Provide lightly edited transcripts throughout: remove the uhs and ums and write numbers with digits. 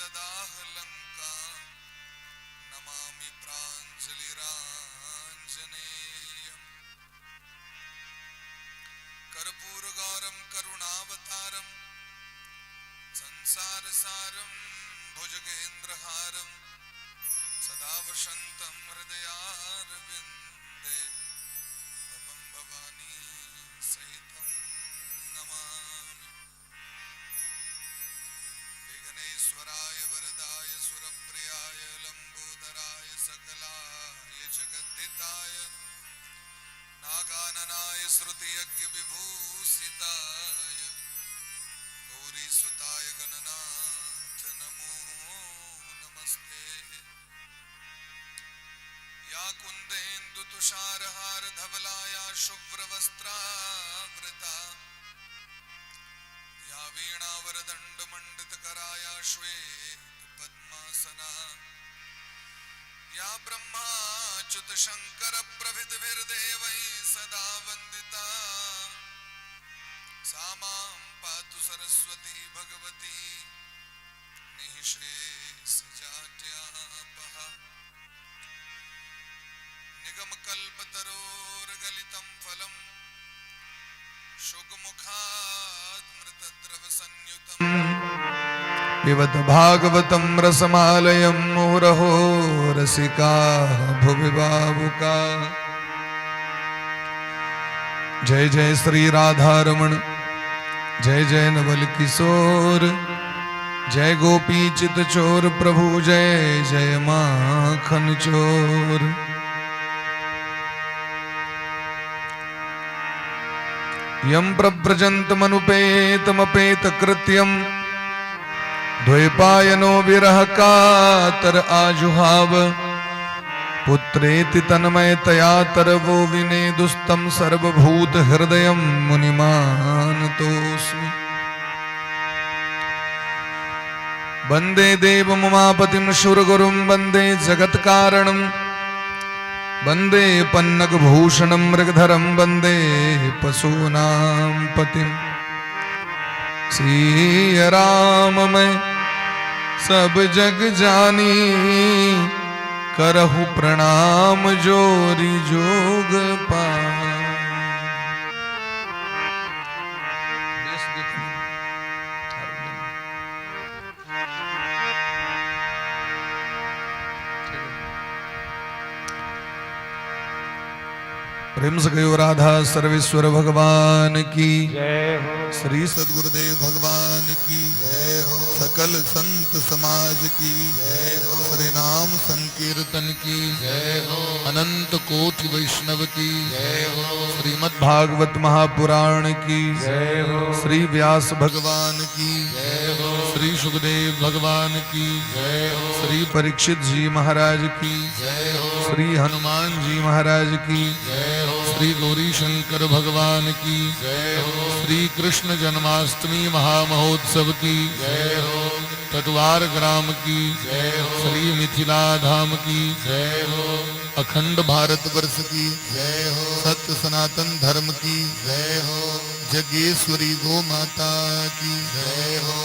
ददाह लंका नमामि प्राञ्जलिराञ्जनेयम् कर्पूरगौरं करुणावतारं संसारसारं भुजगेन्द्रहारं सदा वसन्तं हृदयारविन्दे भवं भवानी सहितं नमामि विघ्नेश्वराय वरदाय सुरप्रियाय लंबोदराय सकलाय जगद्धिताय नागाननाय श्रुतियज्ञ विभूषिताय गौरीसुताय गणनाथ नमो नमस्ते। या कुन्देन्दु तुषारहार धवलाया शुभ्रवस्त्रावृता या वीणावरदण्ड मंडितकराया श्वेत पद्मासना या ब्रह्माच्युत शंकर प्रभृतिभिर्देवैः सदा वन्दिता सा मां पातु सरस्वती भगवती निःशेषजाड्यापहा निगमकल्पतरोर्गलितं फलं शुकमुखाद्मृतद्रवसंयुतं पिबत भागवतं रसमालयं मुहुरहो रसिका भुवि भावुका। जय जय श्री राधारमण जय जय नवल किशोर जय गोपी चित चोर प्रभु जय जय माखन चोर। यं प्रव्रजन्तमनुपेतमपेत कृत्यं द्वैपायनो विरह कातर आजुहाव पुत्रेति तन्मयतया तरवो विनेदुस्तं सर्वभूत हृदयं मुनिमानतोऽस्मि। वन्दे देवमुमापतिं सुरगुरुं वन्दे जगत्कारणं वन्दे पन्नगभूषणं मृगधरं वन्दे पशूनां पतिं। सिया राम मैं सब जग जानी करहु प्रणाम जोरी जोग पाए। प्रेम से कहो राधा सर्वेश्वर भगवान की जय हो, श्री सद्गुरुदेव भगवान की जय हो, सकल संत समाज की जय हो, श्री नाम संकीर्तन की जय हो, अनंत कोटि वैष्णव की जय हो, श्रीमद् भागवत महापुराण की जय हो, श्री व्यास भगवान की जय हो, श्री सुखदेव भगवान की जय हो, श्री परीक्षित जी महाराज की जय हो, श्री हनुमान जी महाराज की जय हो, श्री गौरी शंकर भगवान की जय हो, श्री कृष्ण जन्माष्टमी महामहोत्सव की जय हो, टटवार ग्राम की जय हो, श्री मिथिला धाम की जय हो, अखंड भारत वर्ष की जय हो, सत्य सनातन धर्म की जय हो, जगेश्वरी गो माता की जय हो,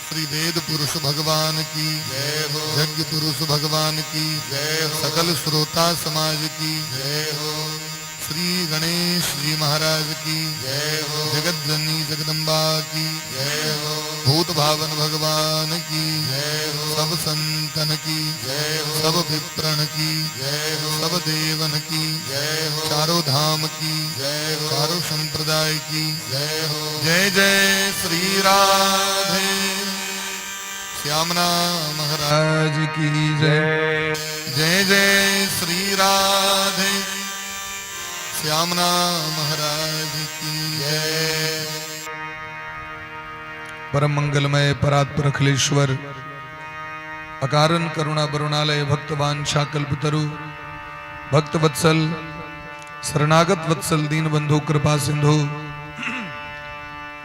श्री वेद पुरुष भगवान की जय हो, यज्ञ पुरुष भगवान की जय हो, सकल श्रोता समाज की जय हो, श्री गणेश जी महाराज की जय हो, जगत जननी जगदम्बा की जय हो, भूत भावन भगवान की जय हो, सब संतन की जय हो, सब विप्रण की जय हो, सब देवन की जय हो, चारों धाम की जय हो, चारों संप्रदाय की जय हो। जय जय श्री राधे श्यामना महाराज की जय। जय जय श्री राधे श्यामना महाराज की जय। परम मंगलमय परात्पर अखिलेश्वर अकारण करुणा वरुणालय भक्तवांछा कल्पतरु भक्त वत्सल शरणागत वत्सल दीन बंधु कृपा सिंधु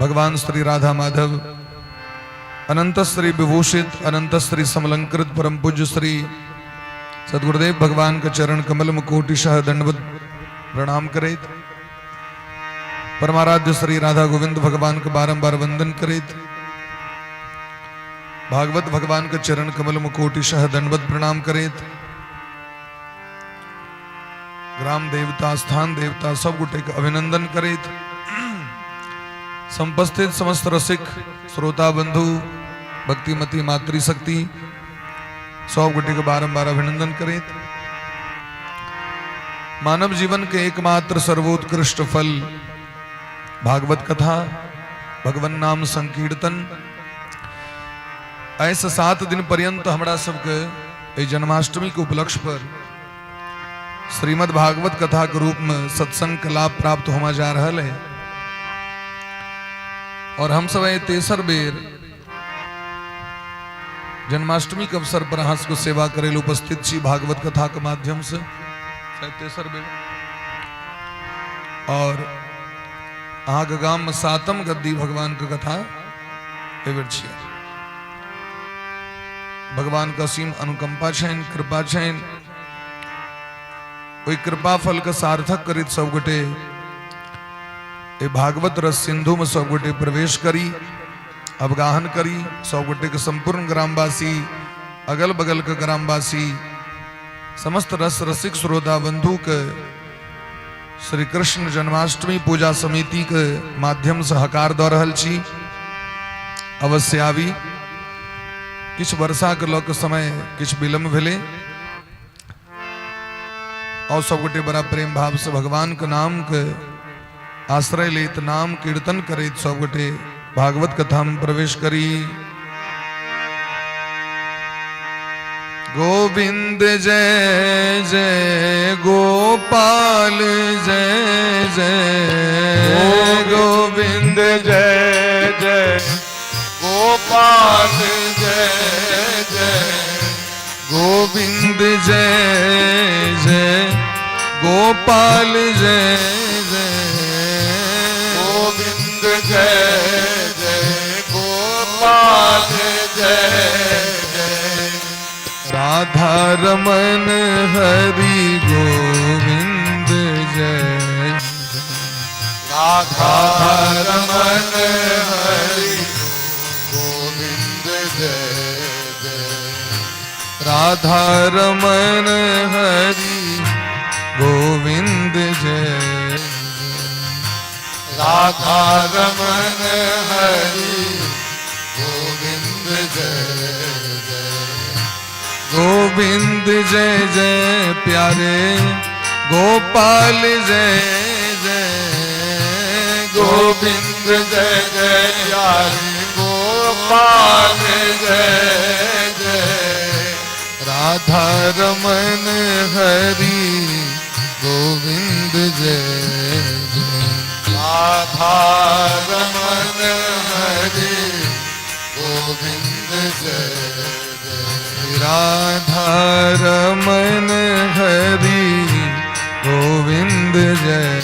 भगवान श्री राधा माधव अनंत श्री विभूषित अनंत श्री समलंकृत परम पूज्य श्री सदगुरुदेव भगवान का चरण कमल मुकोटिशः दंडवत प्रणाम करे। परमाराध्य श्री राधा गोविंद भगवान का बारंबार वंदन करे। भागवत भगवान के चरण कमल मुकोटिशः दंडवत प्रणाम करेत। ग्राम देवता स्थान देवता सब गुटे के अभिनंदन करेत। संपस्थित समस्त रसिक श्रोता बंधु भक्तिमती मातृशक्ति सब गुटे के बारंबार अभिनंदन करेत। मानव जीवन के एकमात्र सर्वोत्कृष्ट फल भागवत कथा भगवान नाम संकीर्तन। ऐसे 7 दिन पर्यंत हमरा सबके जन्माष्टमी के उपलक्ष्य पर श्रीमद् भागवत कथा के रूप में सत्संग का लाभ प्राप्त होमा जा रहा है। और हम सब तेसर बेर जन्माष्टमी के अवसर पर अहाँ को सेवा करे उपस्थित छी भागवत कथा के माध्यम से तेसर बेर। और अहाँ के गांव में 7म गद्दी भगवान के कथा एवं छियै। भगवान का असीम अनुकंपा छन कृपा छन। ओई कृपा फल के सार्थक करित सब गोटे ए भागवत रस सिंधु में सब गोटे प्रवेश करी अवगाहन करी। सब गोटे के संपूर्ण ग्रामवासी अगल बगल के ग्रामवासी समस्त रस रसिक श्रोता बंधु के श्री कृष्ण जन्माष्टमी पूजा समिति के माध्यम से हकार द रहल छी। अवश्य आवी। किछ वर्षा के लऽ के समय किछ विलम्ब भेले और सब गोटे बड़ा प्रेम भाव से भगवान के नाम के आश्रय लेत नाम कीर्तन करैत सब गोटे भागवत कथा में प्रवेश करी। गोविंद जय जय गोपाल जय जय गोविंद जय जय गोपाल जय जय गोविंद जय जय गोपाल जय जय गोविंद जय जय गोपाल जय राधा रमन हरि गोविंद जय राधा रमन हरि गोविंद जय जय राधा रमन हरि गोविंद जय राधा रमन हरि गोविंद जय गोविंद जय जय प्यारे गोपाल जय जय गोविंद जय जय प्यारे गोपाल जय जय राधा रमन हरि गोविंद जय जय राधा रमन हरि गोविंद जय राधा रमन हरि गोविंद जय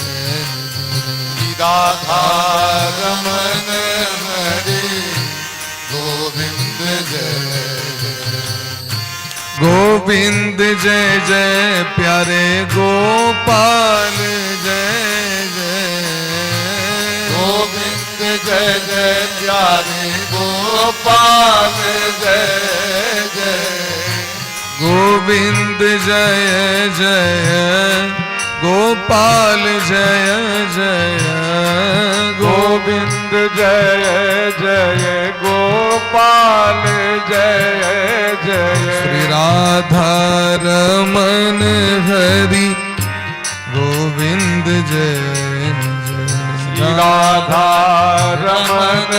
राधा रमन हरि गोविंद जय गोविंद जय जय प्यारे गोपाल जय जय गोविंद जय जय प्यारे गोपाल जय जय गोविंद जय जय गोपाल जय जय गोविंद जय जय गोपाल जय जय श्री राधा रमन हरि गोविंद जय जय राधा रमन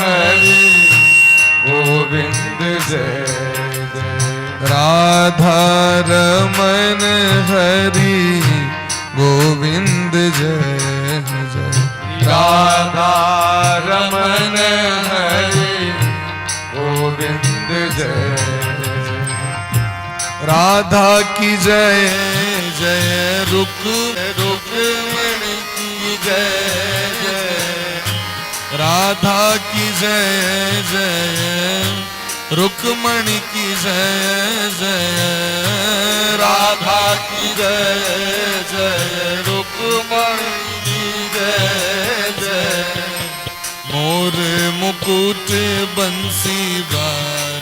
हरि गोविंद जय राधा रमन हरि गोविंद जय जय राधा रमन हरि गोविंद जय राधा की जय जय रुक्मिणी की जय जय राधा की जय जय रुक्मणी की जय जय राधा की जय जय रुक्मणी की जय जय मोर मुकुट बंसी बार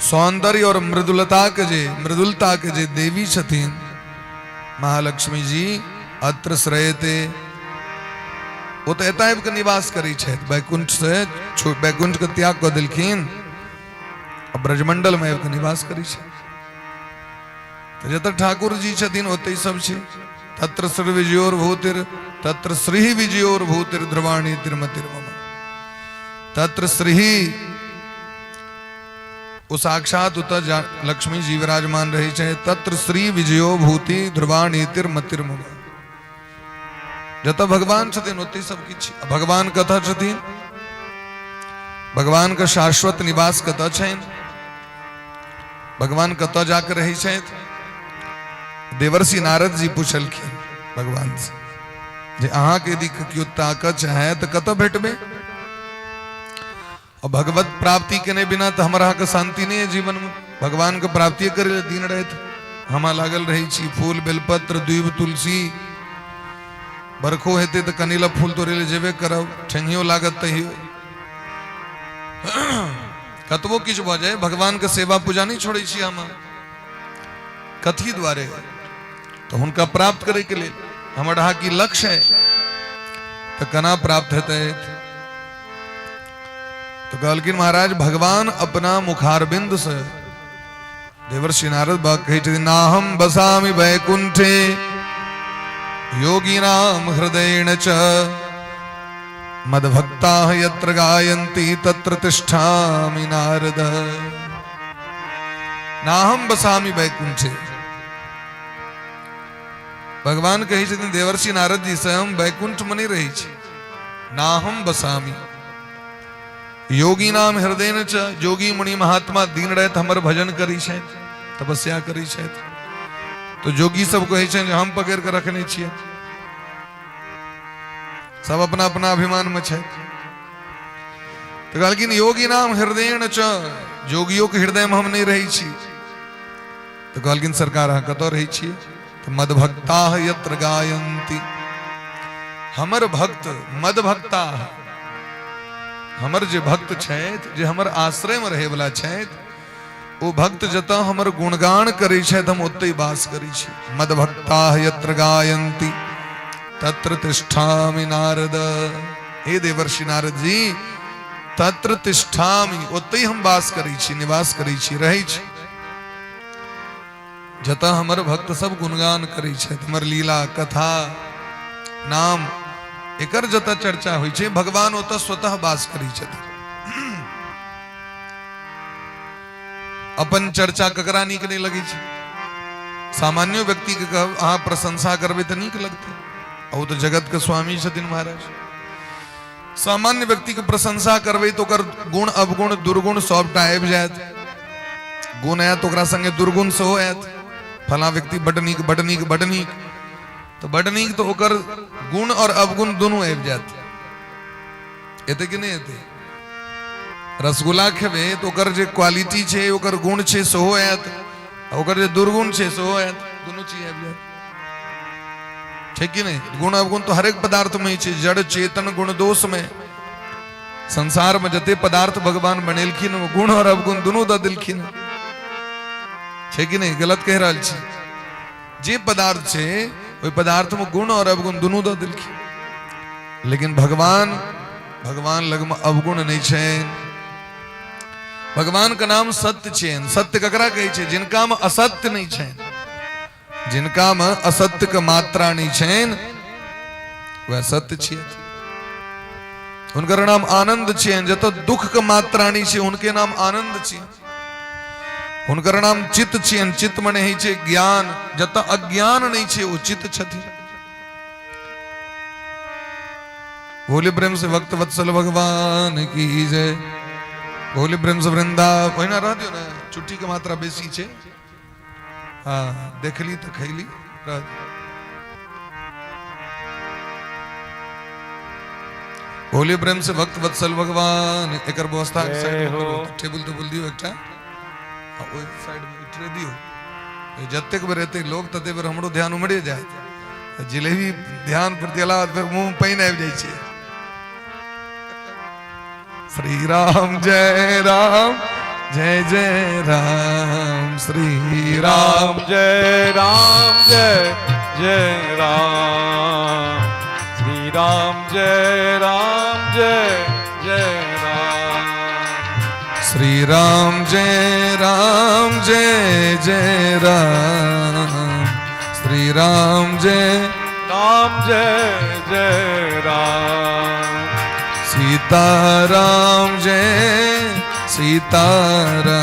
सौंदर्य और मृदुलता के जे देवी छथिन महालक्ष्मी जी अत्र श्रयते वो तो एताब के निवास करी छथि। बैकुंठ से बैकुंठ के त्याग कर दिलखिन और ब्रजमंडल में के निवास करी छथि। तो जत ठाकुर जी छथिन ओते सब छै। तत्र श्री विजयोर भूतिर तत्र श्री विजयोर भूतिर ध्रुवाणी तिरमतिर मम। तत्र श्री वो साक्षात उत लक्ष्मी जी विराजमान रही छे। तत्र श्री विजयो भूति ध्रुवाणी तिरमतिर मम। जत भगवान छथिन ओते सब किछ। भगवान कतऽ छथिन? भगवान का शाश्वत निवास कतऽ छनि? भगवान कतऽ जाकर रही छथि? देवर्षि नारद जी पूछलखिन भगवान से जे अहाँ के यदि केओ ताकऽ चाहे तो कतऽ भेटबे? और भगवत प्राप्ति के बिना तो हमारा के शांति नहीं है जीवन में। भगवान के प्राप्ति करे दिन रात हम लागल रही छी। फूल बेलपत्र द्वीप तुलसी बरखो हेते तो कनीला फूल तोड़े ले जेबे करब। ठेंगियो लागत तहियो कतबो किछ भ जाए भगवान के सेवा पूजा नहीं छोड़े छी हम। कथी द्वारे? तो उनका प्राप्त करे के लिए हमारा की लक्ष्य है तो कना प्राप्त हेतै? तो कहलकिन महाराज भगवान अपना मुखारबिंद से देवर्षि नारद बाग कही नाहम बसामि वैकुंठे योगिनाम हृदयेन च मद्भक्ता यत्र गायन्ति तत्र तिष्ठामि नारद। नाहम बसामि वैकुंठे। भगवान कही छथिन देवर्षि नारद जी से हम वैकुंठ में नहीं रही छी। नाहम बसामि योगी नाम हृदय च। जोगी मुनि महात्मा दिन रात हमर भजन करी छथि तपस्या करी छथि। तो जोगी सब कहे छथि हम पकड़ के रखने छियै। सब अपना अपना अभिमान में छथि। तो कहलखिन योगी नाम हृदय च। जोगियों के हृदय में हम नहीं रही छी। तो कहलखिन सरकार अहाँ कतऽ रही छियै? तो मद्भक्ता यत्र गायन्ति। हमर भक्त मद्भक्ता हमर जे भक्त छथि जे हमर आश्रय में रहे वाला छथि ओ भक्त जतऽ हमर गुणगान करै छथि हम ओतै वास करै छी। मद्भक्ता यत्र गायन्ति तत्र तिष्ठामि नारद। हे देवर्षि नारद जी तत्र तिष्ठामि ओतै हम वास करै छी निवास करै छी रहै छी। जतऽ हमर भक्त सब गुणगान करै छथि हमर लीला कथा नाम एकर जतऽ चर्चा होइ छै भगवान ओतऽ स्वतः वास करै छथिन। अपन चर्चा ककरा नीक नहीं लगे छै? सामान्य व्यक्ति के कहब अहाँ प्रशंसा करबे तो नीक लगते। और तो जगत के स्वामी छथिन महाराज। सामान्य व्यक्ति के प्रशंसा करबे तो ओकर गुण अवगुण दुर्गुण सबटा आबि जायत। गुण आयत ओकरा संगे दुर्गुण सेहो आयत। फला व्यक्ति बड नीक बड नीक बड नीक तो बड नीक तो ओकर गुण और अवगुण दोनों आबि जायत। एते कि नहीं एते? रसगुल्ला खेबे तो ओकर जे क्वालिटी छै ओकर गुण छै सेहो आयत ओकर जे दुर्गुण छै सेहो आयत। दोनों चीज आबि जायत छै कि नहीं? गुण अवगुण तो हरेक पदार्थ में छै। जड़ चेतन गुण दोष में संसार में जते पदार्थ भगवान बनेलखिन वो गुण और अवगुण दोनों दऽ देलखिन छै कि नहीं? गलत कह रहल छी। जे पदार्थ छै ओहि पदार्थ में गुण और अवगुण दोनों दऽ देलखिन। लेकिन भगवान लग में अवगुण नहीं छै। भगवान का नाम सत्य छेन। सत्य ककरा कहै छै? जिनका में असत्य नहीं छै। जिनका में असत्य के मात्रा नहीं छेन वह सत्य छियै। हुनकर नाम आनंद छियन। जतऽ दुख के मात्रा नहीं छै उनके नाम आनंद छियै। हुनकर नाम चित्त छियन। चित्त मने ही छै ज्ञान। जतऽ अज्ञान नहीं छै वो चित्त छथिन। भोले प्रेम से भक्त वत्सल भगवान की जय। भोले प्रेम से वृंदा ओहिना रह दियो ना। छुट्टी के मात्रा बेसी छै। हाँ देखली तो खैली रह दियो। भोले प्रेम से भक्त वत्सल भगवान एकर व्यवस्था टेबुल तो बोल दियो एकटा ओहि साइड में उतरे दियो। जतेक बेर रहते लोग तते बेर हमरो ध्यान उमड़े जाए। जिलेबी ध्यान पर दिला फिर मुंह में पानि आबि जाइ छै। श्री राम जय राम जय जय राम श्री राम जय राम जय जय राम श्री राम जय राम जय जय श्री राम जय राम जय जय राम श्री राम जय जय राम सीता राम जय सीताराम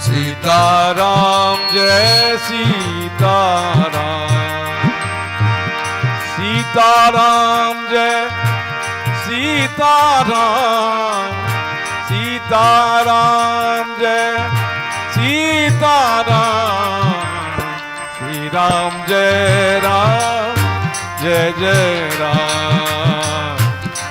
सीताराम जय सीताराम सीताराम जय सीताराम सीताराम जय सीताराम श्री राम जय जय राम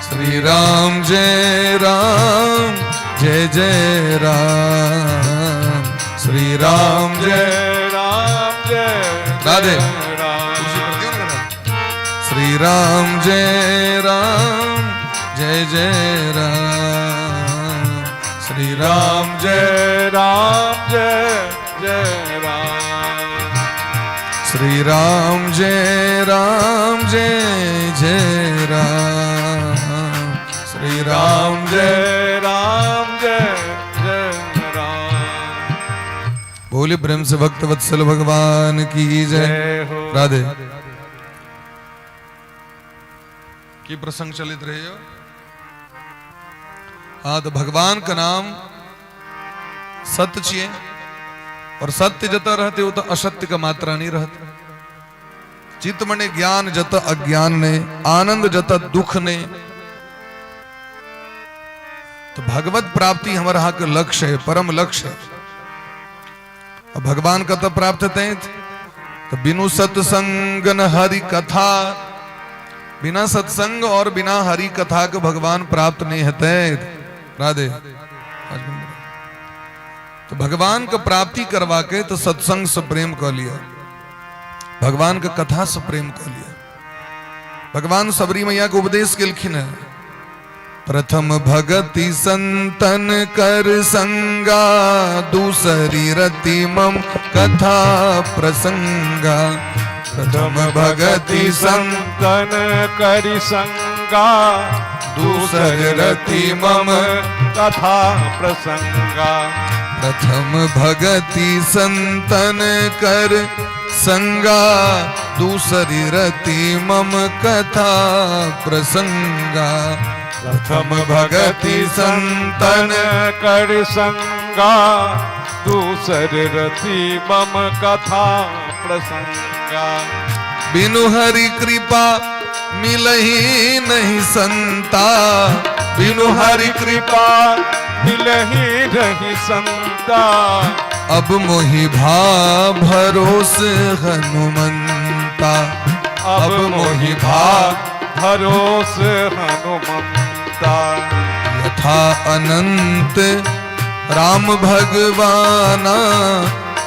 श्री राम जय राम जय जय राम श्री राम जय राधे श्री राम जय राम जय जय राम श्री राम जय जय राम श्री राम जय जय राम श्री राम जय जय राम बोले प्रेम से भक्त वत्सल भगवान की जय हो राधे की प्रसंग चलित रहे हो। हाँ तो भगवान का नाम सत्य चाहिए और सत्य जता रहते हो तो असत्य का मात्रा नहीं रहता। चित्त मने ज्ञान जत अज्ञान ने आनंद जत दुख ने। तो भगवत प्राप्ति हमारा हाँ का लक्ष्य है, परम लक्ष्य है। और भगवान का तो प्राप्त थे तो बिनु सत्संग न हरि कथा, बिना सत्संग और बिना हरि कथा को भगवान प्राप्त नहीं होते। राधे तो भगवान का प्राप्ति करवा के तो सत्संग से प्रेम कर लिया, भगवान का कथा से प्रेम कर लिया। भगवान सबरी मैया को उपदेश के लिखिन है, प्रथम भगति संतन कर संगा, दूसरी रति मम कथा प्रसंगा। प्रथम भगति संतन करि संगा, दूसर रति मम कथा प्रसंगा। प्रथम भगति संतन कर संगा, दूसरी रति मम कथा प्रसंगा। प्रथम भगति संतन कर संगा, दूसर रति मम कथा प्रसंगा। बिनु हरि कृपा मिलही नहीं संता, बिनु हरि कृपा मिलही नहीं संता। अब मोहि भा भरोस हनुमंता, अब मोहि भा भरोस हनुमंता। यथा अनंत राम भगवाना,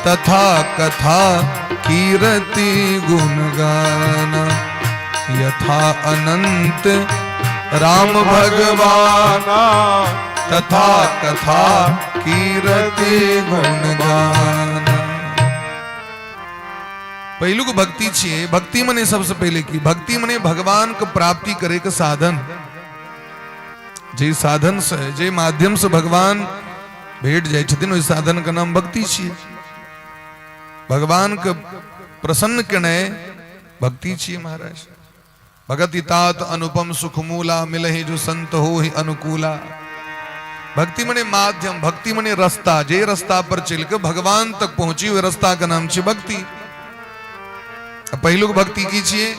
तथा कथा कीरति गुण गाना। यथा अनंत राम भगवाना, तथा कथा कीरति गुण गाना। पहलू को भक्ति चाहिए। भक्ति मने सबसे पहले की भक्ति मने भगवान को प्राप्ति करे का साधन। जे साधन से जे माध्यम से भगवान भेट जाए छथिन, उस साधन का नाम भक्ति चाहिए। भगवान को प्रसन्न करने भक्ति चाहिए महाराज। भगति तात अनुपम सुखमूला, मिलहि जो संत हो ही अनुकूला। भक्ति मने माध्यम, भक्ति मने रास्ता। जे रास्ता पर चल के भगवान तक पहुंची हुए रास्ता का नाम चाहिए भक्ति। पहलू भक्ति कीजिए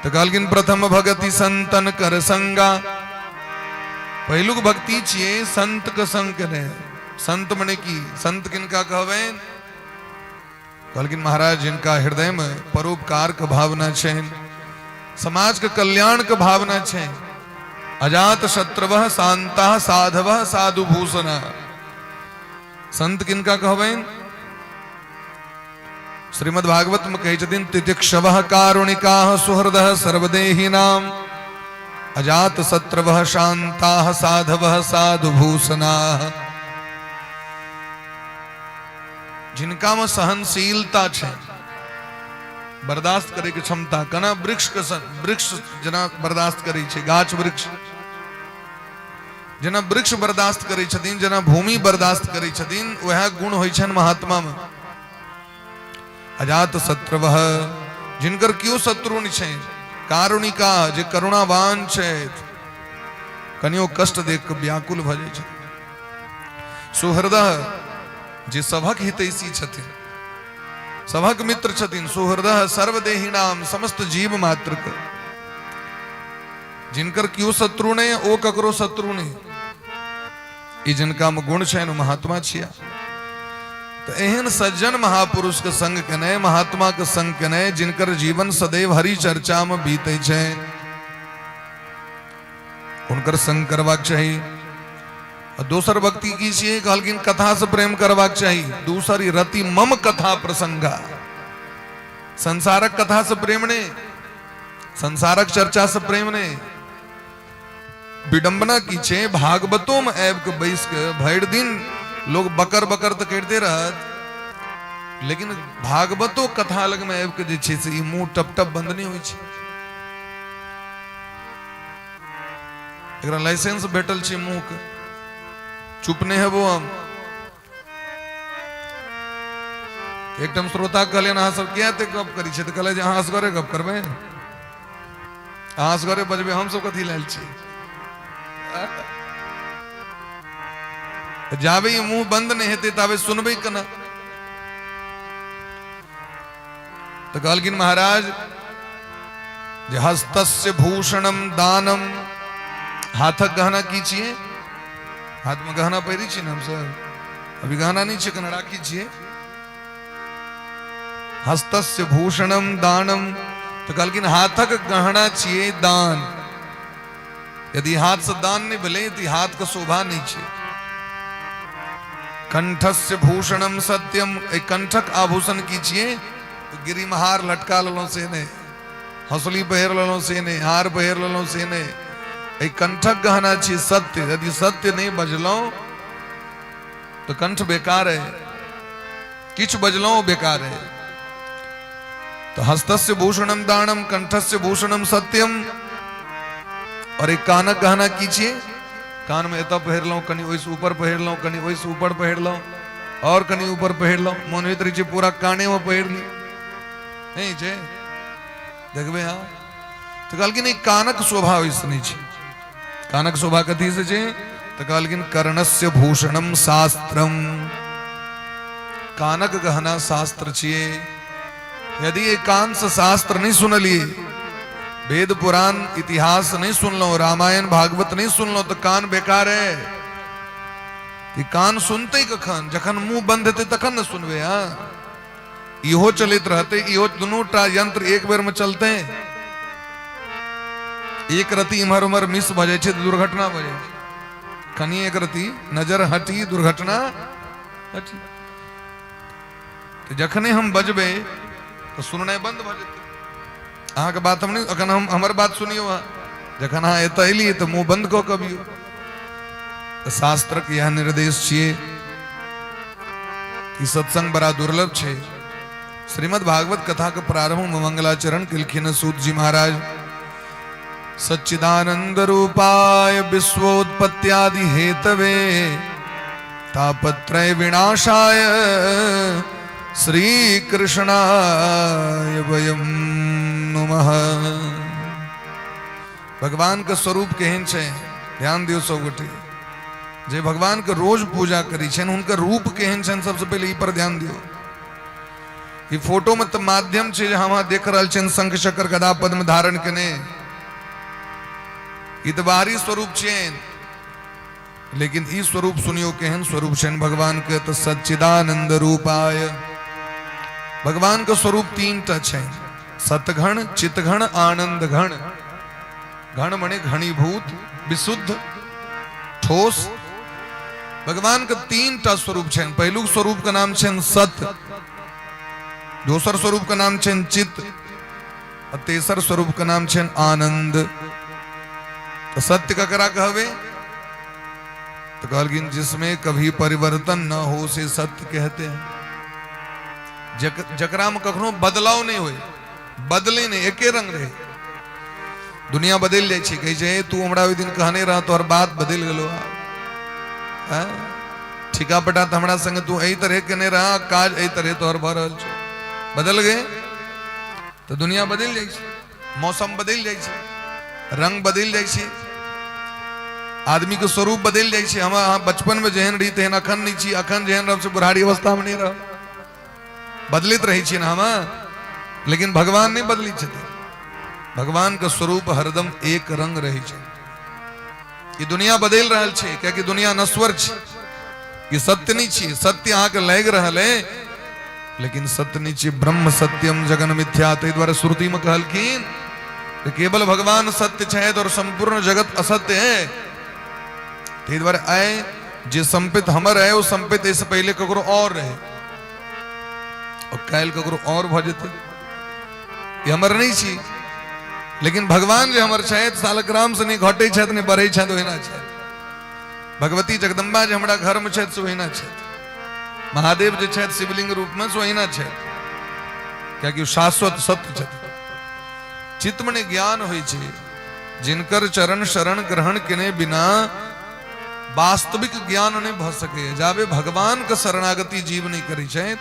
तो कालकिन प्रथम भगति संतन कर संगा। पहलू भक्ति चाहिए संत का संग करे। संत मने की संत किनका कहवे, कालकिन महाराज जिनका हृदय में परोपकार का भावना है, समाज का कल्याण का भावना है। अजात शत्रुवः शांता साधवः साधु भूषण। संत किनका कहवे, श्रीमद् भागवत में कही छथिन तितिक्षवः कारुणिकाः सुहृदः सर्वदेहिनां, अजात शत्रुवः शांताः साधवः साधु भूषणाः। जिनकाમાં સહનશીલતા છે, બરદાસ્ત કરે કે ક્ષમતા, કના વૃક્ષ જેના બરદાસ્ત કરી છે, ગાછ વૃક્ષ જેના વૃક્ષ બરદાસ્ત કરી છતીન, જેના ભૂમિ બરદાસ્ત કરી છતીન, વહ ગુણ હોય છે મહાત્મામાં. અજાત શત્રુવઃ, जिनकर क्यों शत्रुनि छे, कारुणिका जे करुणावान छे, कनियो कष्ट देख व्याकुल भजे छे. सुहृदः जे सभक हितैषी छथिन, सभक मित्र छथिन. सुहृदः सर्वदेहिनाम, समस्त जीव मात्र का. जिनकर क्यों शत्रु ने, ओ ककरो शत्रु ने. ई जिनका गुण छे महात्मा छिया. तो एहन सज्जन महापुरुष के संग कने, महात्मा के संग कने, जिनकर जीवन सदैव हरि चर्चा में बीते छे, उनकर संग करवाक चाहिए. और दूसर भक्ति की चाहिए कहलकिन कथा से प्रेम करवाक चाहिए. दूसरी रति मम कथा प्रसंगा, संसारक कथा से प्रेम ने, संसारक चर्चा से प्रेम ने. विडंबना की छे भागवतों में ऐब के बैस के भैर दिन लोग बकर बकर तो कहते रहत, लेकिन भागवतो कथा अलग में ऐब के जे छे से मुंह टप टप बंद नहीं हुई छे. एकरा लाइसेंस भेटल छे मुंह के, चुप नहीं है वो. हम एक टाइम श्रोता कहले ना सब क्या ते गप करी छे, तो कहले जे हां असगरे गप करबे, हां असगरे बजबे, हम सब कथी लाल छी. जावे ये मुंह बंद नहीं हेते तावे सुनबे कना. तो कहलकिन महाराज जे हस्तस्य भूषणम दानम, हाथक गहना कीजिए. हाथ में गहना पहरी छी हम सब, अभी गहना नहीं छे कना राखी छिए. हस्तस्य भूषणम दानम, तो कहलकिन हाथक गहना छिए दान. यदि हाथ से दान नहीं भले तो हाथ का शोभा नहीं छे. कंठस्य भूषणम सत्यम, एक कंठक आभूषण कीजिए. तो गिरिमहार लटका ललो से ने, हंसली पहर ललो से ने, हार पहर ललो से ने. एक कंठक गहना छी सत्य. यदि सत्य नहीं बजलो तो कंठ बेकार है, किछ बजलो बेकार है. तो हस्तस्य भूषणम दानम, कंठस्य भूषणम सत्यम. और एक कानक गहना कीजिए. कान में इतना पहर लो, कनी वैसे ऊपर पहर लो, कनी वैसे ऊपर पहर लो, और कनी ऊपर पहर लो. मोनवित्री जी पूरा काने में पहर ली नहीं छे, देखबे. हाँ तो कहलकिन कानक शोभा वैसे नहीं छे. कानक शोभा कथी से छे, तो कहलकिन कर्णस्य भूषणम शास्त्रम. कानक गहना शास्त्र छिए. यदि एक कान से शास्त्र नहीं सुन लिए, वेद पुराण इतिहास नहीं सुन लो, रामायण भागवत नहीं सुन लो, तो कान बेकार है. कान सुनते ही कखन, जखन मुंह बंद थे तखन न सुनवे. हाँ इहो चलित रहते, इहो दोनों यंत्र एक बेर में चलते. एक रति इमर उमर मिस बजे छे तो दुर्घटना बजे. कनी एक रति नजर हटी, दुर्घटना हटी. तो जखने हम बजबे तो सुनने बंद भजे. अहाँ के बात हम नहीं, अखन हम हमार बात सुनियो. जखन अहाँ एत अलिए तो मुंह बंद को कबियो. तो शास्त्र के यह निर्देश छिए कि सत्संग बड़ा दुर्लभ छे. श्रीमद् भागवत कथा के प्रारंभ में मंगलाचरण किलखिन सूत जी महाराज. सच्चिदानंद रूपाय विश्वोत्पत्त्यादि हेतवे तापत्रय विनाशाय श्री कृष्णाय वयम नमः. भगवान का स्वरूप केहन छे, ध्यान दियो सब गोटे. जे भगवान के रोज पूजा करी छे उनका रूप केहन छे, सबसे पहले ई पर ध्यान दियो. ये फोटो में तो माध्यम छे, हम देख रहल छे शंख चक्र गदा पद्म धारण कने, ई तो बाहरी स्वरूप छे. लेकिन ई स्वरूप सुनियो केहन स्वरूप छे भगवान के. तो सच्चिदानंद रूपाय, भगवान का स्वरूप तीन टा छे. सतघण, चितघण, आनंद घण. घण मने घनीभूत, विशुद्ध, ठोस. भगवान का तीन टा स्वरूप छे. पहलू स्वरूप का नाम छे सत, दूसर स्वरूप का नाम छे चित, और तेसर स्वरूप का नाम छे आनंद. तो सत्य का करा कहवे, तो कहलगिन जिसमें कभी परिवर्तन न हो से सत्य कहते हैं. जकरा में कखनो बदलाव नहीं हुए, बदले नहीं, एके रंग रहे। दुनिया बदल जाए कही जाए तू हमरा ओई दिन कहने रहा तो हर बात बदल गलो, ठिका पटा तो हमरा संग तू यही तरह कहने रहा, काज यही तरह तो हर भर बदल गए। तो दुनिया बदल जाए, मौसम बदल जाए, रंग बदल जाए, आदमी के स्वरूप बदल जाए। हम बचपन में जहन रही तेहन अखन नहीं छी, अखन जहन रह से बुढ़ारी अवस्था में नहीं रह, बदलित रही छी ना हम। लेकिन भगवान नहीं बदली छथिन, भगवान का स्वरूप हरदम एक रंग रही छे। ये दुनिया बदल रहा छे, क्या कि दुनिया नश्वर छे, ये सत्य नहीं छे। सत्य अहाँ के लग रहा है, लेकिन सत्य नहीं छे। ब्रह्म सत्यम जगन मिथ्या, ते द्वारा श्रुति में कहलखिन केवल भगवान सत्य छे और संपूर्ण जगत असत्य है। ते द्वारा आए जे संपित हमर है, वो संपित इससे पहले ककरो और रहे और काल ककरो और भ जेते, ये हमर नहीं छी। लेकिन भगवान जे हमर छे सालग्राम से नहीं घटे छे, नहीं बढ़े छे, ओहिना छे। भगवती जगदम्बा जे हमरा घर में छे से ओहिना छे। महादेव जे छे शिवलिंग रूप में से ओहिना छे, क्या कि शाश्वत सत्य छे। चित्त में ज्ञान होई छे, जिनकर चरण शरण ग्रहण केने बिना वास्तविक ज्ञान नहीं भ सके। जावे भगवान का शरणागति जीव नहीं करी छे,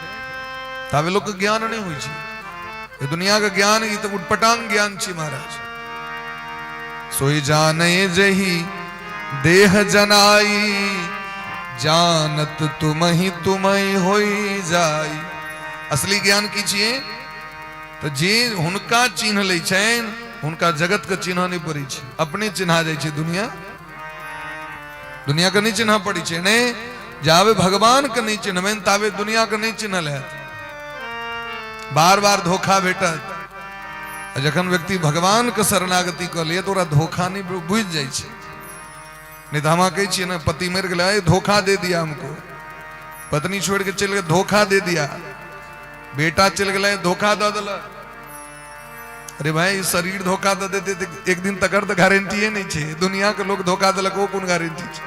तावे लोग के ज्ञान नहीं हुई छे। ये दुनिया का ज्ञान ये तो उटपटांग ज्ञान छी महाराज। सोई जाने जही देह जनाई, जानत तुम ही होई जाई। असली ज्ञान की छिए तो जे हुनका चिन्ह ले छेन, हुनका जगत के चिन्ह नहीं पड़ी छे, अपने चिन्हा जाय छे। दुनिया के नहीं चिन्ह पड़ी छे ने। जावे भगवान के नहीं चिन्हवेन तावे दुनिया के नहीं चिन्हल है। बार बार धोखा भेटत, जखन व्यक्ति भगवान के शरणागति कर लिए तो ओरा धोखा नहीं बुझ जाए। नहीं तो हम कही ना, पति मर गया धोखा दे दिया हमको, पत्नी छोड़ के चल गए धोखा दे दिया, बेटा चल गया धोखा दे दिल। अरे भाई शरीर धोखा दे देते एक दिन तक तो गारंटी है नहीं छे। दुनिया के लोग धोखा दिलक वो कौन गारंटी छे?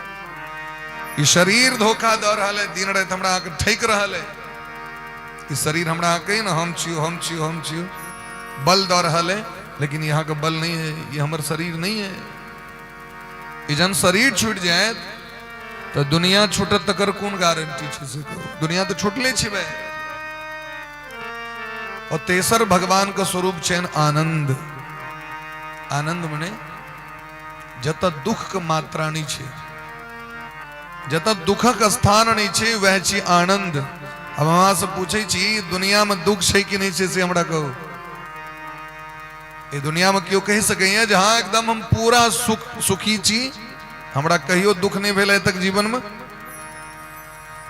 ये शरीर धोखा दे रहा है, दिन रात हमरा ठेक रहा है। ये शरीर हमरा कही ना हम छियो हम छियो हम छियो, बल दे रहा है, लेकिन यहाँ का बल नहीं है, ये हमारा शरीर नहीं है। ये जन शरीर छूट जाए तो दुनिया छूटत तकर कौन गारंटी छे से कहो? दुनिया तो छूटले छे भाई। और तेसर भगवान का स्वरूप छे आनंद। आनंद मने जत दुख का मात्रा नहीं छे, जत दुखक स्थान नहीं छे, वह छी आनंद। अब हम से पूछे छी दुनिया में दुख छे कि नहीं छे से हमरा कहो। ये दुनिया में क्यों कह सके हैं जहां एकदम हम पूरा सुखी छी, हमरा कहियो दुख नहीं भेल तक जीवन में।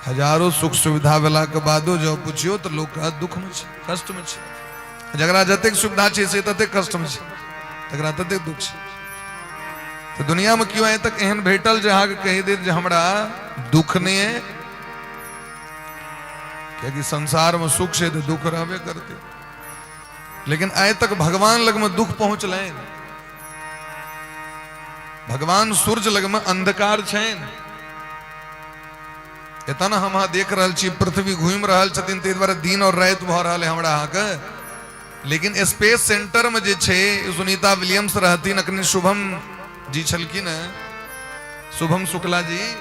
हजारों सुख सुविधा भेला के बादो जब पूछियो तो लोग का दुख में छे, कष्ट में छे। जकरा जतेक सुविधा छे से ततेक कष्ट में छे, तकरा ततेक दुख छे। तो दुनिया में क्यों आए तक एहन भेटल जहां के कही दे जे हमरा दुख नहीं है, क्योंकि संसार में सुख से तो दुख रहबे करते। लेकिन आए तक भगवान लग में दुख पहुंचले। भगवान सूर्य लग में अंधकार छेन। इतना हम देख रहा छी पृथ्वी घूम रहा छथिन, ते द्वारा दिन और रात भ रहा है हमरा अहाँ के। लेकिन स्पेस सेंटर में जे छे सुनीता विलियम्स रहती अखन शुभम जी छलखिन, शुभम शुक्ला जी,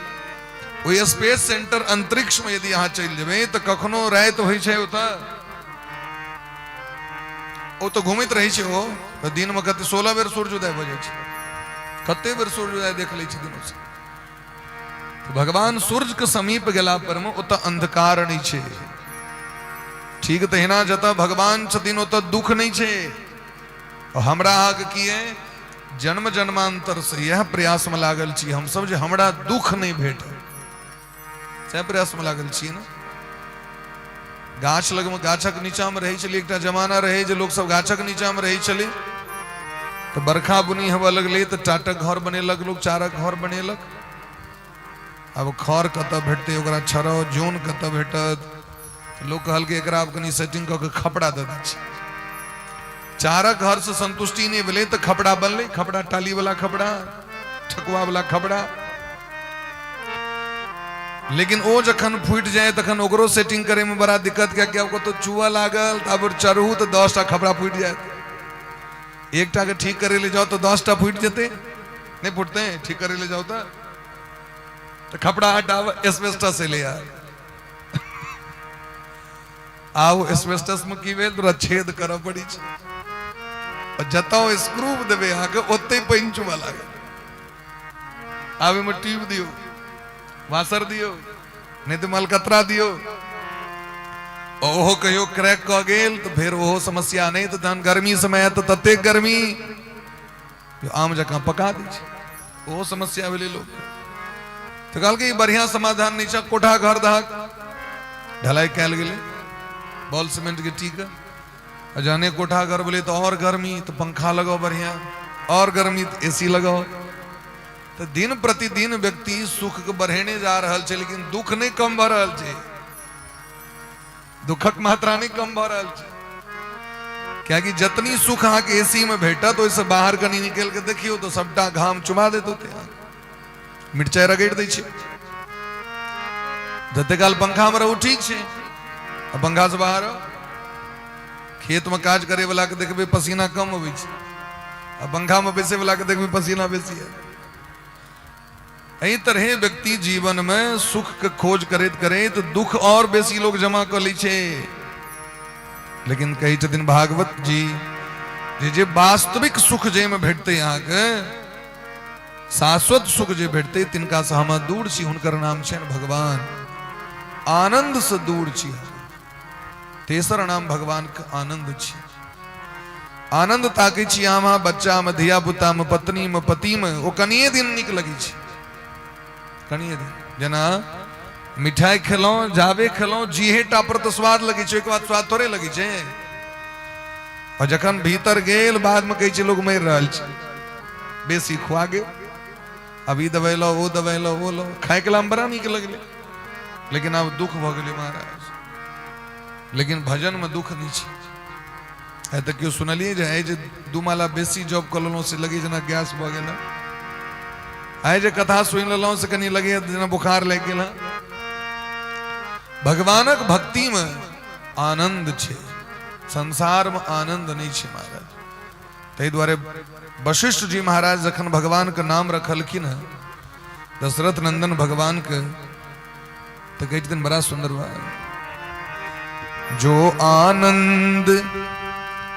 वो स्पेस सेंटर अंतरिक्ष में यदि यहाँ चल जेबे तो कखनो रात होइ छे, वो तो घूमित रही छे। वो तो दिन में कते 16 बेर सूर्योदय भ जाय छे, कते बेर सूर्योदय देख लै छे दिनों से। तो भगवान सूर्य के समीप गेला पर में ओत अंधकार नहीं छे। ठीक तहिना जता भगवान छथिन ओत दुख नहीं छे। और हमरा आग किए जन्म जन्मांतर से यह प्रयास में लागल छी हम सब जे हमरा दुख नहीं भेटे, से प्रयास में लागल छी ना। गाछ लग में गाछक नीचा में रही चली, एक जमाना रहे जे लोग सब गाछक नीचा में रही चली। तो बरखा बुनी हवा लगले तो टाटक घर बनेलक लोग, चारक घर बनेलक। अब खर कत भेटते, ओकरा छरो जोन कत भेटत, लोग कहल के एकरा आप कनी सेटिंग क के खपड़ा दे दै छै। चारक घर से संतुष्टि नहीं भेले तो खपड़ा बनले, खपड़ा टाली वाला खपड़ा, ठकुआ वाला खपड़ा। लेकिन वो जखन फूट जाए तखन ओकरो सेटिंग करे में बड़ा दिक्कत क्या क्या को तो चूहा लागल तब चढ़ू तो 10टा खपड़ा फूट जाए, एकटा के ठीक करे ले जाओ तो 10टा फूट जेते, नहीं फूटते हैं, ठीक करे ले जाओ तो खपड़ा हटाव एस्बेस्टस से ले आओ एस्बेस्टस में की भेल तोरा छेद कर पड़ी और जताओ स्क्रू देवे आके ओते पानी चुमा लागे, आवे में ट्यूब दियो, वासर दियो, नहीं तो मलकतरा दियो, ओहो कहियो क्रैक क गेल तो फिर ओहो समस्या नहीं, तो जहन गर्मी समय तो तते गर्मी आम जका पका दी ओहो समस्या भेले लोग। तो कहल कि बढ़िया समाधान नीचा कोठा घर दहक ढलाई कैल गेले बॉल सीमेंट के टीका, जाने कोठा घर बोले तो और गर्मी तो पंखा लगाओ बढ़िया, और गर्मी तो एसी लगाओ। तो दिन प्रतिदिन व्यक्ति सुख के बढ़ेने जा रहा है, लेकिन दुख नहीं कम भ रहा है, दुखक मात्रा नहीं कम भ रहा है। क्या कि जतनी सुख अहाँ के एसी में भेटा तो इससे बाहर कहीं निकल के देखियो तो सबटा घाम चुमा देते होते, मिर्चाई रगड़ दै छे, जते काल पंखा में रहू ठीक है, अब पंखा से बाहर खेत में काज करे वाला के देखबे पसीना कम होवे छे, अब पंखा में बैसे वाला के देखबे पसीना बेसी है। एही तरह व्यक्ति जीवन में सुख के खोज करैत करैत दुख और बेसी लोग जमा कर लै छे। लेकिन कही छथिन भागवत जी जे वास्तविक सुख जे में भेटते यहाँ के शाश्वत सुख जे भेटते तिनका से हम दूर छी, हुनकर नाम छन भगवान, आनंद से दूर छी। तेसर नाम भगवान के आनंद छी। आनंद ताके छी आमा बच्चा में, धिया पुता में, पत्नी में, पति में, वो कनिए दिन निक लगी छी, कनिए दिन। जना मिठाई खेलो जावे खेलो जीहे टा पर तो स्वाद लगी छे, एक बात स्वाद थोड़े लगी छे, और जखन भीतर गेल बाद में कही छे लोग मर रहल छे, बेसी खुआ गेल, अभी दवाई लो वो दवाई लो वो लो, खाए के बड़ा नीक लगले, लेकिन अब दुख भ गेले महाराज। लेकिन भजन में दुख नहीं छे। है तो क्यों सुनलिए जे दू माला बेसी जॉब कर लेलो से लगी जना गैस भ गेल, आए जे कथा सुन लेलो से कनी लगे जना बुखार लग गेल। भगवानक भक्ति में आनंद छे, संसार में आनंद नहीं छे महाराज। तै द्वारे वशिष्ठ जी महाराज जखन भगवान के नाम रखलखिन है दशरथ नंदन भगवान के, तो कहते दिन बड़ा सुंदर बात, जो आनंद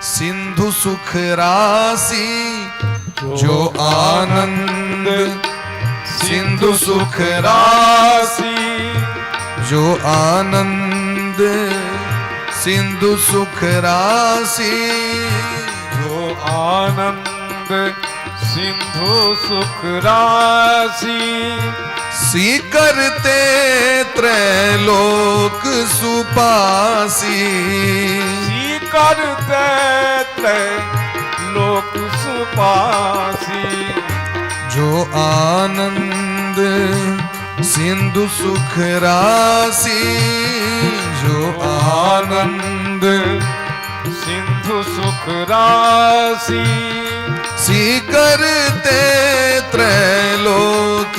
सिंधु सुख राशि, जो आनंद सिंधु सुख राशि, जो आनंद सिंधु सुख राशि, जो आनंद सिंधु सुख राशि, सी करते त्रैलोक सुपासी, सी करते त्रैलोक सुपासी, जो आनंद सिंधु सुख राशि, जो आनंद सिंधु सुख राशि, सी करते त्रैलोक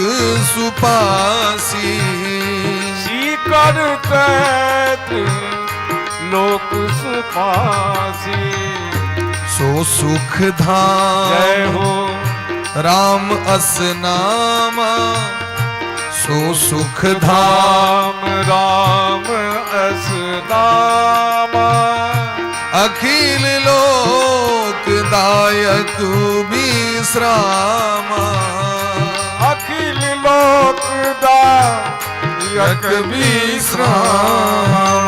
सुपासी, सी करते त्रैलोक सुपासी, सो सुख धाम जय हो राम अस नामा, सो सुख धाम राम अस नामा, अखिल लोक दायक विश्रामा, अखिल लोक दायक विश्रामा,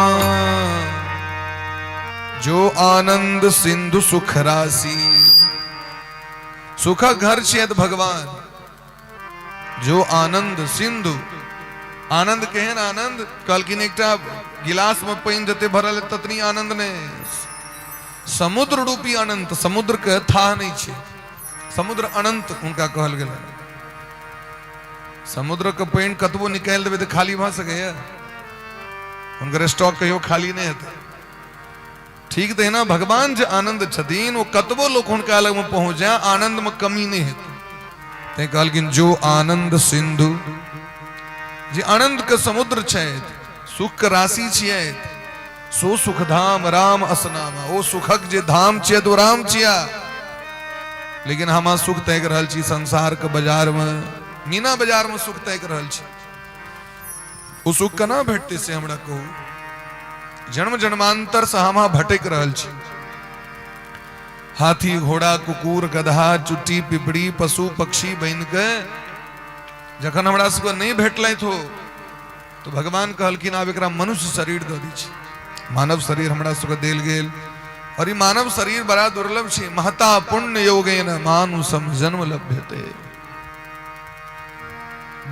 जो आनंद सिंधु सुख राशि, सुख घर छे भगवान, जो आनंद सिंधु, आनंद केहन आनंद, कहलखिन एकटा गिलास में पानी जते भरल ततनी आनंद ने, समुद्र रूपी अनंत, समुद्र के था नहीं छे, समुद्र अनंत उनका कहल गेल। समुद्र के पानी कतबो निकाल देवे तो खाली भ सके, उनकर स्टॉक कहियो खाली नहीं हेतै। ठीक तो है ना, भगवान जो आनंद छथिन वो कतबो लोग उनका अलग में पहुंच जाए आनंद में कमी नहीं हेतै। ते कहलखिन जो आनंद सिंधु, जे अनंत के समुद्र छै, सुख के राशि छियै, सो सुख धाम राम असनामा। ओ सुखक जे धाम छियै तो राम छिया। लेकिन हम सुख तैक रहल छी संसार के बाजार में, मीना बाजार में सुख तैक रहल छी। ओ सुख केना भेटते से हमरा कहू। जन्म जन्मांतर से हम भटक रहल छी। हाथी घोड़ा कुकुर गधा चुट्टी पिपड़ी पशु पक्षी बन के जखन हमरा सबके नहीं भेटलथि हो तो भगवान कहलखिन आब एकरा मनुष्य शरीर दऽ दै छी। मानव शरीर हमरा सबके देल गेल और ई मानव शरीर बड़ा दुर्लभ छै। महता पुण्य योगेन मानुषम जन्म लभ्यते।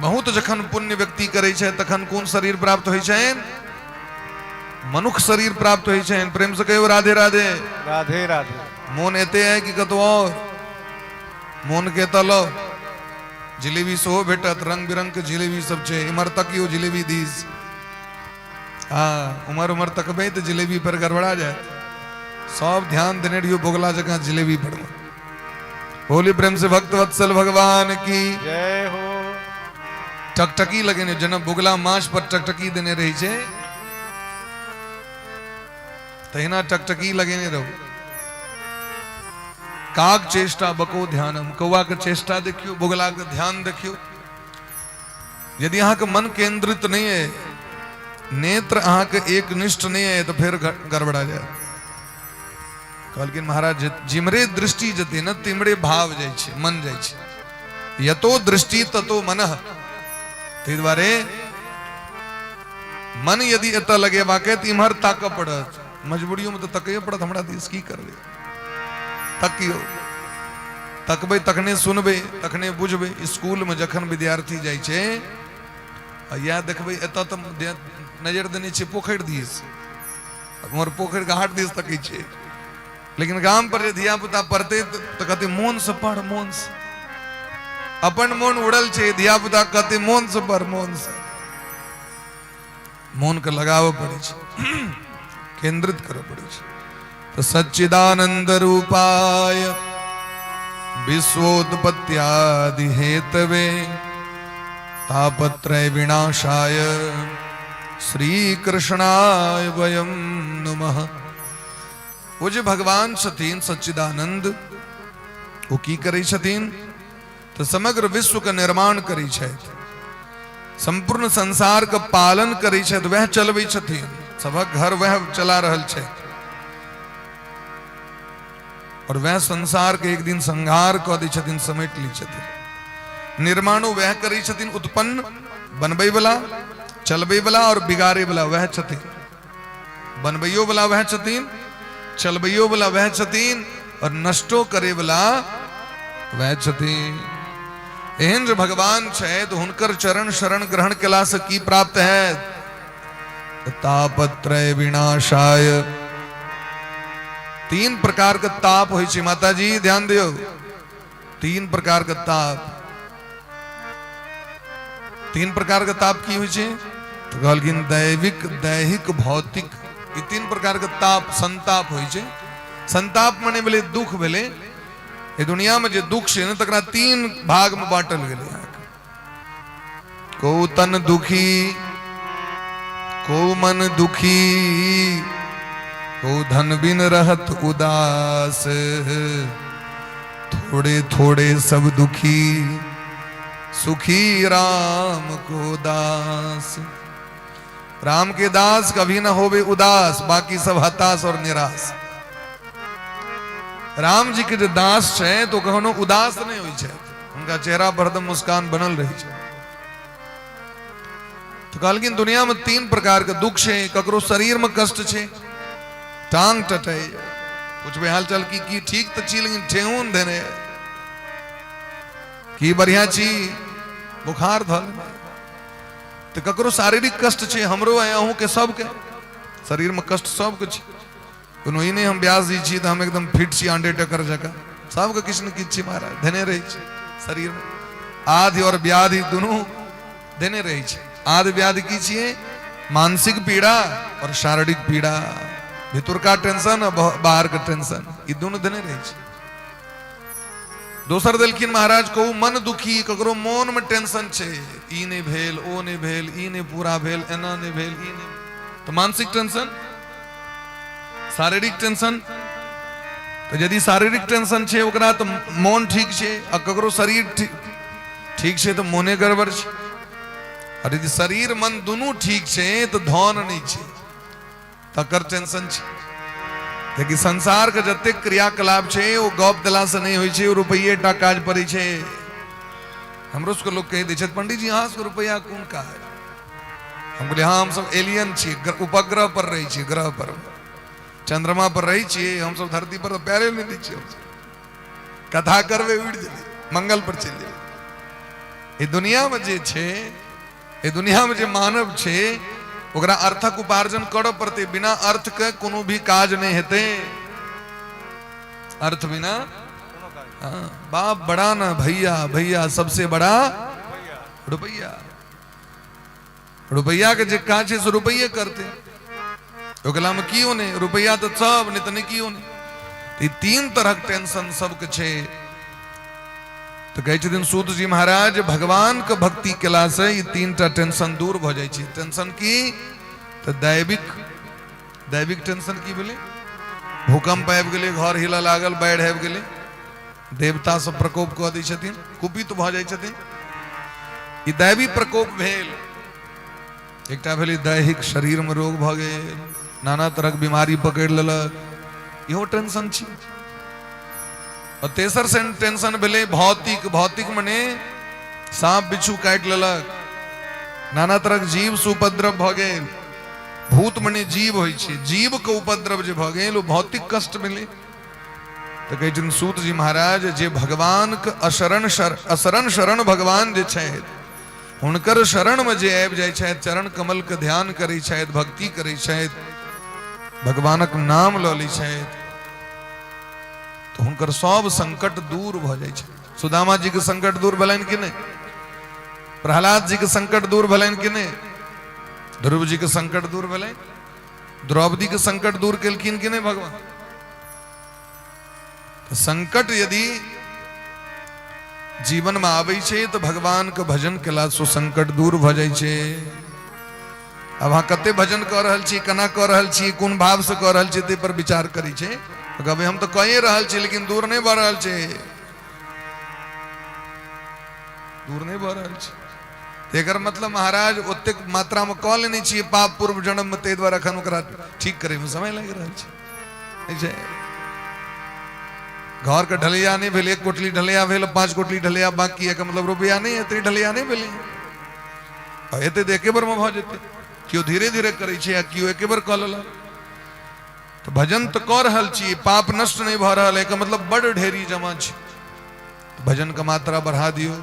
बहुत जखन पुण्य व्यक्ति करे छै तखन कोन शरीर प्राप्त होइ छनि? मनुष्य शरीर प्राप्त होइ छनि। प्रेम से कहियो राधे राधे। राधे राधे। मोन एते है कि कतो और मोन के तलो जिलेबी सेहो भेटत, रंग बिरंग के जिलेबी सब छै। इमर तक यो जिलेबी दीस, हाँ उमर उमर तकबे तो जिलेबी पर गड़बड़ा जाए। सब ध्यान देने रहियो बोगला जगह जिलेबी पर। होली प्रेम से भक्त वत्सल भगवान की जय हो। टकटकी लगेने जन बोगला माछ पर टकटकी देने रही छे, तहिना टकटकी लगेने रहो। काग चेष्टा बको ध्यानम। कौआ के चेष्टा देखियो, बोगला के ध्यान देखियो। यदि अहाँ के मन केंद्रित नहीं है, नेत्र अहाँ के एक निष्ठ नहीं है तो फिर गड़बड़ा जाए। कहलखिन महाराज जिमरे दृष्टि जते न तिमरे भाव जाय छै, मन जाय छै। यतो दृष्टि ततो मनः। तै दुआरे मन यदि एतऽ लगेबाके तऽ इम्हर ताकऽ पड़त। मजबूरियों में तो तकैये पड़त। हमरा दिस की करबै? तकियो, तकबै तखने सुनबै, तखने बुझबै। स्कूल में जखन विद्यार्थी जाइ छै या देखबै एतऽ तऽ नजर देने छै पोखरि दिस, हमर पोखरि घाट दिस तकै छै। लेकिन गाम पर जे धिया पुता पढ़ते तो कहते मोन से पढ़, मोन से। अपन मोन उड़ल छै, धिया पुता कहते मोन से पढ़, मोन से। मोन के लगाव पड़े छै, केंद्रित करऽ पड़े छै। तो सच्चिदानंद रूपाय विश्वोत्पत्त्यादि हेतवे तापत्रय विनाशाय श्री कृष्णाय वयम नमः। वो जे भगवान छथिन सच्चिदानंद, वो की करै छथिन? तो समग्र विश्व का निर्माण करै छथि, संपूर्ण संसार का पालन करै छथि, वह चलबै छथिन। सबक घर वह चला रहल छै और वह संसार के एक दिन संहार कऽ दै छथिन, समेट लै छथिन। निर्माणो वह करै छथिन, उत्पन्न बनबै वाला, चलबै वाला और बिगाड़े वाला वह छथिन। बनबैयो वाला वह छथिन, चलबैयो वाला वह छथिन और नष्टो करे वाला वह छथिन। एहन जो भगवान छै तो हुनकर चरण शरण ग्रहण केला से की प्राप्त है? तापत्रय विनाशाय। तीन प्रकार का ताप होइ छै। माता जी ध्यान दियो, तीन प्रकार का ताप। तीन प्रकार का ताप की होइ छै? तो कहलखिन दैविक, दैहिक, भौतिक। ई तीन प्रकार के ताप संताप होइ छै। संताप माने भेलै दुख भेलै। ये दुनिया में जे दुख छै न तकरा तीन भाग में बांटल गेलै। को तन दुखी, को मन दुखी, को धन बिन रहत उदास। थोड़े थोड़े सब दुखी, सुखी राम को दास। राम के दास कभी न होवे उदास, बाकी सब हताश और निराश। राम जी के जो दास छै तो कखनो उदास नहीं होइ छै, उनका चेहरा पर हरदम मुस्कान बनल रही छै। तो कहलखिन दुनिया में तीन प्रकार के दुख छै। ककरो शरीर में कष्ट छै, टांग टटे, पूछबे हालचाल की ठीक तो छी लेकिन ठेहुन देने की बढ़िया छी, बुखार धल। तो ककरो शारीरिक कष्ट छै, हमरो है अहूँ के सबके शरीर में कष्ट सबके छै। कोनो ही नहीं हम व्यास जी छी तो हम एकदम फिट छी अंडरटेकर जगह। सबके किछु न किछु छै महाराज, देने रही छै शरीर में। आदि और व्याधि दोनों देने रही छै। आदि व्याधि की छिए? मानसिक पीड़ा और शारीरिक पीड़ा। भीतर का टेंशन और बाहर का टेंशन, ये दोनों देने रही छै। दोसर देलखिन महाराज को मन दुखी ककरो मन में टेंशन छे, ई नहीं भेल, ओ नहीं भेल, ई नहीं पूरा भेल, एना नहीं भेल, ई नहीं, तो मानसिक टेंशन, शारीरिक टेंशन। तो यदि शारीरिक टेंशन छे ओकरा तो मन ठीक छे, आ ककरो शरीर ठीक छे तो मोने गड़बड़ छे। और यदि शरीर मन दोनों ठीक छे तो धन नहीं छे, तकर टेंशन छे। देखिए संसार के जते क्रियाकलाप छे वो गप दिला से नहीं होई छे, रुपये टा काज पड़ी छे। हमरो को लोग कह दे छे पंडित जी यहाँ से रुपया कौन का है, हम बोले हाँ हम सब एलियन छी, उपग्रह पर रही छी, ग्रह पर चंद्रमा पर रही छी, हम सब धरती पर तो पैरे नहीं छी, कथा करवे उड़ जाए, मंगल पर चल जाए। ये दुनिया में जे छे, ये दुनिया में जे मानव छे ओकरा अर्थक उपार्जन कर पड़ते, बिना अर्थ के कोनो भी काज नहीं हेते। अर्थ बिना बाप बड़ा ना भैया, भैया सबसे बड़ा रुपया। रुपया के जे काज है सो रुपये करते, ओकला में की होने रुपया तो सब नहीं तो नहीं की होने। तीन तरह के टेंशन सबके छे। तो कहे दिन सूत जी महाराज भगवान के भक्ति केला से ये तीन टा टेंशन दूर हो जाए। टेंशन की तो दैविक टेंशन की बोले, भूकंप आबि गेले, घर हिला लागल, बाढ़ आबि गेले, देवता सब प्रकोप कऽ दै छथिन, कुपित भऽ जाइ छथिन, ई दैवी प्रकोप भेल। एकटा भेलै दैहिक शरीर में रोग भऽ गेल, नाना तरहक बीमारी पकड़ि लेलक, इहो टेंशन छी। और तेसर से टेंशन भेले भौतिक, भौतिक मने सांप बिच्छू काटि लेलक, नाना तरह जीव से उपद्रव भ गेल। भूत मने जीव होइ छै, जीव के उपद्रव जे भ गेल ओ भौतिक कष्ट मिले। तो कहै छथिन सूत जी महाराज जे भगवान के असरण शरण भगवान जे छथि हुनकर शरण में जे आबि जाइ छथि, चरण कमल के ध्यान करै छथि, भक्ति करै छथि, भगवानक नाम लऽ लै छथि, तो हुनकर सब संकट दूर भ जाइ छै। सुदामा जी के संकट दूर भेलनि कि नहीं, प्रहलाद जी के संकट दूर भेलनि कि नहीं, ध्रुव जी के संकट दूर भेलनि, द्रौपदी के संकट दूर केलखिन कि नहीं भगवान। तो संकट यदि जीवन में आबै छै तो भगवान के भजन केला सो संकट दूर भ जाइ छै। अब अहाँ कते भजन कऽ रहल छी, केना कऽ रहल छी, कोन भाव से कऽ रहल छी, ताहि पर विचार करै छै। तो कहबै हम तो कहिए रहल छी लेकिन दूर नहीं बढ़ रहल छै, दूर नहीं बढ़ रहल छै। एकर मतलब महाराज ओतेक मात्रा में कऽ लेने छियै पाप पूर्व जन्म में, ताहि दुआरे अखन ओकरा ठीक करे में समय लागि रहल छै। घर के ढलैया नहीं भेल, 1 कोठली ढलैया भेल, 5 कोठली ढलैया बाकी है, मतलब रुपया नहीं है, ढलैया नहीं भेलै, एते तो एके बेर में भ जेतै। केओ धीरे धीरे करे छै आ केओ एके बेर कऽ लेलक। तो भजन तो कऽ रहल छी, पाप नष्ट नहीं भ रहल है, मतलब बड़ ढेरी जमा छै। भजन का मात्रा बढ़ा दियो।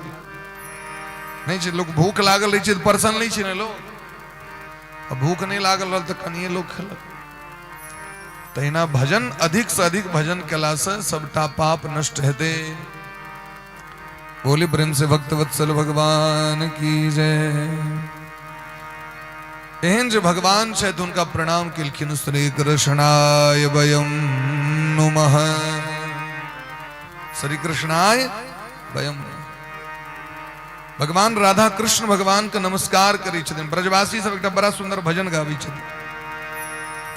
नहीं छै लोग भूख लागल रही छै तो परसन नहीं छै ने लोग, भूख नहीं लागल रहल तो कनिए लोग खेलक। तहिना भजन अधिक से अधिक भजन केला से सबटा पाप नष्ट हेते। बोले प्रेम से भक्त वत्सल भगवान की जय। एहन जो भगवान छथि उनका प्रणाम केलखिन। श्री कृष्णाय वयम नुमः, श्री कृष्णाय वयम। भगवान राधा कृष्ण भगवान का नमस्कार करै छथिन। ब्रजवासी सब एकटा बड़ा सुंदर भजन गाबै छथिन,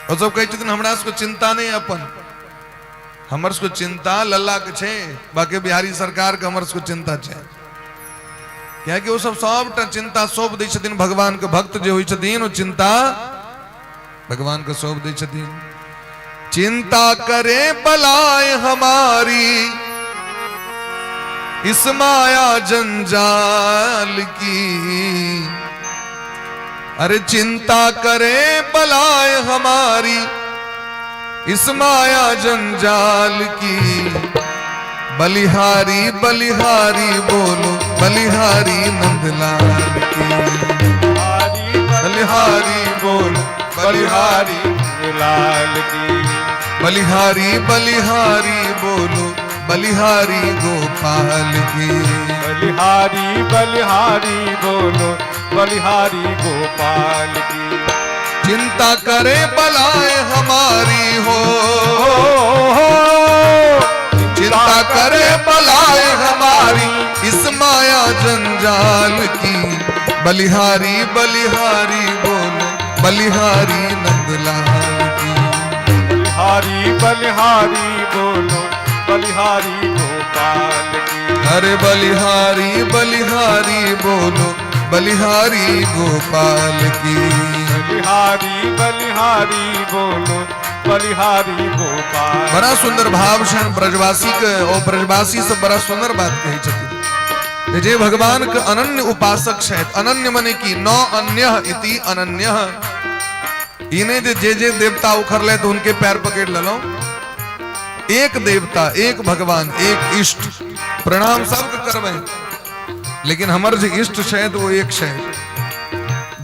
और सब कहै छथिन हमरा सबके चिंता नहीं अपन, हमर सबके चिंता लल्ला के छै, बाकी बिहारी सरकार के हमर सबके चिंता छै। क्या कि वो सब सबटा चिंता सौंप दै छथिन भगवान के। भक्त जे होइ छथिन वो चिंता भगवान के सौंप दै छथिन। चिंता करे बलाय हमारी इस माया जंजाल की, अरे चिंता करे बलाय हमारी इस माया जंजाल की। बलिहारी बलिहारी बोलो बलिहारी नंदलाल की, बलिहारी बोलो बलिहारी लाल की, बलिहारी बलिहारी बोलो बलिहारी गोपाल की। बलिहारी बलिहारी बोलो बलिहारी गोपाल की। चिंता करे बलाए हमारी हो, चिंता करे बलाए हमारी इस माया जंजाल की। बलिहारी बलिहारी बोलो बलिहारी नंदलाल की। बलिहारी बलिहारी बोलो बलिहारी गोपाल की। अरे बलिहारी बलिहारी बोलो बलिहारी गोपाल की। बलिहारी बलिहारी बोलो बलिहारी गोपाल। बड़ा सुंदर भाव से ब्रजवासी के और ब्रजवासी से बड़ा सुंदर बात कही छथिन जे भगवान के अनन्य उपासक छथि। अनन्य मने की न अन्य इति अनन्य। इन्हें जे देवता उखरले तो उनके पैर पकड़ लो। एक देवता एक भगवान एक इष्ट प्रणाम सबके करवे, लेकिन हमारे जो इष्ट शायद वो एक शायद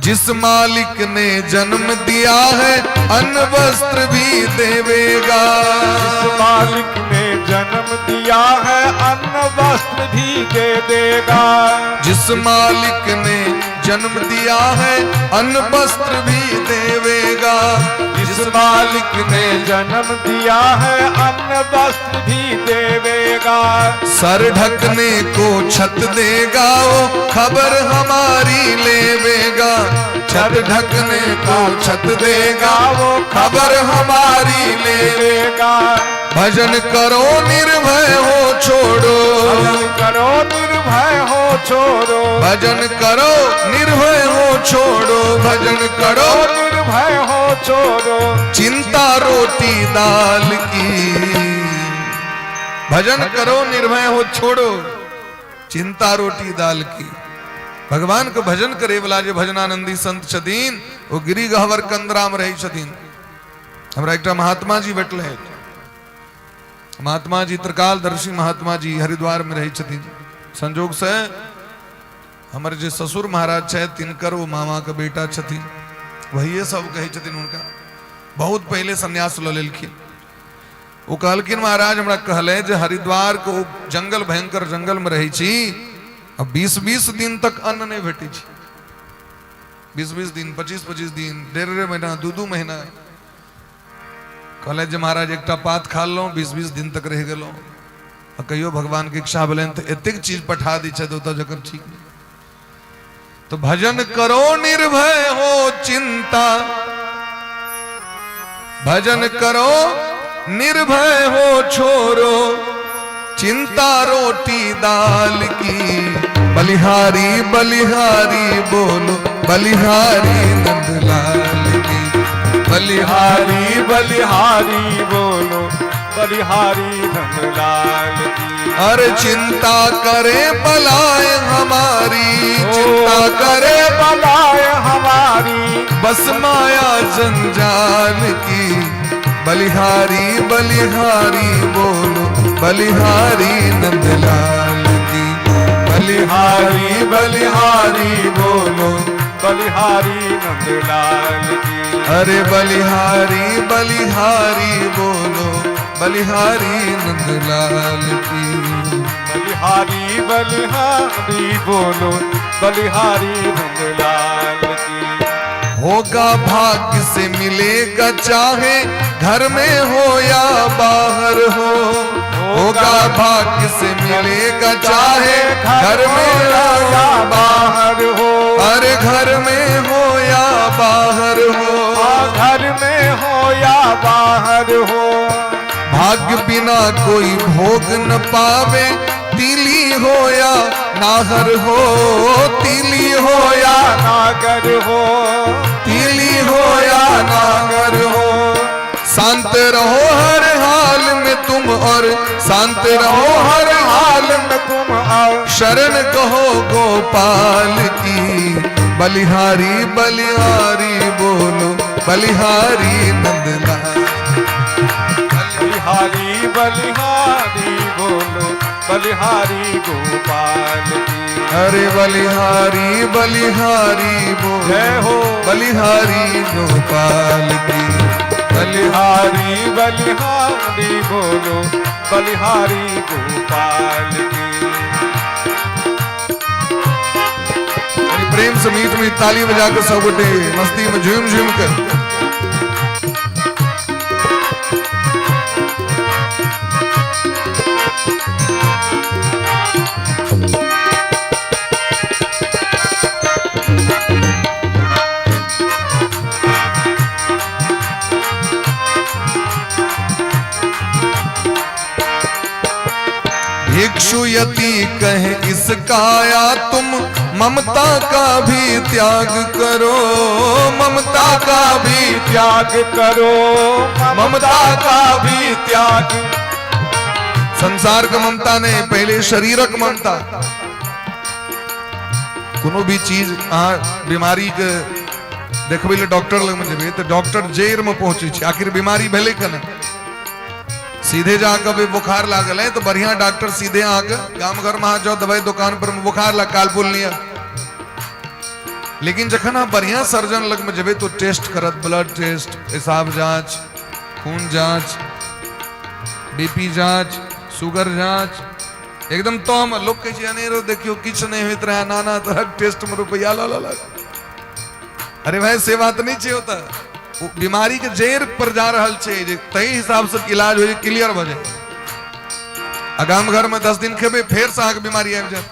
जिस मालिक ने जन्म दिया है अन्न वस्त्र भी देवेगा। जिस मालिक ने जन्म दिया है अन्न वस्त्र भी दे देगा। जिस मालिक ने जन्म दिया है अन्न वस्त्र भी देवेगा। जिस मालिक ने जन्म दिया है अन्न वस्त्र भी देवेगा। सर ढकने को छत देगा वो खबर हमारी लेवेगा। छत ढकने को छत देगा वो खबर हमारी लेवेगा। भजन करो निर्भय हो छोड़ो। भजन करो निर्भय हो छोड़ो। भजन करो निर्भय हो छोड़ो। भजन करो निर्भय हो छोड़ो। चिंता रोटी दाल की। भजन करो निर्भय हो छोड़ो चिंता रोटी दाल की। भगवान को भजन करे वाला जो भजनानंदी संत छथिन वो गिरी गहवर कंदरा में रही छथिन। हमरा एक महात्मा जी बैठल है। महात्मा जी त्रिकालदर्शी महात्मा जी हरिद्वार में रही छथिन। संजोग से हमारे जो ससुर महाराज है तिनकर वो मामा का बेटा छथिन। वही सब कही छथिन उनका बहुत पहले सन्यास लो लेलखिन। वो कहलखिन महाराज हमरा कहले जे हरिद्वार को जंगल भयंकर जंगल में रही छी अब 20-20 दिन तक अन्न नहीं भेटी छी। 20-20 दिन 25-25 दिन 1.5 महीना 2-2 महीना कहले जे महाराज एकटा पात खा लो 20-20 दिन तक रह गलो। कहियो भगवान की इच्छा भले तो एतिक चीज पठा दी छे तो जकर ठीक नहीं। तो भजन करो निर्भय हो चिंता। भजन करो निर्भय हो छोड़ो चिंता रोटी दाल की। बलिहारी बलिहारी बोलो बलिहारी नंदलाल की। बलिहारी बलिहारी बोलो बलिहारी नंदलाल की। अरे चिंता करे बलाए हमारी। चिंता करे बलाए हमारी बस माया जंजाल की। बलिहारी बलिहारी बोलो बलिहारी नंदलाल की। बलिहारी बलिहारी बोलो बलिहारी नंदलाल की। अरे बलिहारी बलिहारी बोलो बलिहारी नंदलाल की। बलिहारी बलिहारी बोलो बलिहारी नंदलाल की। होगा भाग्य से मिलेगा चाहे घर में हो या बाहर हो। होगा भाग्य से मिलेगा चाहे घर में हो या बाहर हो। अरे घर में हो या बाहर हो। घर में हो या बाहर हो। भाग्य बिना कोई भोग न पावे तीली हो या नागर हो। तीली हो या नागर हो। तीली हो या नागर हो। शांत रहो हर हाल में तुम और शांत रहो हर हाल में तुम और शरण कहो गोपाल की। बलिहारी बलिहारी बोलो बलिहारी नंदलाल। बलिहारी बलिहारी बोलो बलिहारी गोपाल की। अरे बलिहारी बलिहारी बोलो जय हो बलिहारी गोपाल की। बलिहारी बलिहारी बोलो बलिहारी गोपाल की। प्रेम से मीठ मीठ ताली बजाकर सब गोटे मस्ती में झूम झूम कर काया तुम ममता का भी त्याग करो, ममता का भी त्याग करो, ममता का भी त्याग। संसार का ममता नहीं, पहले शरीरक ममता। कोनो भी चीज बीमारी के देखबे ले डॉक्टर लग में जेबे तो डॉक्टर जेर में पहुंचे छे, आखिर बीमारी भेले कने। सीधे जाकर भी बुखार लागल है तो बढ़िया डॉक्टर सीधे आके गांव घर में आ जाओ, दवाई दुकान पर बुखार ला काल बोल लिया। लेकिन जखन आप बढ़िया सर्जन लग में जेबे तो टेस्ट करत, ब्लड टेस्ट, पेशाब जांच, खून जांच, बीपी जांच, शुगर जांच, एकदम तो हम लोग कहे जाने रो देखियो किछ नहीं होत रहा, नाना तरह टेस्ट में रुपया ला ला। अरे भाई से बात नहीं चाहिए होता, बीमारी के जेर पर जा रहल छे, तही हिसाब से इलाज हो क्लियर हो जाए। अगाम घर में 10 दिन खेबे फिर से आके बीमारी आ जाए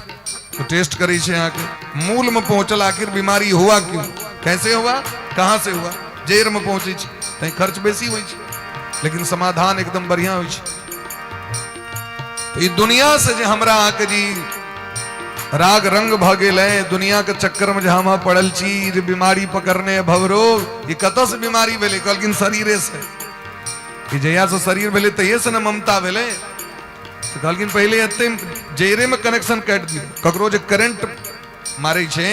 तो टेस्ट करी छे, आके मूल में पहुंचल आखिर बीमारी हुआ क्यों, कैसे हुआ, कहां से हुआ, जेर में पहुंची छे, तही खर्च बेसी हुई छे लेकिन समाधान एकदम बढ़िया हुई छे। तो ये दुनिया से जो हमरा आके जी राग रंग भगेल है, दुनिया के चक्कर में जहां हम पड़ल छी, जो बीमारी पकड़ने भवरोग, ये कत से बीमारी भेले, कहलकिन शरीरे से। कि जया से शरीर भेले तहिए से न ममता भेले, तो कहलकिन पहले एते जेरे में कनेक्शन काट दियो। ककरो जे करंट मारे छे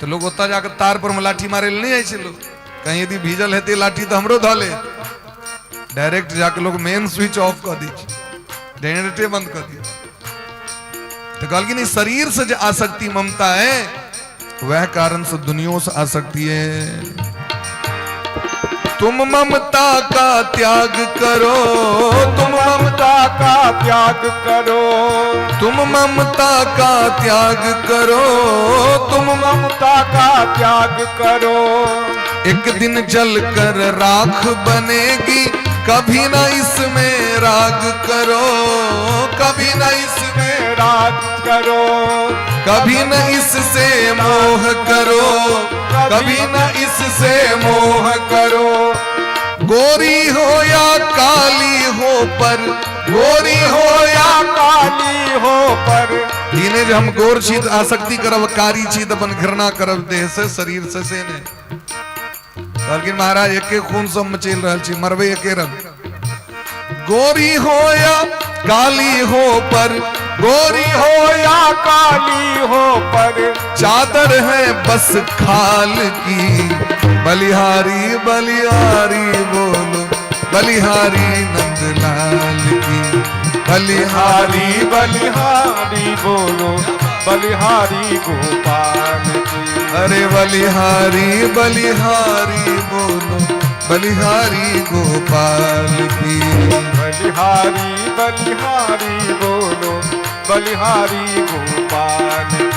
तो लोग ओता जाकर तार पर में लाठी मारे नहीं आए छे, लोग कहीं यदि भीजल हेते लाठी तो हमरो धले, डायरेक्ट जाकर लोग मेन स्विच ऑफ कर दी, जनरेटर बंद कर दिया। तो कहलकिन इस शरीर से जो आसक्ति ममता है वह कारण से दुनिया से आसक्ति है। तुम ममता का त्याग करो, तुम ममता का त्याग करो, तुम ममता का त्याग करो, तुम ममता का त्याग करो। एक दिन जल कर राख बनेगी, कभी ना इसमें राग करो, कभी ना इसमें राग करो, कभी न इससे मोह करो, कभी न इससे मोह करो। गोरी हो या काली हो पर, गोरी हो या काली हो पर, इन्हें जो हम गोर छी आसक्ति करब, कारी छी अपन घृणा करब देह से, शरीर से ने। लेकिन महाराज एके खून सब मचेल रहल छी, मरबे एके रंग। गोरी हो या काली हो पर, गोरी हो या काली हो पर, चादर है बस खाल की, बलिहारी बलिहारी बोलो, बलिहारी नंदलाल की, बलिहारी बलिहारी बोलो, बलिहारी गोपाल की। अरे बलिहारी बलिहारी बोलो, बलिहारी गोपाल की, बलिहारी बलिहारी बोलो, बलिहारी गोपाल की।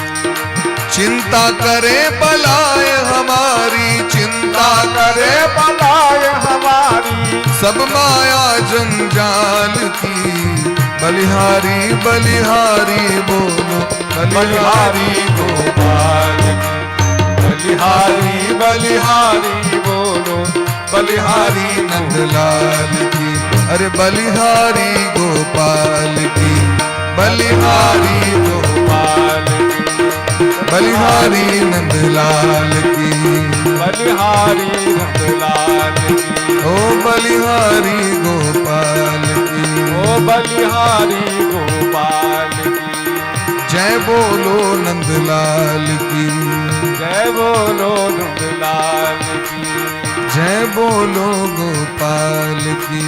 चिंता करे बलाए हमारी, चिंता करे बलाए हमारी, सब माया जंजाल की, बलिहारी बलिहारी बोलो, बलिहारी गोपाल की। बलिहारी बलिहारी बोलो, बलिहारी नंदलाल की, अरे बलिहारी गोपाल की, बलिहारी गोपाल की, बलिहारी नंदलाल की, बलिहारी नंदलाल की। ओ बलिहारी गोपाल की, ओ बलिहारी गोपाल की। जय बोलो नंदलाल की, जय बोलो नंदलाल की, जय बोलो गोपाल की,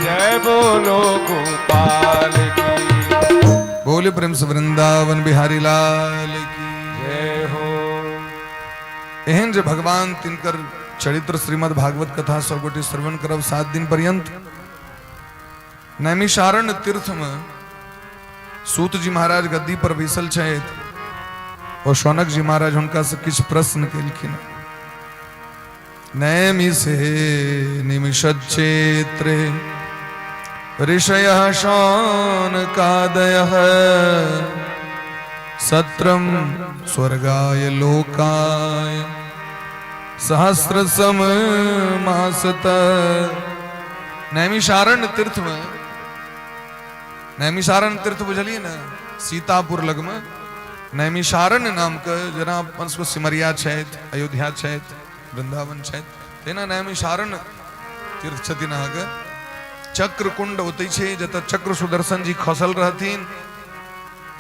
जय बोलो गोपाल की। बोले प्रेम से वृंदावन बिहारी लाल की जय हो। एहन जे भगवान तिनकर चरित्र श्रीमद् भागवत कथा सब गोटे श्रवण करब 7 दिन पर्यंत। नैमिषारण्य तीर्थ में सूत जी महाराज गद्दी पर बैसल छथि और शौनक जी महाराज हुनका से किछ प्रश्न केलखिन। नैमिषे निमिषच्चेत्रे ऋषयः शौनकादयः सत्रम स्वर्गाय लोकाय सहस्रसम मासत। नैमिषारण्य तीर्थ में, नैमिषारण्य तीर्थ बुझलिए ना, सीतापुर लग में नैमिषारण्य नाम के जना अपन सबके सिमरिया छथि, अयोध्या छथि, वृंदावन छथि, तेना नैमिषारण्य तीर्थ छथिन अहाँके। चक्र कुंड ओतै छै जतऽ चक्र सुदर्शन जी खसल रहथिन।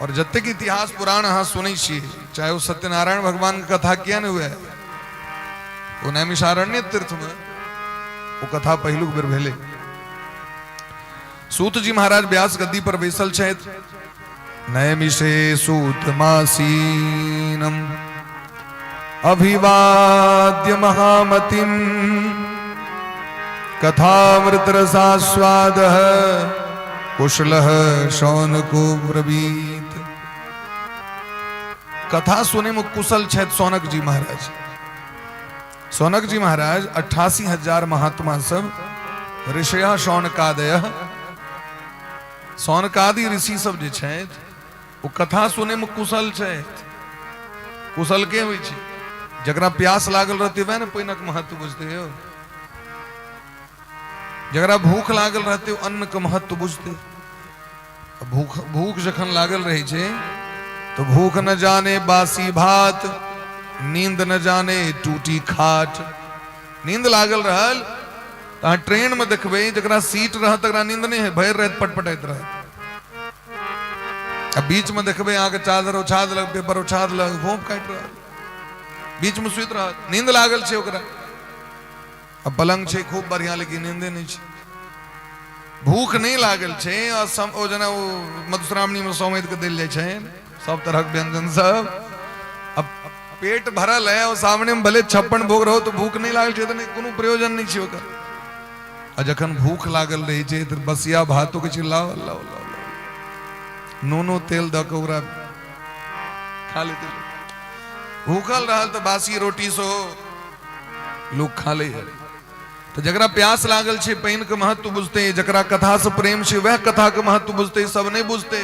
और जतेक इतिहास पुराण अहाँ सुनै छियै, चाहे वो सत्यनारायण भगवान के कथा किया ने हुए, वो नैमिषारण्य तीर्थ में वो कथा पहिलुक बेर भेलै। सूत जी महाराज व्यास गद्दी पर बैसल छथि। नैमिषे सूत मासीनम अभिवाद्य महामतिम कथामृत रसास्वादः कुशलः शौनको ब्रवीत। कथा सुने में कुशल छथि सौनक जी महाराज। सौनक जी महाराज 88,000 महात्मा सब ऋषय शौनकादय, शौनकादि ऋषि सब जे छथि वो कथा सुने में कुशल छथि। कुशल के होइ छै? जकरा प्यास लागल रहते वह ने पानिक महत्व बुझते हो। जकरा भूख लागल रहते अन्न के महत्व बुझते। भूख जखन लागल रहे छे तो भूख न जाने बासी भात, नींद न जाने टूटी खाट। नींद लागल रहल तो ट्रेन में देखबे जकरा सीट रह तकरा नींद नहीं है, भर रहत पटपटाइत रहत। अब बीच में देखबे आगे चादर उछा देलक, पेपर उछा देलक, भोंप काट रहल, बीच में सुइत रहत, नींद लागल छे ओकरा। अब पलंग छे खूब बढ़िया लेकिन नींदे नहीं छे। भूख नहीं लागल छे और ओ जना वो मधुश्रावणी में सौमैद के देल जाय छे सब तरह के व्यंजन सब। अब पेट भरल है और सामने में भले 56 भोग रहो तो भूख नहीं लागल छे तो कोनो प्रयोजन नहीं छे ओकर। आ जखन भूख लागल रही छे तो बसिया भातो के चिल्लाओ अल्लाह अल्लाह नूनो तेल द के ओकरा खा लेते। भूखल रहल तो बासी रोटी सो लोग खा ले। तो जकरा प्यास लागल छे पानी के महत्व बुझते, जकरा कथा से प्रेम छे वह कथा के महत्व बुझते, सब नहीं बुझते।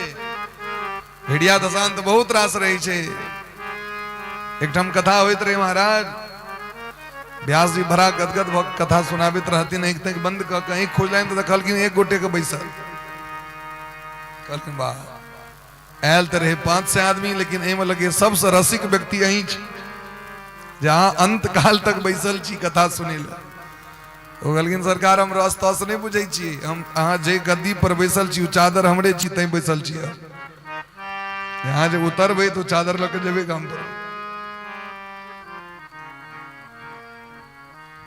भेड़िया दशांत बहुत रास रही छे। एक ठम कथा होइत रहे महाराज, व्यास जी भरा गदगद भक्त कथा सुनाबित रहती नहीं तक बंद कर कहीं खोज लाइन तो देखलखिन एक गोटे के बैसल। कहलखिन वाह आयल तो रहे 5 से आदमी लेकिन एमे लगे सबसे रसिक व्यक्ति अहीं छी, जहां अंत काल तक बैसल छी कथा सुने ला। ओ कहलखिन सरकार हम रास्ता से नहीं बुझै छी, हम अहाँ जे गद्दी पर बैसल छी चादर हमरे छी तै बैसल छी। यहाँ जे उतरबै तो चादर लके जेबे काम पर,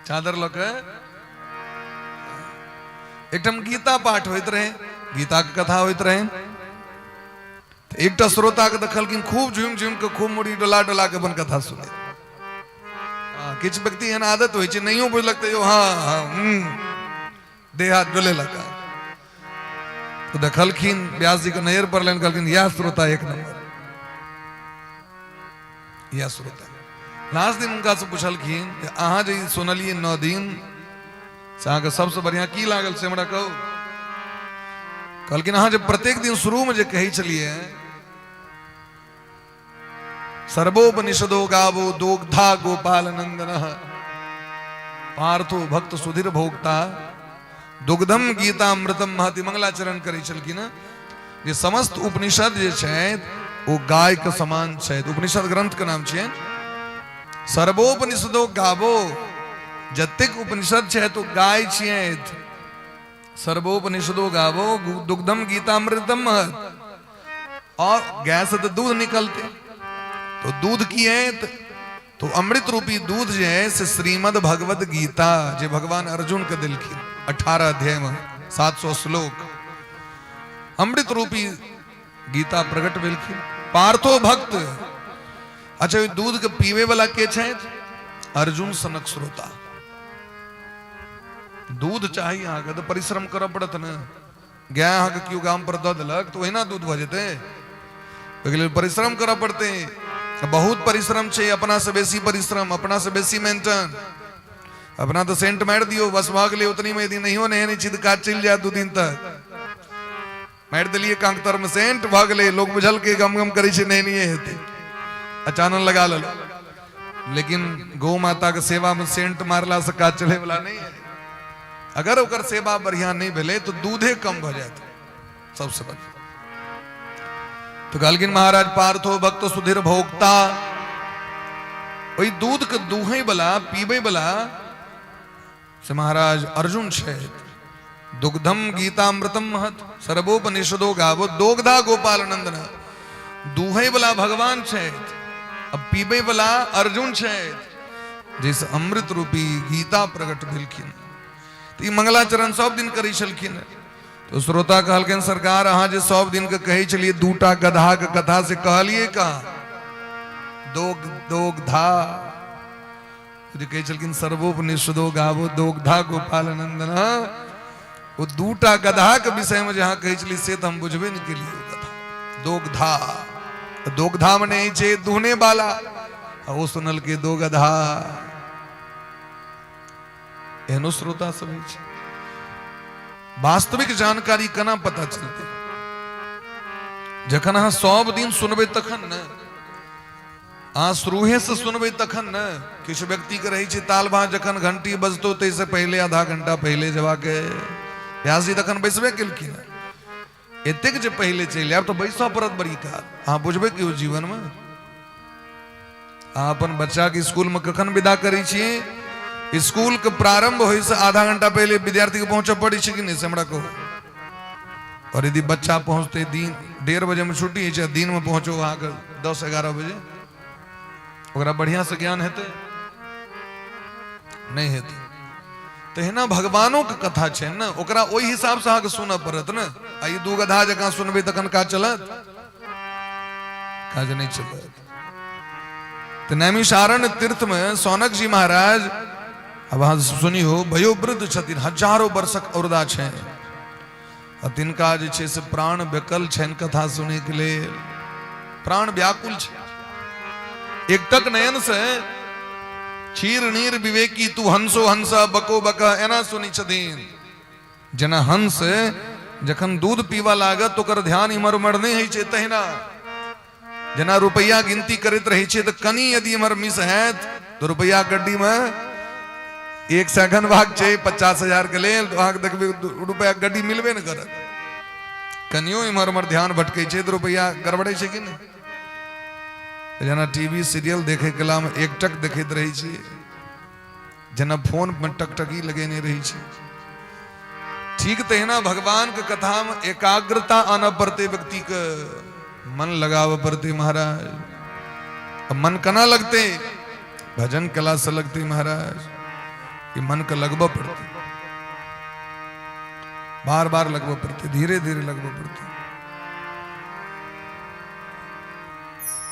चादर लके। एकठम गीता पाठ होइत रहे, गीता के कथा होइत रहे। एक श्रोता के देखलखिन खूब झुम झुम के खूब मुड़ी डोला डोला के अपन कथा सुने। किछ व्यक्ति एहन आदत होइ छै नहियो बुझलक तो हाँ देह हाथ डोले लगा। तो देखलखिन व्यास जी के नजर पर लेन कहलखिन यह श्रोता एक नंबर, यह श्रोता। लास्ट दिन उनका से पूछलखिन अहाँ जे सुनलिए 9 दिन से अहाँ के सबसे बढ़िया की लागल से हमरा कहू। कहलखिन अहाँ जब प्रत्येक दिन शुरू में जे कही चलिए सर्वोपनिषदो गावो दोग्धा गोपाल नंदन पार्थो भक्त सुधीर भोक्ता दुग्धम गीता अमृतम महति मंगलाचरण करे छलखिन। जे समस्त उपनिषद जे छथि वो गाय के समान छथि। उपनिषद ग्रंथ के नाम छियै सर्वोपनिषदो गावो। जतेक उपनिषद छथि तो गाय छियै। सर्वोपनिषदो गावो दुग्धम गीता अमृतम महत्। और गाय से तो दूध निकलते तो दूध की है तो अमृत रूपी दूध जो है से श्रीमद् भगवद गीता जो भगवान अर्जुन के दिलखिन 18 अध्याय में 700 श्लोक अमृत रूपी गीता प्रकट भेलखिन। पार्थो भक्त। अच्छा दूध के पीवे वाला के छथि अर्जुन सनक श्रोता। दूध चाहिए अहाँ के तो परिश्रम करऽ पड़त न। गाय अहाँ के क्यों गाम पर दऽ देलक तो ओहिना दूध भऽ जेतै, ओहिके लेल परिश्रम करऽ पड़तै। बहुत परिश्रम छे, अपना से बेसी परिश्रम, अपना से बेसी मेंटेन। अपना तो सेंट मार दियो बस भाग ले उतनी में यदि नहीं हो नहीं चिद काज चल जाए 2 दिन तक मार दिलिए कांकतर में सेंट भाग ले लोग बुझल के गम गम करे छे नहीं हेते अचानक लगा लो। लेकिन गौ माता के सेवा में सेंट मारला से काज चले वाला नहीं है। अगर ओकर सेवा बढ़िया नहीं भेले तो दूधे कम भ जात सबसे बड़ी। तो कहलखिन महाराज पार्थो भक्त सुधीर भोक्ता, वही दूध के दूहे बला पीबे बला से महाराज अर्जुन छे। दुग्धम गीतामृतम महत सर्वोपनिषदो गावो दोग्धा गोपाल नंदन। दूहे बला भगवान छे, अब पीबे बला अर्जुन छे, जिस अमृत रूपी गीता प्रकट भेलखिन। तो ई मंगलाचरण सब दिन करी छलखिन। तो श्रोता कहलखिन सरकार अहाँ जे सब दिन के कहे चलिए दूटा गधा के कथा से कहलिए का दोग्धा जो कहे चलखिन सर्वोपनिषदो गावो दोग्धा गोपाल नंदन। वो दूटा गधा के विषय में जहां कहे चलिए से तो हम बुझबे नहीं के लिए दोग्धा। दोग्धा मने छे दुहने वाला, वो सुनल के दो गधा। एहनो श्रोता सभी छे। वास्तविक जानकारी कना पता चलते जखन अहाँ सब दिन सुनबे तखन न, अहाँ शुरुए से सुनबे तखन न। किछु व्यक्ति के रही छे ताल भां जखन घंटी बजतो तै से पहले आधा घंटा पहले जवा के व्यास जी तखन बैसबे केलखिन। एतेक जे पहले चलि आब तो बैसऽ पड़त बड़ी काल। अहाँ बुझबे कि जीवन में अहाँ अपन बच्चा के स्कूल में कखन विदा करी छी? स्कूल के प्रारंभ होय से आधा घंटा पहले विद्यार्थी के पहुंचे पड़ी छै कि नहीं से हमरा कहो। और यदि बच्चा पहुंचते दिन 1:30 बजे में छुट्टी है, दिन में पहुंचो वहां के 10-11 बजे, ओकरा बढ़िया से ज्ञान हेते नहीं हेते। तो है ना भगवानों के कथा छे ना, ओकरा ओहि हिसाब से अहाँके सुनऽ पड़त ना। आई दू गधा जकां सुनबे तखन का चलत? काज नहीं चलत। तो नैमिषारण्य तीर्थ में सौनक जी महाराज अब अहाँ सुनियो भयो वृद्ध छथिन, हजारों वर्षक औरदा छे। तिनका जे छे से प्राण बेकल छेन कथा सुने के लिए, प्राण व्याकुल छे। एकटक नयन से क्षीर नीर विवेकी तू हंसो हंसा बको बका एना सुनी छथिन। जना हंस जखन दूध पीवा लागत तो कर ध्यान इमर उमर नहीं है छे, तहिना जना रुपया गिनती करत रही छे तो कनी यदि इमर मिस हैत तो रुपया गड्डी में 1 सेकंड भाग छे 50,000 के लेल तो अहाँके देखबे रुपया गड्डी मिलबे न करत। कनियो इमर उमर ध्यान भटके छे तो रुपया गड़बड़े छे कि नहीं? जना टीवी सीरियल देखे कला में एकटक देखत रही छे, जना फोन में टकटकी लगेने रही छे। ठीक तहिना भगवान के कथा में एकाग्रता आना पड़ते, व्यक्ति के मन लगाव पड़ते महाराज। अब मन कना लगते? भजन कला से लगते महाराज। कि मन का लगवा पड़ती, बार बार लगवा पड़ती, धीरे धीरे लगवा पड़ती।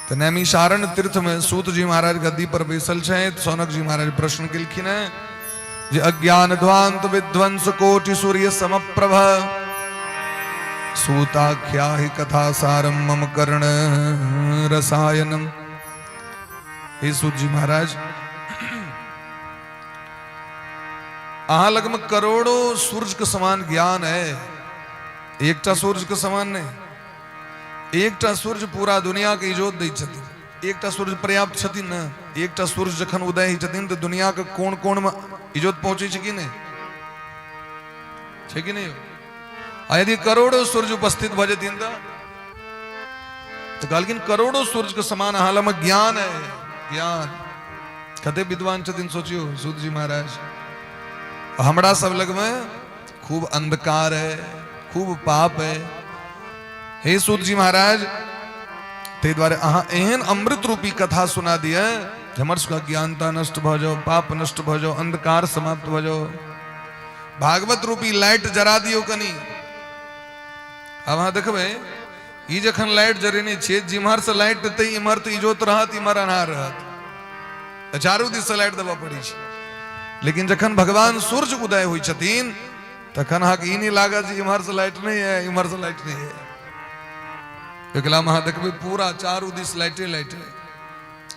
तो नैमिषारण्य तीर्थ में सूत जी महाराज गद्दी पर बैसल छे। सौनक जी महाराज प्रश्न केलखिन है जे अज्ञान ध्वांत विध्वंस कोटि सूर्य समप्रभ सूताख्या ही कथा सारम मम कर्ण रसायनम। हे सूत जी महाराज, अहाँ लग में करोड़ों सूर्य के समान ज्ञान है। एकटा सूर्य के समान नहीं। एकटा सूर्य पूरा दुनिया के इजोत दै छथिन। एकटा सूर्य पर्याप्त छथिन न। एकटा सूर्य जखन उदय होइ छथिन तो दुनिया के कोन कोन में इजोत पहुंचे छै कि नहीं? छै कि नहीं? आ यदि करोड़ों सूर्य उपस्थित भ जथिन तो कहलखिन करोड़ों सूर्य के समान अहाँ लग में ज्ञान है। ज्ञान कते विद्वान छथिन सोचियो सूत जी महाराज। हमरा सब लग में खूब अंधकार है, खूब पाप है। हे सूत जी महाराज, ते द्वारे अहाँ एहन अमृत रूपी कथा सुना दिया हमर सबका ज्ञानता नष्ट भ जाओ, पाप नष्ट भ जाओ, अंधकार समाप्त भ जाओ। भागवत रूपी लाइट जरा दियो कनी। अब अहाँ देखबे ई जखन लाइट जरेने छे, जिम्हर से लाइट देते इम्हर तो इजोत रहत, इम्हर अन्हार रहत। चारू दिस से लाइट देवा पड़ी छे। लेकिन जखन भगवान सूर्य उदय हुई छथिन तखन अहाँके ई नहीं लागत जे इम्हर से लाइट नहीं है, इम्हर से लाइट नहीं है। एकला में अहाँ देखबे पूरा चारू दिस लाइटे लाइट है।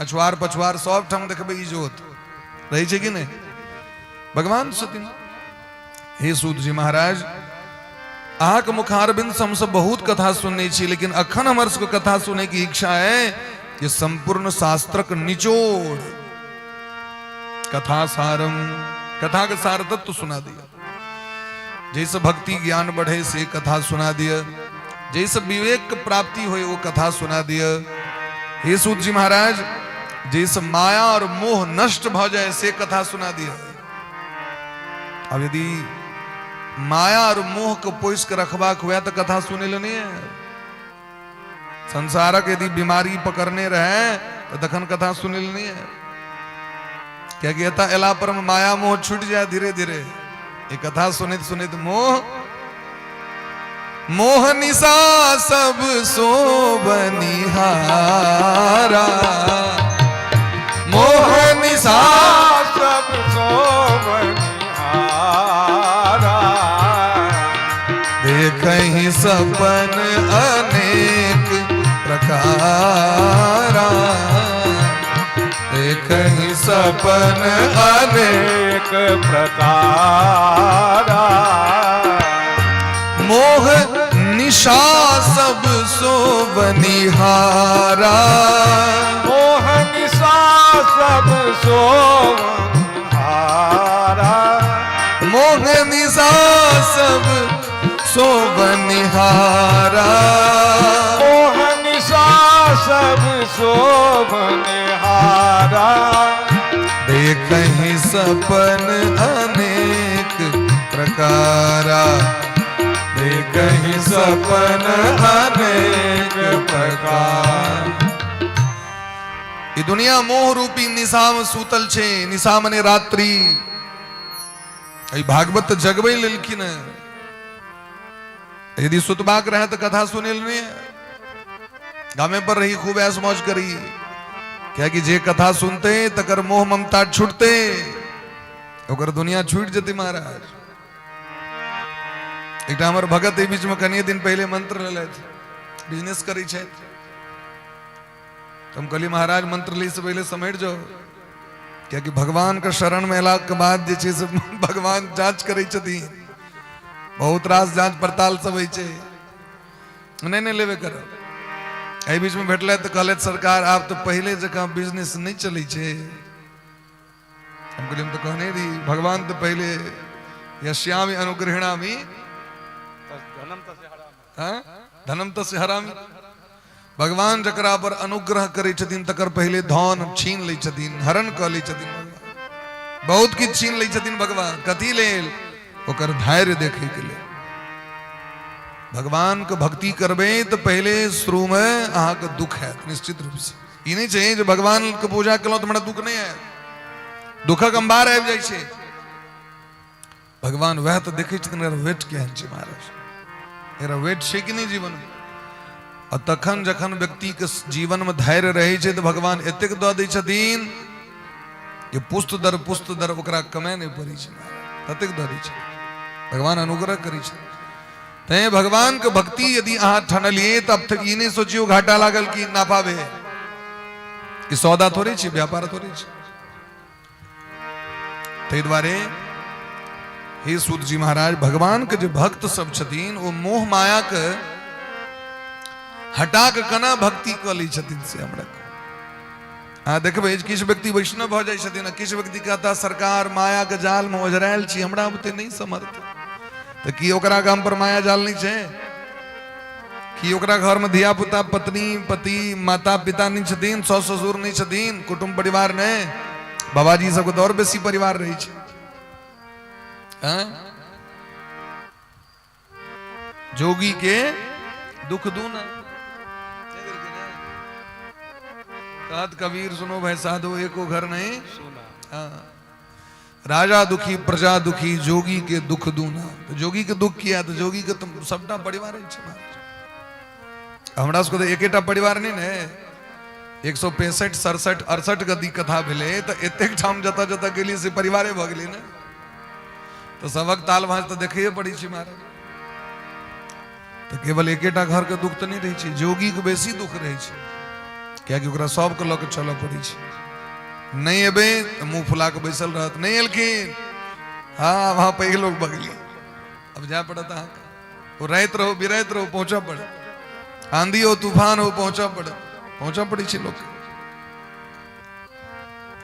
अछुआर पछुआर सब ठाम देखबे इजोत रही छे कि नहीं? भगवान छथिन। हे सूत जी महाराज, अहाँ के मुखारबिंद से हमसे बहुत कथा सुनने छी, लेकिन अखन हमर सबके कथा सुने की इच्छा है। ये संपूर्ण शास्त्रक निचोड़ कथा सारम, कथा के सार तत्व सुना दिया। जैसे भक्ति ज्ञान बढ़े से कथा सुना दिया। जैसे विवेक प्राप्ति हुई वो कथा सुना दिया। हे सूत जी महाराज, जैसे माया और मोह नष्ट भ जाए से कथा सुना दिया। अब यदि माया और मोह को पोष के रखबाक हुआ तो कथा सुने नहीं है। संसारक यदि बीमारी पकड़ने रहे तो दखन कथा सुने नहीं है। क्या कहता एला पर माया मोह छूट जाए धीरे धीरे। ये कथा सुनित सुनित मोह निशा सब सो बनिहारा, मोह निशा सब सो बनिहारा। देखहि सपन अनेक प्रकारा, देखहि सपन अनेक प्रकारा। मोह निशा सब सो बनिहारा, मोह निशा सब सो बनिहारा। मोह निशा सब सो बनिहारा, मोह निशा सब सो बनिहारा। देखहि सपन अनेक प्रकारा, देखहि सपन अनेक प्रकार। ये दुनिया मोह रूपी निशा में सूतल छे। निशा मने रात्रि। भागवत जगबे लेलखिन। यदि सुतबाक रहे तो कथा सुने नहीं। गामे पर रही खूब ऐस मौज करी। क्या कि जे कथा सुनते तकर मोह ममता छूटते, ओकर दुनिया छूट जती महाराज। एक हमर भगत बीच में कनिए दिन पहले मंत्र ले थे, बिजनेस करी छे। तुम कहली महाराज मंत्र ली से पहले समेट जाओ। क्या कि भगवान का शरण में अला के बाद जे चीज भगवान जांच करे छथि। बहुत रास जांच पड़ताल सब होइ छे। नहीं लेवे करो। एहि बीच में भेटले तो कहले सरकार आप तो पहले जगह बिजनेस नहीं चली छे। हम कहली हम तो कहने रही भगवान तो पहले यश्यामि अनुग्रहणामि धनम तस्य हरामि। भगवान जकरा पर अनुग्रह करे छथिन तकर पहले धन छीन लै छथिन, हरण क लै छथिन। बहुत किछ छीन लै छथिन भगवान। कथी लेल? ओकर धैर्य देखे के लिए। भगवान के भक्ति करबे तो पहले शुरू में अहाँ के दुख है निश्चित रूप से। ये नहीं चाहिए जो भगवान के पूजा कलो तो हमरा दुख नहीं है। दुखक अंबार आबि जाइ छे। भगवान वह तो देखे छथिन वेट केहन छै महाराज। एरा वेट छै कि नहीं जीवन में। और तखन जखन व्यक्ति के जीवन में धैर्य रहे छे तो भगवान एतेक दऽ दै छथिन कि पुस्त दर ओकरा कमे नहीं पड़ी छे। ततेक दऽ दै छे भगवान, अनुग्रह करी छे। ते भगवान के भक्ति यदि अहाँ ठनलिए तब तक ये नहीं सोचियो घाटा लागल कि नाफा भे। कि सौदा थोड़ी छे, व्यापार थोड़ी छे। ते द्वारे हे सूत जी महाराज, भगवान के जो भक्त सब छथिन वो मोह माया के हटा के कना भक्ति क लै छथिन से हमरा। हाँ देखबे किछ व्यक्ति वैष्णव भ जाइ छथिन, किछ व्यक्ति कहता सरकार माया के जाल में ओझरायल छी, हमरा बुते नहीं समर्थ। तो की ओकरा गाम पर माया जाल नहीं छे? कि ओकरा घर में धिया पुता पत्नी पति माता पिता नहीं छथिन, सौस ससुर नहीं छथिन, कुटुंब परिवार ने बाबाजी सबके तो और बेसी परिवार रही छे। जोगी के दुख दूना। कहत कबीर सुनो भाई साधु एको घर नहीं सुना। राजा दुखी प्रजा दुखी जोगी के दुख दूना। तो जोगी के दुख किया तो जोगी के तुम सबटा परिवार है। हमरा सबको तो एकेटा परिवार नहीं ने 165 67 68 गदी कथा भेले तो एतेक ठाम जता जता गेली से परिवारे भ गेली ने। तो सबक ताल भांज तो देखिए पड़ी छी महाराज। तो केवल एकेटा घर के दुख तो नहीं रही छे, जोगी के बेसी दुख रही छे। क्या कि ओकरा सबके लऽ के चलऽ पड़ी छे। नहीं एबे तो मुंह फुला के बैसल रहत, नहीं एलखिन हाँ वहां पैघ लोग बगली अब जा पड़ता। वो रहत रहो बिरहत रहो पहुंचा पड़े, आंधी हो तूफान हो पहुंचा पड़ी छे लोग।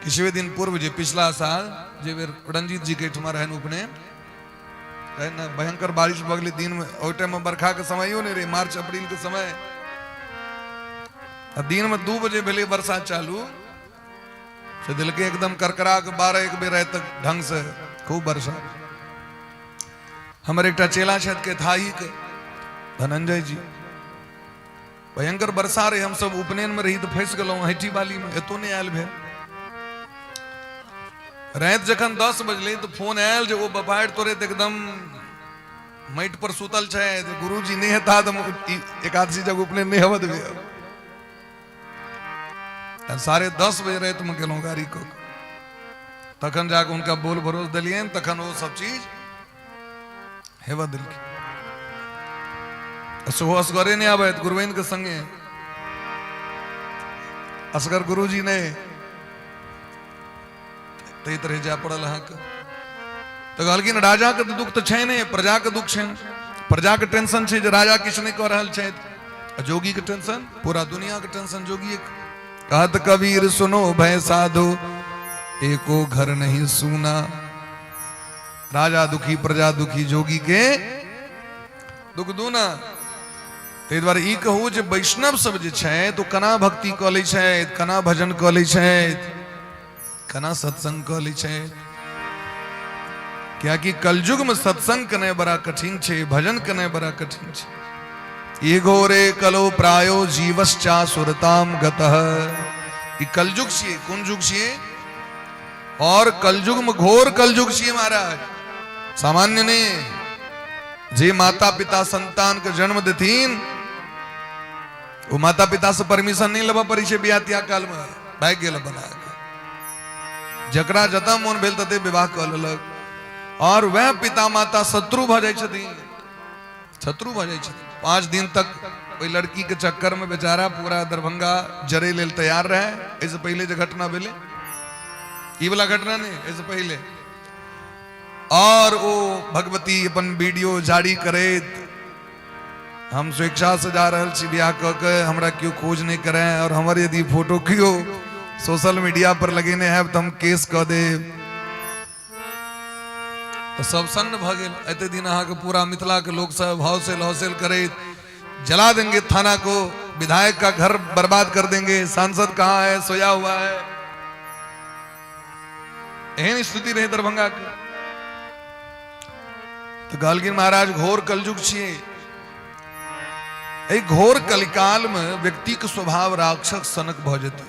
किछवे दिन पूर्व जे पिछला साल जे बेर रंजीत जी के ठुमा रहन उपने है ना भयंकर बारिश बगली दिन में और टाइम में बरखा के समय हो नहीं रही मार्च अप्रैल के समय दिन में 2 बजे भेले बरसात चालू से दिल के एकदम करकरा के 12-1 बजे रात तक ढंग से खूब वर्षा। हमारे एक चेला छत के था ही के धनंजय जी भयंकर बरसा रहे हम सब उपनयन में रही तो फंस गलो हैठी वाली में एतो नहीं आयल भेल रात जखन 10 बजले तो फोन आयल जो वो बपाड़ तोरे एकदम माइट पर सुतल छे तो गुरुजी नहीं था तो एकादशी जब उपनयन नहीं हवत भी 10:30 बजे रहे तुम गेलो गाड़ी को तखन जाके उनका बोल भरोस दिलिए तखन वो सब चीज हेवा दिल की सुबह असगरे नहीं आवे गुरुवेन के संगे असगर गुरुजी ने ते तरह जा पड़ल हक तो कहलखिन राजा के दुख तो छे नहीं प्रजा के दुख छे प्रजा के टेंशन छे जे राजा किछ नहीं कर रहल छे जोगी के टेंशन पूरा दुनिया के टेंशन जोगी कहत कबीर सुनो भय साधो एको घर नहीं सुना राजा दुखी प्रजा दुखी जोगी के दुख दूना ते द्वारे ई कहू जे वैष्णव सब जे छे तो कना भक्ति क लै छे कना भजन क लै छे कना सत्संग क लै छे क्या कि कलयुग में सत्संग कने बड़ा कठिन छे भजन कने बड़ा कठिन छे ये घोरे कलो प्रायो जीवश्चा सुरताम गतः ई कलयुग छे कौन युग छे और कलयुग में घोर कलयुग छे महाराज सामान्य नहीं जे माता पिता संतान के जन्म देथिन वो माता पिता से परमिशन नहीं लबा परी छे बियाह त्या काल में भाग गेल बना के जकरा जता मन भेल तते विवाह क लेलक और वह पिता माता शत्रु भ जाय छथिन शत्रु भ जाय छथिन 5 दिन तक कोई लड़की के चक्कर में बेचारा पूरा दरभंगा जरे लेल तैयार रहे इससे पहले जो घटना भेले ई वाला घटना नहीं इससे पहले और वो भगवती अपन वीडियो जारी करे हम स्वेच्छा से जा रहे छी ब्याह क के हमरा क्यों खोज नहीं करे और हमारे यदि फोटो क्यों सोशल मीडिया पर लगेने है तो हम केस क दे तो सब सन्न भ गेल एते दिन अहाँ के पूरा मिथिला के लोग सब हौसेल हौसेल करे जला देंगे थाना को विधायक का घर बर्बाद कर देंगे सांसद कहाँ है सोया हुआ है एहन स्थिति रहे दरभंगा के तो गालगिन महाराज घोर कलयुग छे एक घोर कलिकाल में व्यक्ति के स्वभाव राक्षस सनक भ जेते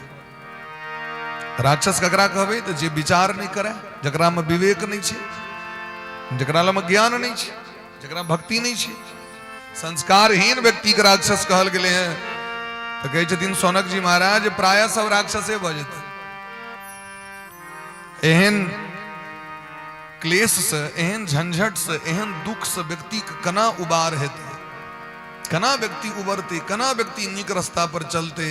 राक्षस ककरा कहबे तो जे विचार नहीं करे जकरा में विवेक नहीं छे जकरा में ज्ञान नहीं छे जकरा भक्ति नहीं छे संस्कारहीन व्यक्ति के राक्षस कहल गेले हैं तो कहे छथिन सौनक जी महाराज प्राय सब राक्षसे भ जेते एहन क्लेश से एहन झंझट से एहन दुख से व्यक्ति के कना उबार हेते कना व्यक्ति उबरते कना व्यक्ति नीक रास्ता पर चलते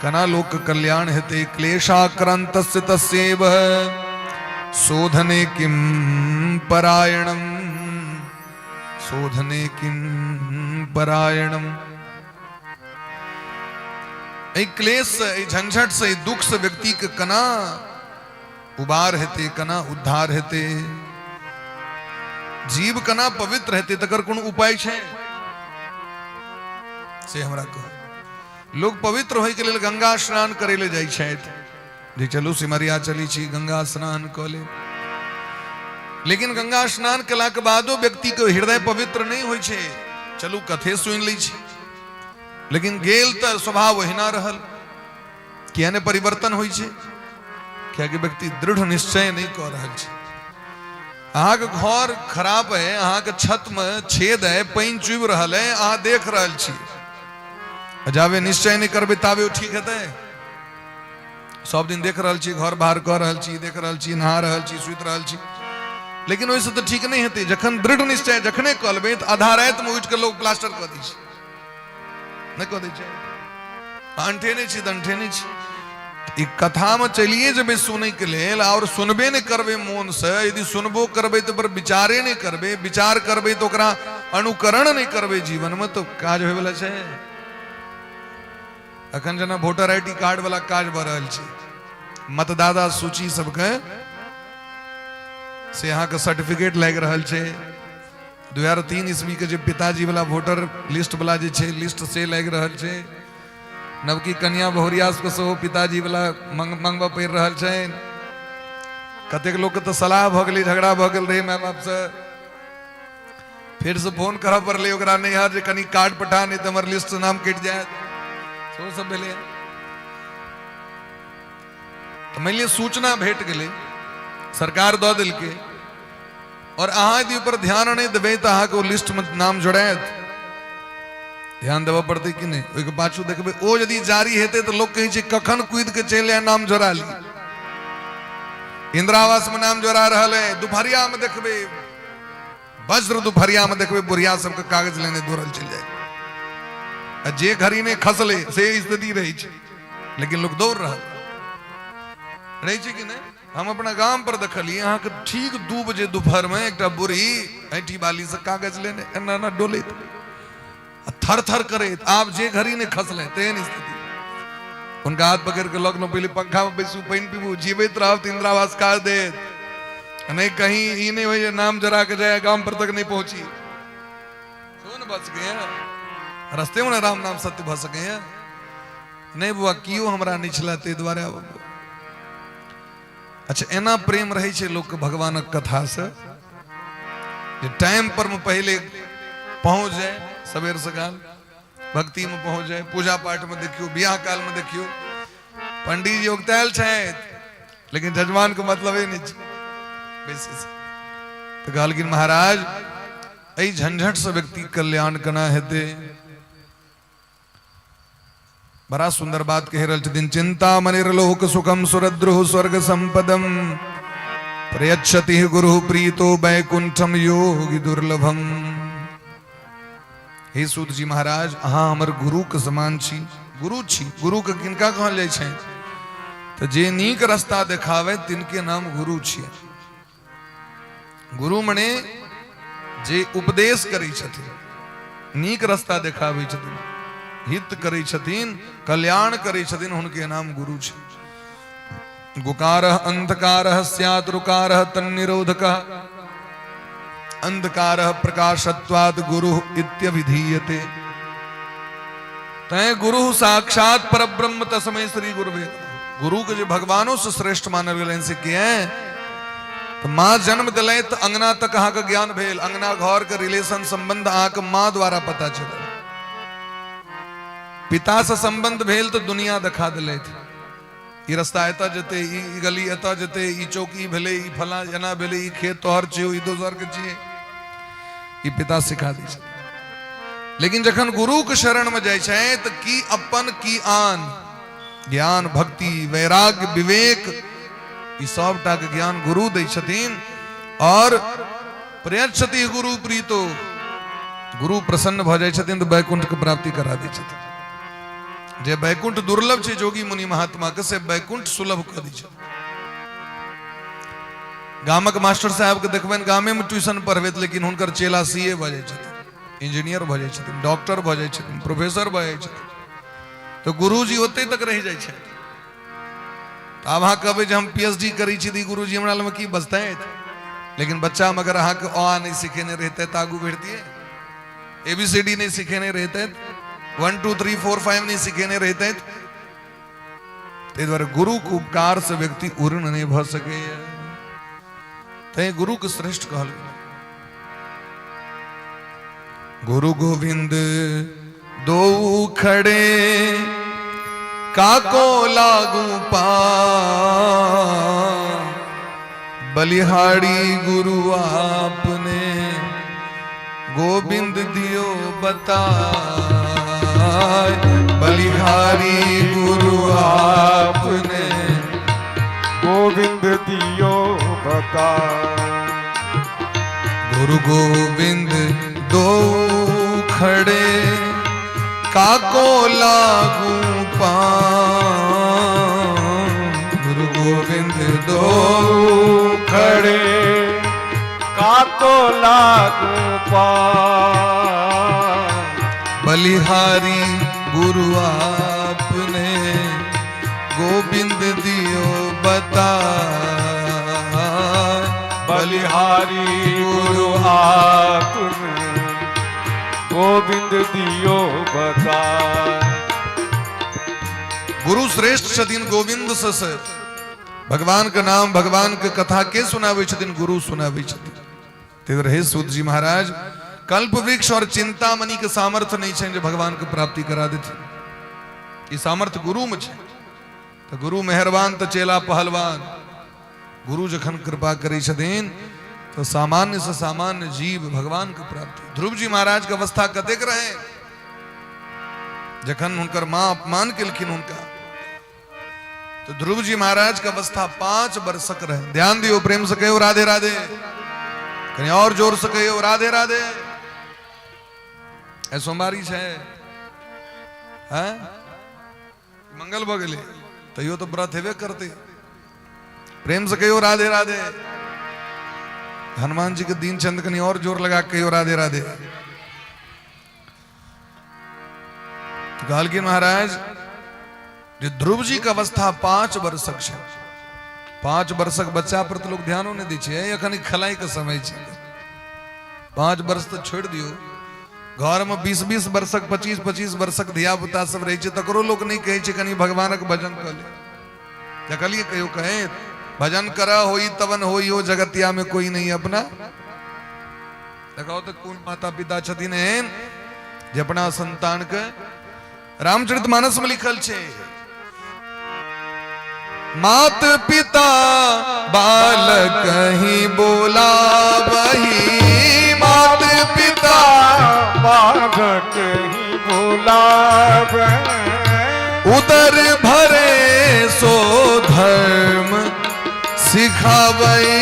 कना लोक कल्याण हेते क्लेशाक्रांतस्य तस्यैव शोधने किं परायणम शोधने किं परायणम ए क्लेश से झंझट से दुख से व्यक्ति के कना उबार हेते कना उद्धार हेते जीव कना पवित्र हेते तकर कोन उपाय छे से हमरा कहो लोग पवित्र होय के लेल गंगा स्नान करे ले जाय छथि जे चलू सिमरिया चली छी गंगा स्नान क ले लेकिन गंगा स्नान केला के बादो व्यक्ति के हृदय पवित्र नहीं होय छे चलू कथे सुन लै छी लेकिन गेल त स्वभाव ओहिना रहल किया ने परिवर्तन होय छे क्या कि व्यक्ति दृढ़ निश्चय नहीं कर रहा है अहाँ के घर खराब है अहाँ के छत में छेद है पानी चुभ रहा है अहाँ देख रहा छी जावे निश्चय नहीं करबे तावे ठीक हेते सब दिन देख रहा छी घर बाहर कर रहा छी देख रहा छी नहा रहा छी सुत रहा छी लेकिन वैसे तो ठीक नहीं हेते जखन दृढ़ निश्चय जखने कलबे तो आधा रात में उठ के लोग प्लास्टर कर दी छै नहीं कर दी छै अंठे नहीं छी दंठे नहीं छी एक कथा में चलिए जब सुने के लिए और सुनबे नहीं करबे मन से यदि सुनबो करबे तो पर विचारे नहीं करबे विचार करबे तो ओकरा अनुकरण नहीं करबे जीवन में तो काज होय वाला छे अखन जना वोटर आईडी कार्ड वाला काज भ रहल छे मतदाता सूची सबके से यहाँ का सर्टिफिकेट लग रहा है 2003 ईस्वी के जो पिताजी वाला वोटर लिस्ट वाला जे छे लिस्ट से लग रहा है नवकी कन्या बहुरियास को सो पिताजी वाला मंगवा पड़ रहा है कतेक लोग के तो सलाह भ गई झगड़ा भ गल रहे माय बाप से फिर से फोन करा पड़े ओकरा नहीं यार कनी कार्ड पठा नहीं तो हमारे लिस्ट से नाम कट जाए सो सब भेले तो मान लिया सूचना भेट गई सरकार दो दिल के और अहाँ यदि ऊपर ध्यान नहीं देवे तो अहाँ को लिस्ट में नाम जोड़ात ध्यान देवा पड़ते कि नहीं ओई के पाछू देखबे ओ यदि जारी हेते तो लोग कहे छै कखन कूद के चले नाम जोड़ा ली इंदिरा आवास में नाम जोड़ा रहा है दोपहरिया में देखबे वज्र दोपहरिया में देखबे बुढ़िया सबके कागज लेने दौड़ल चल जाए जे घड़ी ने खसले से स्थिति रही छै लेकिन लोग दौड़ रहा रही छै कि नहीं हम अपना गांव पर देखलिए यहाँ के ठीक 2 बजे दोपहर में एक बुढ़ी ऐठी बाली से कागज लेने एना ना डोले थर थर करे आप जे घड़ी ने खसले तेन स्थिति उनका हाथ पकड़ के लोग पहले पंखा में बैसू पानी पीबू जीवित रहो तो इंदिरा आवास का दे नहीं कहीं ही नहीं हुई नाम जरा के जाए गांव पर तक नहीं पहुंची सुन बच गए रास्ते में राम नाम सत्य भस गए नहीं बुआ क्यों हमरा निचला ते द्वारा अच्छा एना प्रेम रहे छे लोग के भगवानक कथा से जे टाइम पर में पहले पहुंच जाए सवेर सकाल भक्ति में पहुंच जाए पूजा पाठ में देखियो ब्याह काल में देखियो पंडित जी उगतायल छथि लेकिन जजमान को मतलब ही नहीं तो कहलखिन महाराज ऐ झंझट से व्यक्ति कल्याण कना हेते बड़ा सुंदर बात कह रहे दिन चिंता मनिर्लोक सुखम सुरद्रुह स्वर्ग संपदम प्रयच्छति गुरु प्रीतो बैकुंठम योगी दुर्लभम हे सूत जी महाराज अहाँ हमर गुरु के समान छी गुरु के किनका कहल जाय छै तो जे नीक रास्ता देखावे तिनके नाम गुरु छी गुरु मने जे उपदेश करै छथिन नीक रास्ता देखाबै छथिन हित करै छथिन कल्याण करै छथिन उनके नाम गुरु छै गुकारः अंधकारः स्यात् रुकारः तन्निरोधकः अंधकारः प्रकाशत्वात् गुरु इत्यभिधीयते तय गुरु साक्षात परब्रह्म तस्मै श्री गुरुवे गुरु के जो भगवानों से श्रेष्ठ मानव गेल से किए तो माँ जन्म दिले तो अंगना तक अहाँ के ज्ञान भेल अंगना घर के रिलेशन संबंध अहाँ के माँ द्वारा पता चला पिता से संबंध भेल तो दुनिया दिखा दिले ई रास्ता एता जते ई गली एता जते ई चौकी भेले ई फला जना भेले ई खेत तोहर छियो ई दोसर के छिए ई पिता सिखा दी छै लेकिन जखन गुरु के शरण में जाय छै तो की अपन की आन ज्ञान भक्ति वैराग्य विवेक ई सबटा के ज्ञान गुरु दै छथिन और प्रयच्छति गुरु प्रीतो गुरु प्रसन्न भ जाय छथिन तो वैकुंठ के प्राप्ति करा दै छथिन जे बैकुंठ दुर्लभ छै जोगी मुनि महात्मा के से बैकुंठ सुलभ कर दी छै गामक मास्टर साहब के देखबन गामे में ट्यूशन पढ़बैत लेकिन हुनकर चेला सीए भ जाय छथिन इंजीनियर भ जाय छथिन डॉक्टर भ जाय छथिन प्रोफेसर भ जाय छथिन तो गुरुजी ओते तक रह जाय छै अब अहाँ कहबै जे हम पीएचडी करै छी दी गुरुजी हमरा लग में की बचतै लेकिन बच्चा में अगर अहाँ के अ नहीं सिखेने रहते त आगू बढ़तिए एबीसीडी नहीं सिखेने रहते 1 2 3 4 5 नहीं सिखेने रहते द्वारा गुरु के उपकार से व्यक्ति उर्ण नहीं भ सके ते गुरु के श्रेष्ठ कहल गुरु गोविंद दो खड़े काको लागू पा बलिहारी गुरु आपने गोविंद दियो बता बलिहारी गुरु आपने गोविंद दियो बता गुरु गोविंद दो खड़े काको लागू पा गुरु गोविंद दो खड़े काको लागू पा बलिहारी गुरु आपने गोविंद दियो बता बलिहारी गुरु आपने गोविंद दियो बता। गुरु श्रेष्ठ छथिन गोविंद सस, भगवान का नाम भगवान के कथा के सुनावे छथिन, गुरु सुनावे छथिन। तेरे रहे सूत जी महाराज, कल्प वृक्ष और चिंतामणि के सामर्थ्य नहीं छे जो भगवान के प्राप्ति करा देते। ये सामर्थ्य गुरु में छे। तो गुरु मेहरबान तो चेला पहलवान। गुरु जखन कृपा करी छथिन तो सामान्य से सामान्य जीव भगवान के प्राप्ति। ध्रुव जी महाराज के अवस्था कतेक रहे जखन उनकर मां अपमान केलखिन उनका, तो ध्रुव जी महाराज का अवस्था 5 वर्षक रहे। ध्यान दियो, प्रेम से कहो राधे राधे, कहीं और जोर से कहो राधे राधे। ए सोमवारी छे हैं, मंगल बगले तो यो तो व्रत हेबे करते। प्रेम से कहो राधे राधे। हनुमान जी के दीन चंद कहीं और जोर लगा के कहो राधे राधे। तो कहलखिन महाराज जो ध्रुव जी का अवस्था 5 वर्षक है, 5 वर्षक बच्चा पर तो लोग ध्यानो नहीं दी छे। अखन खलाई के समय छे, 5 वर्ष तो छोड़ दियो। घर में 20-20 वर्षक 25-25 वर्षक धिया पुता सब रहे, तकरो लोग नहीं कहे छे कनी भगवानक भजन कर ले। कहलिए कहो कहे भजन करा होई तवन होई हो, जगतिया में कोई नहीं अपना। देखो तो कौन माता पिता छथिन एहन जे अपना संतान के, रामचरितमानस में लिखल छे, मात पिता बालक ही बोला वही, मात पिता बालक ही बोला उदर भरे सो धर्म सिखावई,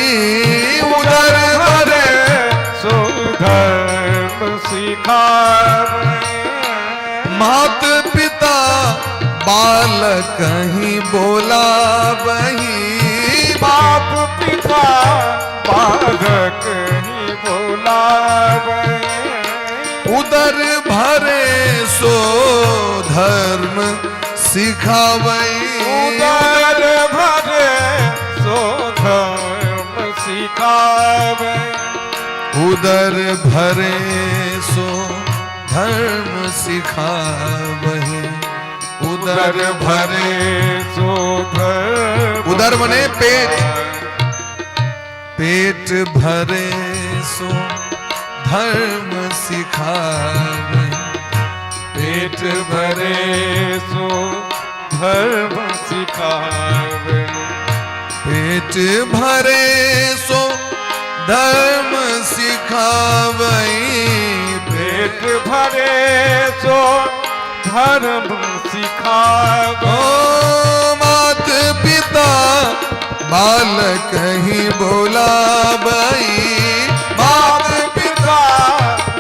उदर भरे सो धर्म सिखावई। मात पिता बालक ही बोला वही, बाप पिता बालक ही बोला वही। उदर भरे सो धर्म सिखावई, उदर भरे सो धर्म सिखावई। उदर भरे सो धर्म सिखावई। उदर भरे सो धर्म, उदर बने पेट, पेट भरे सो धर्म सिखावई। पेट भरे सो धर्म सिखावई। पेट भरे सो धर्म सिखावई। पेट भरे सो धर्म सिखावई। ओ मात पिता बालक ही बोलावई, मात पिता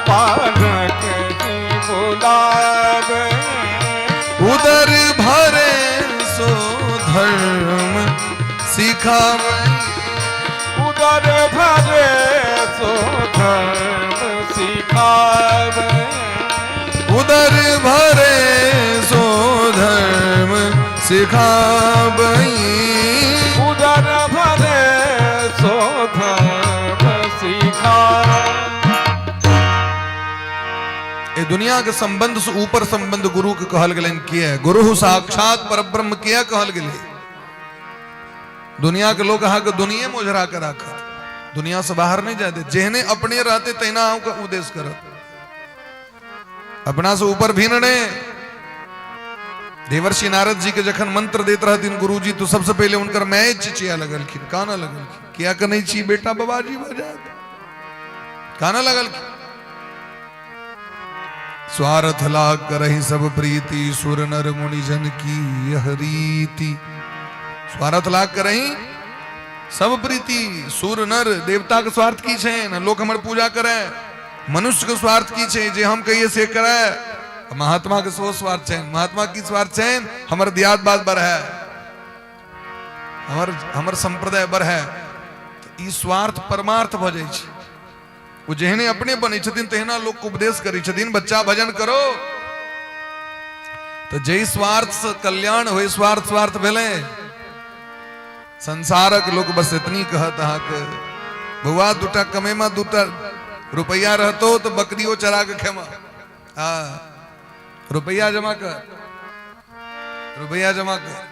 बालक ही बोलावई। उदर भरे सो धर्म सिखावई। उदर भरे सो धर्म सिखावई। उदर भरे सो धर्म सिखावई। उदर भरे सो धर्म सिखावई। ये दुनिया के संबंध से ऊपर संबंध गुरु के कहल गलन किया। गुरु साक्षात परब्रह्म किया कहल गले। दुनिया के लोग कहा कि दुनिया मोजरा कर रखा, दुनिया से बाहर नहीं जाते। जेहने अपने रहते तेना आऊ का उद्देश्य करत, अपना से ऊपर भी ने। देवर्षि नारद जी के जखन मंत्र देते रहतीन गुरु जी, तो सबसे पहले उनकर मैं चिचिया लगलखिन, काना लगलखिन। किया कर नहीं ची बेटा बाबाजी बजा, काना लगलखिन। स्वार्थ लाग करहि सब प्रीति, सुर नर मुनि जन की यह रीति। स्वार्थ लाग करहि सब प्रीति, सुर नर देवता के स्वार्थ की छे न, लोग हमर पूजा करे। मनुष्य के स्वार्थ की छे जे हम कहिए से करे। महात्मा के सो स्वार्थ छे, महात्मा की स्वार्थ छे हमर दियात बात बर है, हमर संप्रदाय बर है। तो ई स्वार्थ परमार्थ भ जाय छे। वो जेहने अपने बने छथिन तेहना लोग को उपदेश करी छथिन, बच्चा भजन करो। तो जय स्वार्थ से कल्याण होए, स्वार्थ स्वार्थ भेले। संसारक लोग बस इतनी कहत हा कि बउआ दूटा कमे में दूटा रुपया रहतो तो बकरियों चरा के खेमा। हाँ रुपया जमा कर, रुपया जमा कर।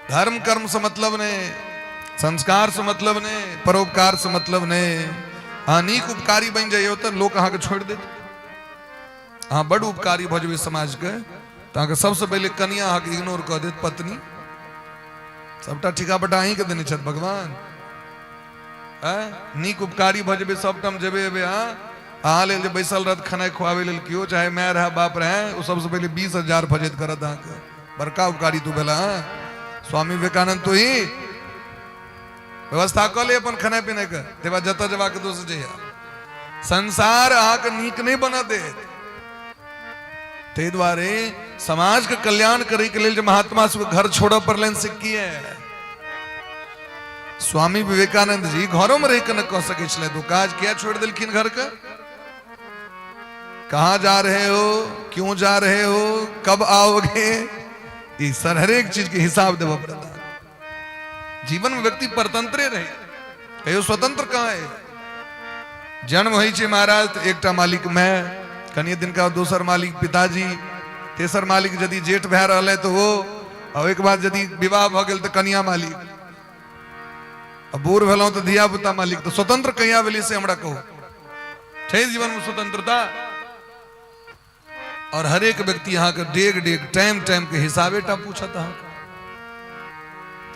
धर्म कर्म से मतलब ने, संस्कार से मतलब ने, परोपकार से मतलब ने। हाँ नीक उपकारी बन जाइयो तो लोग अहाँ के छोड़ दे। हाँ बड़ उपकारी भजबे समाज के तो सबसे पहले कन्या अहाँ के इग्नोर कर दे, पत्नी सबटा ठिका बटा अहीं के देने छत भगवान। नीक उपकारी भजबे सब टाइम जेबे एबे। हाँ ले जे बैसल रहत खाना खुआवे लेल कियो, चाहे मैं रहा बाप रहे, वो सबसे पहले 20,000 भजत करत अहाँ के। बड़का उपकारी तू भेला। स्वामी विवेकानंद तो ही व्यवस्था कर ले अपन खाने पीने के, तेवा जता जवा के दोस्त जइया। संसार अहाँ के नीक नहीं बना दे। ते द्वारे समाज के कल्याण करे के लिए जो महात्मा से घर छोड़ पर लेन सिक्की है। स्वामी विवेकानंद जी घरों में रह के न कह सके छले तो काज क्या छोड़ दिलखिन घर का। कहां जा रहे हो, क्यों जा रहे हो, कब आओगे, ये सर हर एक चीज के हिसाब देव पड़ता। जीवन में व्यक्ति परतंत्र रहे, कहो स्वतंत्र कहाँ है। जन्म हुई छे महाराज तो एकटा मालिक मैं, कनिए दिन का दूसर मालिक पिताजी, तेसर मालिक यदि जेठ भै रहा है तो वो, और एक बार यदि विवाह भ गेल तो कन्या मालिक, अब बूढ़ भेलौं तो धिया पुता मालिक। तो स्वतंत्र कहिया भेली से हमरा कहो। छै जीवन में स्वतंत्रता। और हर एक व्यक्ति यहाँ के डेग डेग टाइम टाइम के हिसाबे टा पूछत।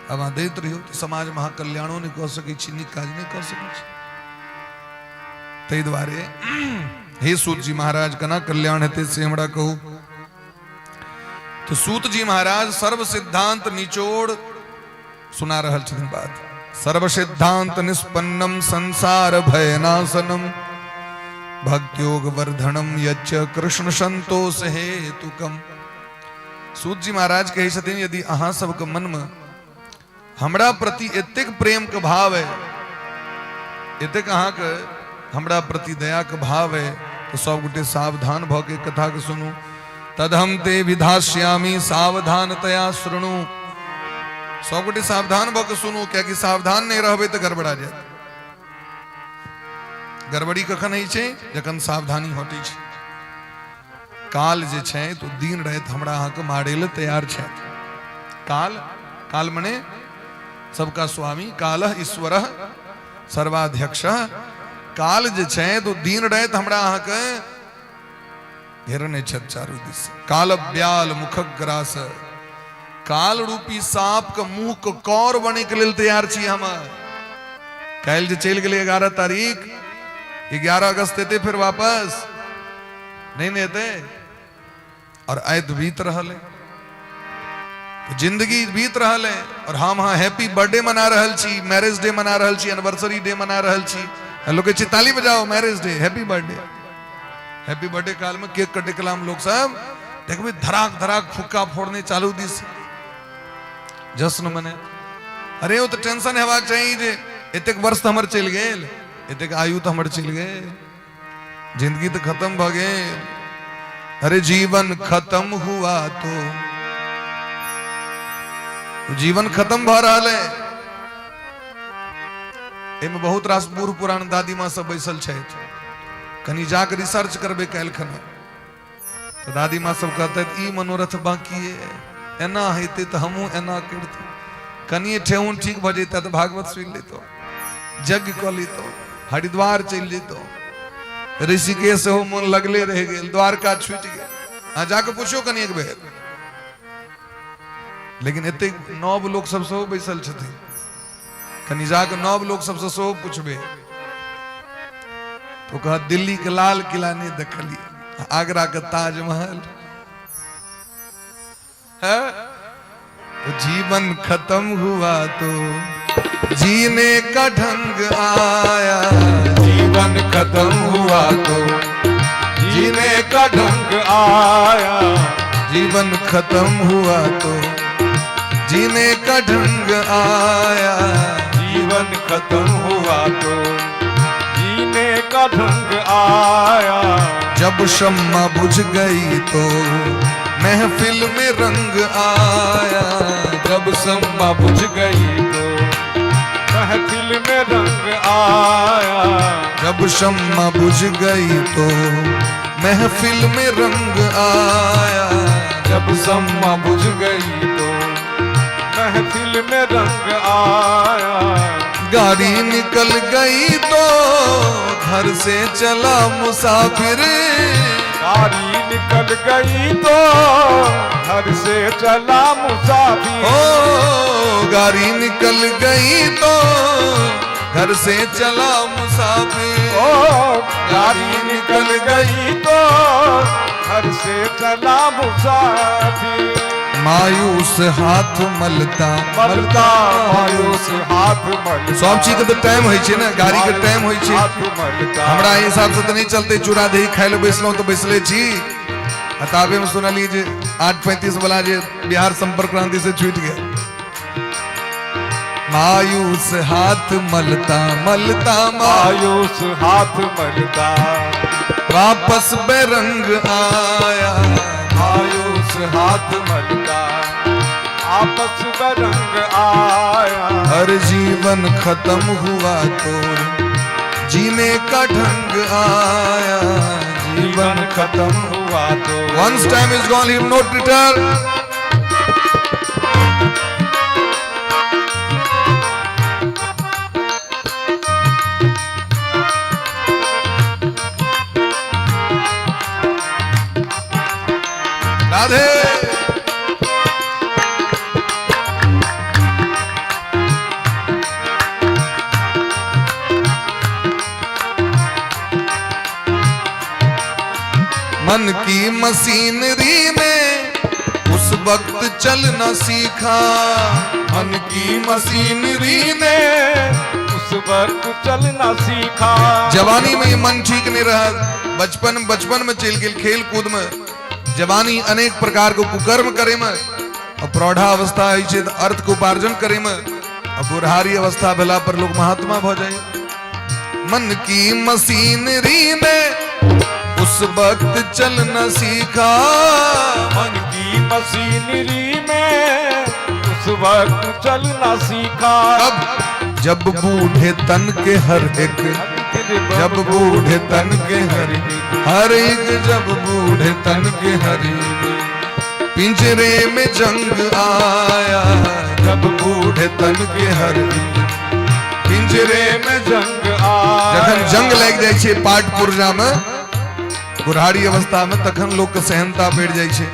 अब अहाँ दैत रहियो तो समाज में कल्याणों नहीं कह सकै छी, नीक काज नहीं कह सकै छी। तै दुआरे हे सूत जी महाराज कना कल्याण हेतै से हमरा कहू। तो सूत जी महाराज सर्व सिद्धांत निचोड़ सुना रहल छथिन बात। सर्व सिद्धांत निष्पन्नम संसार भयनाशनम भक्त्योग वर्धनम यच्च कृष्ण संतोष हेतुकम। सूत जी महाराज कहे छथिन यदि अहाँ सबके मन में हमरा प्रति एतेक प्रेम के भाव है, एतेक अहाँ के हमरा प्रति दया के भाव है, तो सब गोटे सावधान भ के कथा के सुनू। तदहम ते विधास्यामी सावधानतया श्रृणु। सब गोटे सावधान भ के सुनू, क्या कि सावधान नहीं रहबे तो गड़बड़ा जाए। गड़बड़ी कखन होइ छै जखन सावधानी हटै छै। काल जे छै तो दिन रात हमरा अहाँ के मारे ले तैयार छै। काल, काल मने सबका स्वामी, कालः ईश्वरः सर्वाध्यक्षः। काल जे छै तो दिन रात हमरा अहाँ के घेरने छै चारू दिस। काल ब्याल मुखक ग्रास। काल रूपी सांप के मुंह के कौर बने के लिए तैयार छी हम। काल जे चल गेले 11 तारीख, 11 अगस्त एते फिर वापस नहीं एते। और आय तो बीत रहल है, तो जिंदगी बीत रहल है। और हम हाँ हैप्पी बर्थडे मना रहल छी, मैरिज डे मना रहल छी, एनिवर्सरी डे मना रहल छी। लोग के ताली बजाओ, marriage day, happy birthday. Happy birthday काल में केक कटे कलाम लोग सब देखबे धड़ाक धड़ाक फुक्का फोड़ने चालू दिस जश्न मने। अरे वो तो टेंशन हेबाक चाहिए जे एतेक वर्ष तो हमर चल गेल, एतेक आयु तो हमर चल गेल, जिंदगी तो खत्म भ गेल। अरे जीवन खत्म हुआ तो जीवन खत्म भ रहा है। एमे बहुत रास बूढ़ पुरान दादी माँ सब बैसल छै, कनी जाके रिसर्च करबे काल्हि खना तो दादी माँ सब कहते ई मनोरथ बाकी है, एना हेते तो हमहू एना करते। कनिए ठेहुन ठीक भ जैते तो भागवत सुन लेतो, यज्ञ क लेतो, हरिद्वार चल जेतो, ऋषिकेश हो मन लगले रह गेल, द्वारका छूट गेल। हाँ जाके पूछो कनी एक बेर। लेकिन एते नव लोग सब सेहो बैसल छथिन, कनी जाके नव लोग सबसे सेहो पूछबे तो कह दिल्ली के लाल किला नहीं देखलिए, आगरा का ताजमहल है। तो जीवन खत्म हुआ तो जीने का ढंग आया। जीवन खत्म हुआ तो जीने का ढंग आया। जीवन खत्म हुआ तो जीने का ढंग आया। जीवन खत्म हुआ तो जीने का ढंग आया। जब शम्मा बुझ गई तो महफिल में रंग आया। जब शम्मा बुझ गई तो महफिल में रंग आया। जब शम्मा बुझ गई तो महफिल में रंग आया। जब शम्मा बुझ गई तो महफिल में रंग आया। गाड़ी निकल गई तो घर से चला मुसाफिर। गाड़ी निकल गई तो घर से चला मुसाफिर। ओ गाड़ी निकल गई तो घर से चला मुसाफिर। ओ गाड़ी निकल गई तो घर से चला मुसाफिर। मायूस हाथ मलता मलता मायूस हाथ मलता। सब चीज के तो टाइम होय छै ना, गाड़ी के टाइम होय छै। हाथ मलता। हमरा हिसाब से तो नहीं चलते, चूड़ा दही खाय ले बैसलो तो बैसले छी। अताबे में सुनलिए जे 8:35 वाला जे बिहार संपर्क क्रांति से छूट गया। मायूस हाथ मलता मलता मायूस हाथ मलता वापस बेरंग आया। मायूस हाथ मलता आपस में रंग आया। हर जीवन खत्म हुआ तो जीने का ढंग आया। जीवन खत्म हुआ तो Once time is gone, he will not return. Radhe. मन की मशीनरी ने उस वक्त चलना सीखा। मन की मशीनरी ने उस वक्त चलना सीखा। जवानी में ये मन ठीक नहीं रहा। बचपन में चल गेल खेल कूद में। जवानी अनेक प्रकार को कुकर्म करे में। और प्रौढ़ा अवस्था है तो अर्थ को उपार्जन करे में। और बुढ़ारी अवस्था भेला पर लोग महात्मा हो जाए। मन की मशीनरी ने उस वक्त चलना सीखा। मन की मशीनरी में उस वक्त चलना सीखा। अब जब बूढ़े तन के हर एक, जब बूढ़े तन के हर एक, जब बूढ़े तन के हर एक पिंजरे में जंग आया। जब बूढ़े तन के हर एक पिंजरे में जंग आया। जखन जंग लग जाए छे पाट पुर्जा में, बुढ़ारी अवस्था में, तखन लोग के सहनता बढ़ जाए छे।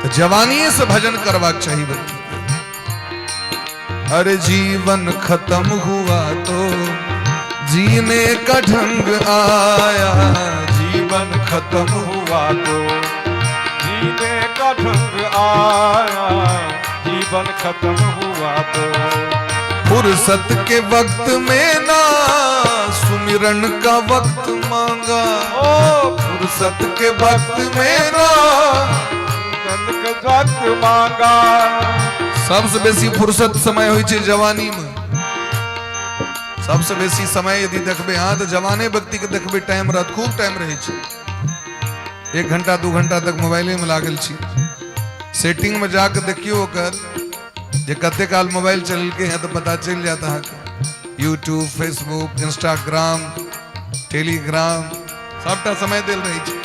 तो जवानी से भजन करवाक चाहिए बच्ची। अरे जीवन खत्म हुआ तो जीने का ढंग आया। जीवन खत्म हुआ तो जीने का ढंग आया। जीवन खत्म हुआ तो फुर्सत के वक्त में ना सुमिरन का वक्त मांगा। ओ फुर्सत के वक्त में ना जन का वक्त मांगा। सबसे बेसी फुर्सत समय होई छे जवानी में। सबसे बेसी समय यदि देखबे हाँ तो जवाने व्यक्ति के देखबे टाइम रहत, खूब टाइम रहे छे। 1 घंटा 2 घंटा तक मोबाइले में लागल छी। सेटिंग में जाकर देखियो ओकर जे कते काल मोबाइल चल के हैं तो पता चल जाता है। यूट्यूब, फेसबुक, इंस्टाग्राम, टेलीग्राम सबटा समय दिल रही छे।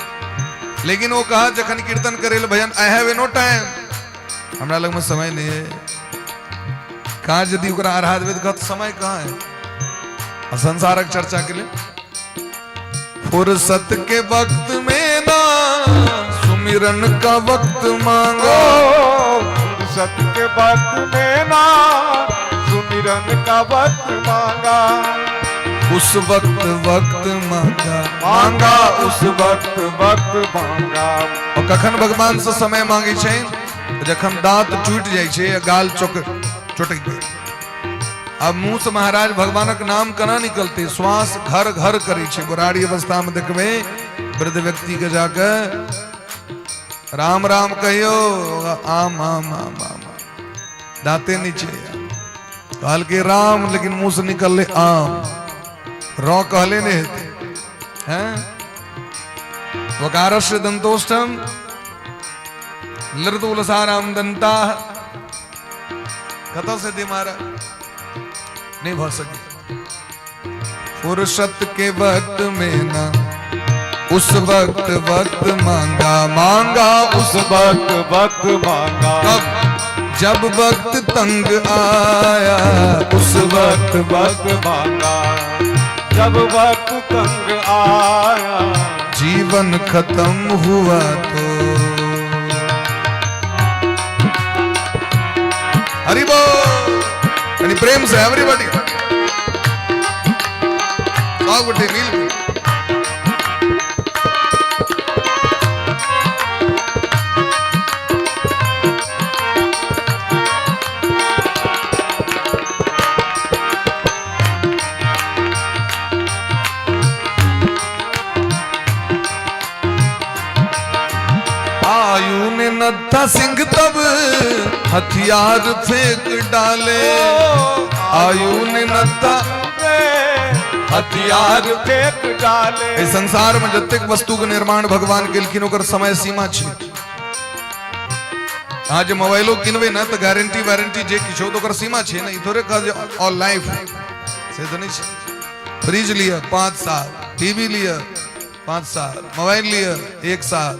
लेकिन वो कहा जखन कीर्तन करेल भजन आई हैव नो टाइम, हमरा लग में समय नहीं है। कहाँ यदि ओकरा आराधवे तो समय कहाँ है संसारक चर्चा के लिए। फुर्सत के वक्त में ना सुमिरन का वक्त मांगो। फुर्सत के वक्त में ना सुमिरन का वक्त मांगा। उस वक्त वक्त मांगा, मांगा उस वक्त वक्त मांगा। और कखन भगवान से समय मांगे छे जखन दांत टूट जाए छे या गाल चोटक गए। अब मुंह से महाराज भगवानक नाम कना निकलते, श्वास घर घर करे छे। बुढ़ारी अवस्था में देखबे वृद्ध व्यक्ति के जाकर राम राम कहियो, आम आम आम आम दांते नीचे कहल के राम, लेकिन मुंह से निकल ले आम। रौ कहले ने हैं वकारस्य दंतोष्ठम लृतुलसाराम दंता। कतो से दे मारा नहीं भर सके। फुर्सत के वक्त में ना उस वक्त वक्त मांगा, मांगा उस वक्त वक्त मांगा, कब जब वक्त तंग आया, उस वक्त वक्त मांगा, जब वक्त तंग आया, जीवन खत्म हुआ तो। हरि बोल, यानी प्रेम से एवरीबॉडी गुटे मिल। आयु ने नत्था सिंह तब हथियार फेंक डाले, आयु ने नत्था हथियार फेंक डाले। इस संसार में जतेक वस्तु के निर्माण भगवान केलखिन ओकर समय सीमा छे। आज मोबाइलो किनबे ना तो गारंटी वारंटी जे किछो तो ओकर सीमा छे ना, ई थोड़े कह ऑल लाइफ से तो नहीं छे। फ्रिज लिया 5 साल, टीवी लिया 5 साल, मोबाइल लिया 1 साल,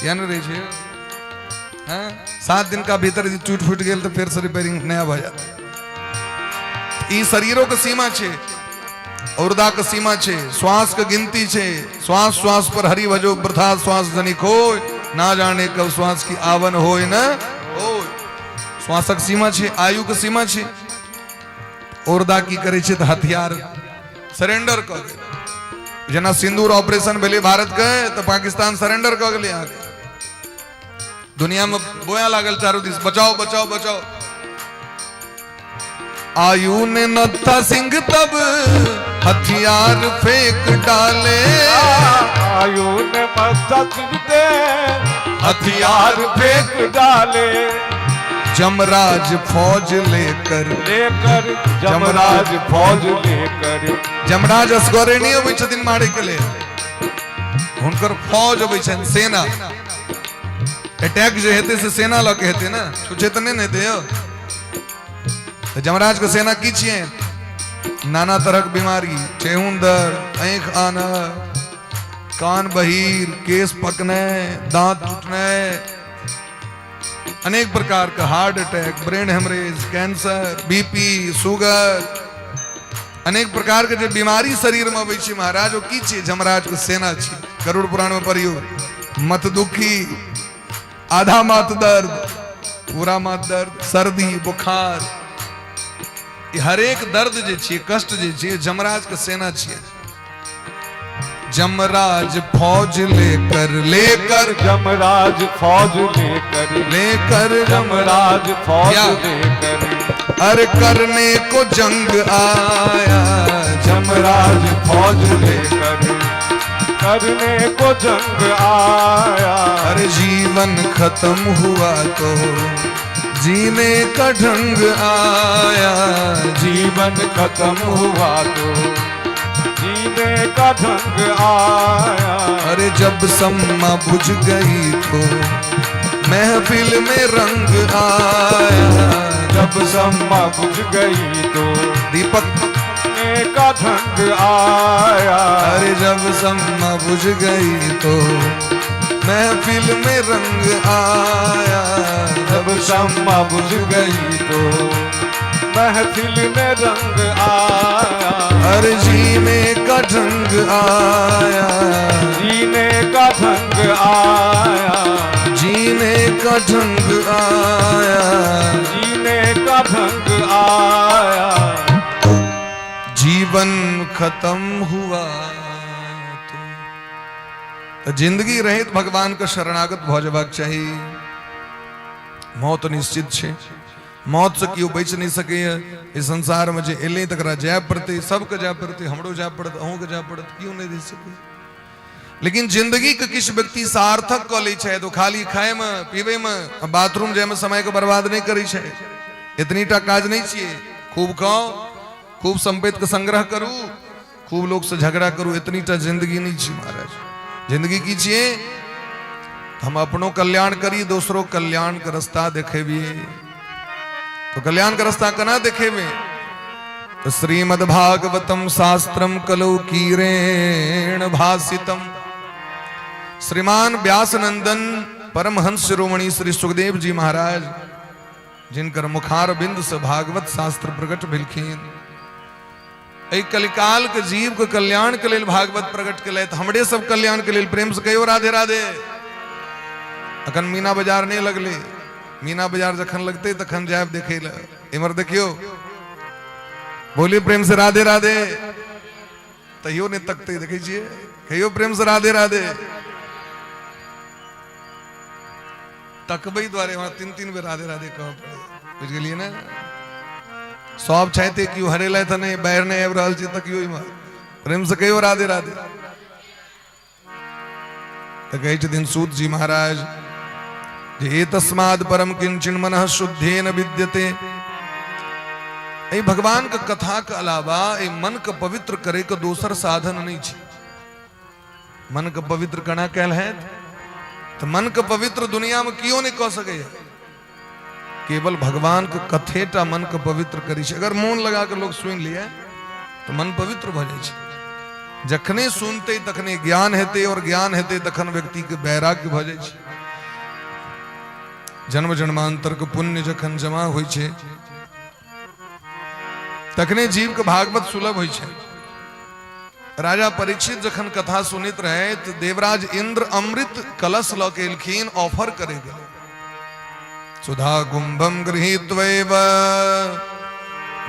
यानी रही छे हैं 7 दिन का भीतर टूट फूट गेल तो फिर से रिपेयरिंग नया भ जात। ई शरीरों के सीमा छे, औरदा के सीमा छे, श्वास के गिनती छे। श्वास श्वास पर हरि भजो वृथा श्वास जनिक होय, ना जाने कब श्वास की आवन होय न होय। श्वासक सीमा छे, आयु के सीमा छे। औरदा की करे छे तो हथियार सरेंडर कर दे। जना सिंदूर ऑपरेशन भेले भारत के तो पाकिस्तान सरेंडर कर गेले। आगे दुनिया में बोया लागल चारों दिस बचाओ बचाओ बचाओ। आयु ने नत्था सिंह तब हथियार फेंक डाले, आयु ने नत्था सिंह दे हथियार फेंक डाले। जमराज फौज लेकर लेकर जमराज फौज लेकर, जमराज असगरे नहीं अबै छथिन मारे के लिए, हुनकर फौज अबै छन, सेना। अटैक जे हेते से सेना ल के हेते ना, छुछे त नहीं हेते हो। तो जमराज के सेना की छिए? नाना तरह की बीमारी, ठेहुन दर्द, आंख आना, कान बहीर, केस पकने, दांत टूटने, अनेक प्रकार का heart attack, brain haemorrhage, cancer, BP, sugar, अनेक प्रकार के जो बीमारी शरीर में अबै छै महाराज, वो की छिए? जमराज के सेना छी। गरुड़ पुराण में पढ़ियो, मत दुखी, आधा माथ दर्द, पूरा माथ दर्द, सर्दी बुखार, हर एक दर्द जे छिए, कष्ट जे छिए, जमराज के सेना छिए। जमराज फौज लेकर लेकर जमराज फौज लेकर लेकर जमराज फौज लेकर, अरे करने को जंग आया। जमराज फौज लेकर करने को जंग आया। अरे जीवन खत्म हुआ तो जीने का ढंग आया। जीवन खत्म हुआ तो जीने का ढंग आया। अरे जब सम्मा बुझ गई तो महफिल में रंग आया। जब सम्मा बुझ गई तो दीपक का ढंग आया। अरे जब सम्मा बुझ गई तो महफिल में रंग आया। जब सम्मा बुझ गई तो महफिल में रंग आया। हर जीने का ढंग आया। जीने का ढंग आया। जीने का ढंग आया। जीने का ढंग आया। जीवन खत्म हुआ तो जिंदगी रहित भगवान का शरणागत भ जबाक चाहिए। मौत निश्चित छे, मौत से क्यों बच नहीं सके। इस संसार में जे एले तक जाय पड़ते, सबके जाय पड़ते, हमरो जाय पड़त, अहूँ के जाय पड़त, क्यों नहीं दे सके। लेकिन जिंदगी के किस व्यक्ति सार्थक क लै छै तो खाली खाए में पीबे में बाथरूम जाए में समय के बर्बाद नहीं करै छै। इतनीटा काज नहीं छिए। खूब खाओ, खूब संपत्ति का संग्रह करू, खूब लोग से झगड़ा करू, इतनीटा जिंदगी नहीं छी महाराज। जिंदगी की छिए हम अपनों कल्याण करी, दूसरों कल्याण का रास्ता देखेबी। तो कल्याण का रास्ता कना देखेबे? श्रीमद्भागवतम शास्त्रम कलौ कीरेण भासितम। श्रीमान व्यासनंदन परमहंस शिरोमणि श्री सुखदेव जी महाराज जिनकर मुखार बिंद से भागवत शास्त्र प्रकट भेलखिन। ऐ कलिकाल के जीव के कल्याण के लेल भागवत प्रकट के लिए हमरे सब कल्याण के लिए प्रेम से कहियो राधे राधे। अखन मीना बाजार नहीं लगले, मीना बाजार जखन लगते तखन जायब देखे ला। इमर देखियो, बोलिए प्रेम से राधे राधे। तैयो नहीं तकते, देखे छिए कहियो प्रेम से राधे राधे। तकबई द्वारे वहां 3-3 बेर राधे राधे कह पड़े, बुझ गेलिए ना। सब चाहते कि हरे लाए था नहीं बैर नहीं आब रहल छी तकियो इमर प्रेम से कहियो राधे राधे। तो कहे छथिन सूत जी महाराज जे एतस्माद् परम किंचिन मनः शुद्धेन विद्यते। ए भगवान के कथा के अलावा ए मन के पवित्र करे के दोसर साधन नहीं छे। मन के पवित्र केना कैल है तो मन के पवित्र दुनिया में क्यों नहीं कह सके। केवल भगवान के कथेटा मन के पवित्र करी छे। अगर मोन लगा के लोग सुन लिए तो मन पवित्र भ जाय छे। जखने सुनते तखने ज्ञान हेते और ज्ञान हेते तखन व्यक्ति के वैराग्य भ जाय छे। जन्म जन्मांतर के पुण्य जखन जमा होय छे तखने जीव के भागवत सुलभ होय छे। राजा परीक्षित जखन कथा सुनित रहे तो देवराज इंद्र अमृत कलश ल के एलखिन ऑफर करे गेल। सुधा कुंभम गृहीत्वैव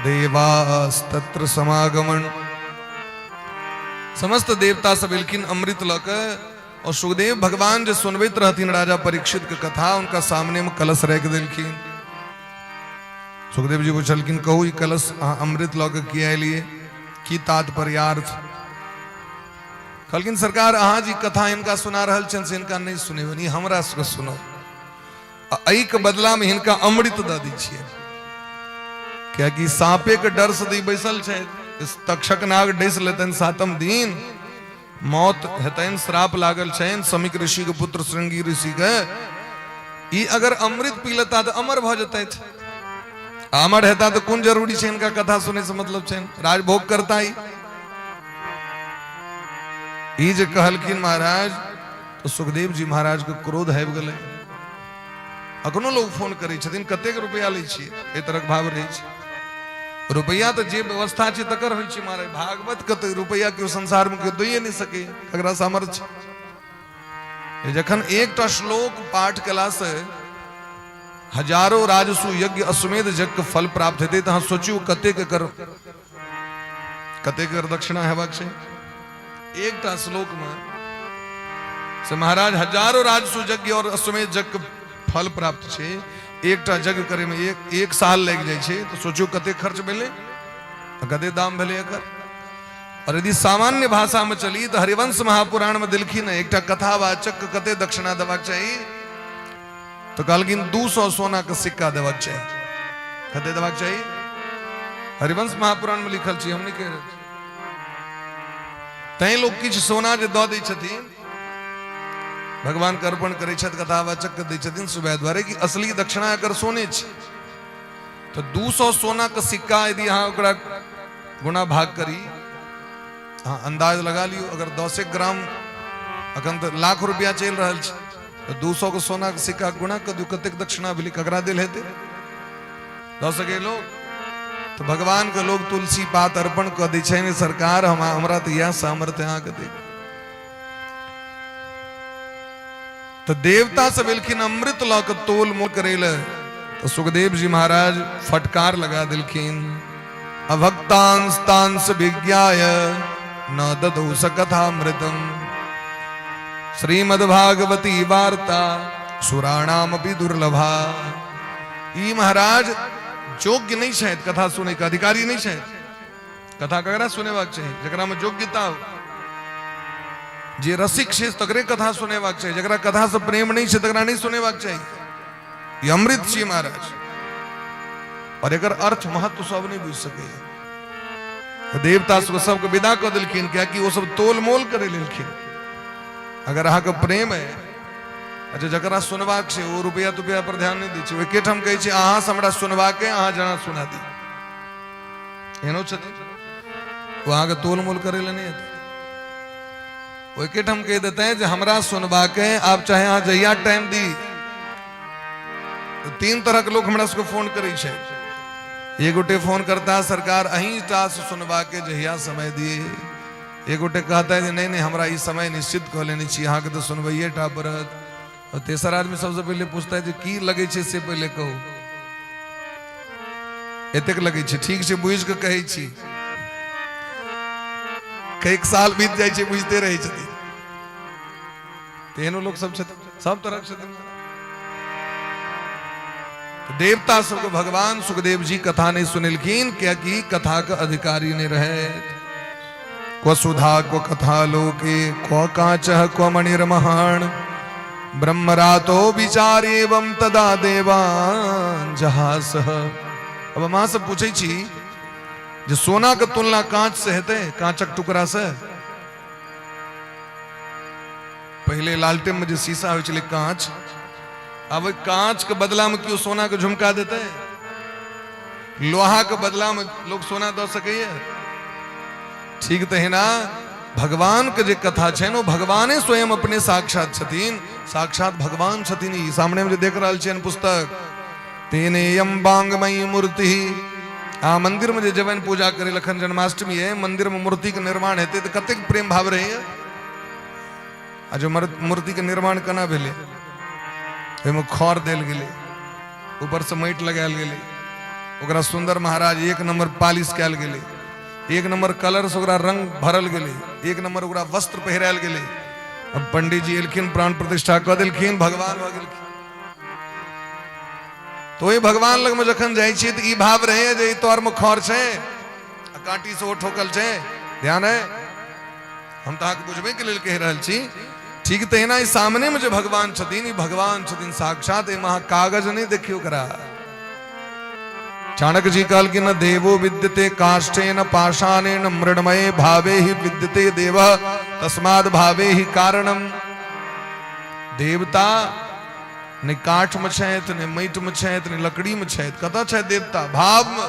देवास्तत्र समागमन। समस्त देवता सब एलखिन अमृत ल के और सुखदेव भगवान जो सुनबैत रहथिन राजा परीक्षित के कथा उनका सामने में कलश रख देलखिन। सुखदेव जी पूछलखिन कहू ई कलश अमृत ल के किया लिए की तात्पर्यार्थ। कहलखिन सरकार अहाँ जी कथा इनका सुना रहल छन से इनका नहीं सुनेबनी, हमरा से सुनो। एहि के बदला में इनका अमृत द दी छिए। क्या कि सांपे के डर से दी बैसल छे, इस तक्षक नाग डस लेतन सातम दिन मौत हेतन, श्राप लागल छन समीक ऋषि के पुत्र श्रृंगी ऋषि के। ई अगर अमृत पी लेता तो अमर भ जते। अमर हेता तो कौन जरूरी छे इनका कथा सुने से मतलब छे, राजभोग करता ही। ई जे कहलखिन महाराज तो सुखदेव जी महाराज के क्रोध आबि गेलै। अखनो लोग फोन करे छथिन कतेक रुपया लै छियै, एहि तरहक भाव रहै छै। रुपया तो जे व्यवस्था छै तकर होइ छै महाराज। भागवत कते रुपया के संसार में दइए नहीं सके, ककरा सामर्थ्य। जखन एकटा श्लोक पाठ केला से हजारों राजसु यज्ञ अश्वमेध यज्ञ के फल प्राप्त हेतै त अहाँ सोचियो कतेक एकर दक्षिणा हेबाक छै। एकटा श्लोक में से महाराज हजारों राजसु यज्ञ और अश्वमेध यज्ञ के फल प्राप्त छे। एकटा यज्ञ करे में एक साल लग जाय छे तो सोचियो कते खर्च भेले, कते दाम भेले एकर। और यदि सामान्य भाषा में चली तो हरिवंश महापुराण में दिलखिन एकटा कथावाचक के कते दक्षिणा देबाक चाहिए तो कहलखिन 200 सोना के सिक्का देबाक चाहिए। कते देबाक चाहिए हरिवंश महापुराण में लिखल छी, हम नहीं कह रहे। तै लोग किछ सोना जे दऽ दै छथिन भगवान के अर्पण करे छथि, कथावाचक के दै छथिन सुबह द्वारे कि असली दक्षिणा एकर सोने छै। तो 200 सोना के सिक्का यदि अहाँ ओकरा गुणा भाग करी, हाँ अंदाज लगा लियो अगर 10 ग्राम अखन तो लाख रुपया चल रहा है तो 200 के सोना के सिक्का गुणा कर दियो कतेक दक्षिणा भेलै, ककरा दिल हेतै दऽ सके लोग। तो भगवान के लोग तुलसी पात अर्पण कर दै छै। सरकार हमरा तो यह सामर्थ्य अहाँ के दे। तो देवता सब एलखिन अमृत ल के तोल मोल करे ले तो सुखदेव जी महाराज फटकार लगा दिलखिन अभक्तांस तांस विज्ञाय न ददौ सकथामृतम श्रीमद्भागवती वार्ता सुराणाम अपि दुर्लभा। ई महाराज योग्य नहीं शायद कथा सुने का अधिकारी नहीं शायद। कथा ककरा सुनेबाक चाहिए जकरा में योग्यता हो, जे रसिक छै तकरे कथा सुनेबाक चाहिए, जकरा कथा से प्रेम नहीं छै तकरा नहीं सुनेबाक चाहिए। ये अमृत छी महाराज और एकर अर्थ महत्व सब नहीं बुझ सके। देवता सबके विदा कर दिलखिन क्या कि वो सब तोल मोल करे लेलखिन। अगर अहाँ के प्रेम है अच्छा जकरा सुनबाक छै वो रुपया तुपया पर ध्यान नहीं दै छै। एकेठाम कहै छै अहाँ से हमरा सुनबाक है, अहाँ जना सुना दी। एनो छथिन वहां के तोल मोल करे ले नहीं विकेट हम कह देते हैं जो हमरा सुनबा के आप चाहे यहाँ जहिया टाइम दी तो 3 तरह के लोग हमरा सबको फोन करे छे। एक गोटे फोन करता है सरकार अहीं टा से सुनबा के जहिया समय दिए। एक गोटे कहता है नहीं नहीं हमरा ये समय निश्चित कह लेनी चाहिए यहाँ के तो सुनबैये टा पड़त। और तेसर आदमी सबसे पहले पूछता है जो की लगे छे से पहले कहो एतेक लगे छे ठीक से बुझ के कहे छी कई साल बीत जाए छे बुझते रहे छथिन तेनो लोग सब छथिन सब तरह छथिन। तो देवता सबको भगवान सुखदेव जी कथा नहीं सुनिलखिन क्या कि कथा का अधिकारी नहीं रहे। क्व सुधा क्व कथा लोके क्व कांच क्व मणिर्महान ब्रह्मरातो विचार एवं तदा देवान जहास। अब मां से पूछे छी जो सोना का तुलना कांच से हेते कांचक टुकड़ा से पहले लालटेन में जो शीशा हो चले कांच अब कांच के बदला में क्यों सोना के झुमका देते हैं लोहा के बदला में लोग सोना दे सके ठीक तो है ना। भगवान के जो कथा छे नो भगवाने स्वयं अपने साक्षात छतीन साक्षात भगवान छतीन। सामने में जो देख रहा छे पुस्तक तेने यम बांगमयी मूर्ति आ मंदिर में जब पूजा करे लखन जन्माष्टमी है मंदिर में मूर्ति के निर्माण हेते तो कतेक प्रेम भाव रहे है। आ जो मूर्ति के निर्माण कना भेले ओहिमे खर देल गेले ऊपर से माटि लगायल गेले ओकरा सुंदर महाराज 1 नंबर पालिश कैल गेले 1 नंबर कलर से ओकरा रंग भरल गेले 1 नंबर ओकरा वस्त्र पहिरायल गेले। अब पंडित जी एलखिन प्राण प्रतिष्ठा क देलखिन भगवान भ गेलखिन। तो ये भगवान लग में जखन जाय छी त ई भाव रहे जे तोर में खर छे आ कांटी से ओ ठोकल छे ध्यान है हम ताक बुझबे के लेल कह रहल छी ठीक तो है ना। इस सामने में जो भगवान छतीन भगवान छतीन साक्षात महा कागज नहीं देखियो करा। चाणक्य जी कहल कि न देवो विद्यते काष्ठे न पाषाणे न मृण्मये भावे ही विद्यते देव तस्माद भावे ही कारणम। देवता ने काठ में छैत ने माटि में छैत ने लकड़ी में छैत कत छै देवता भाव में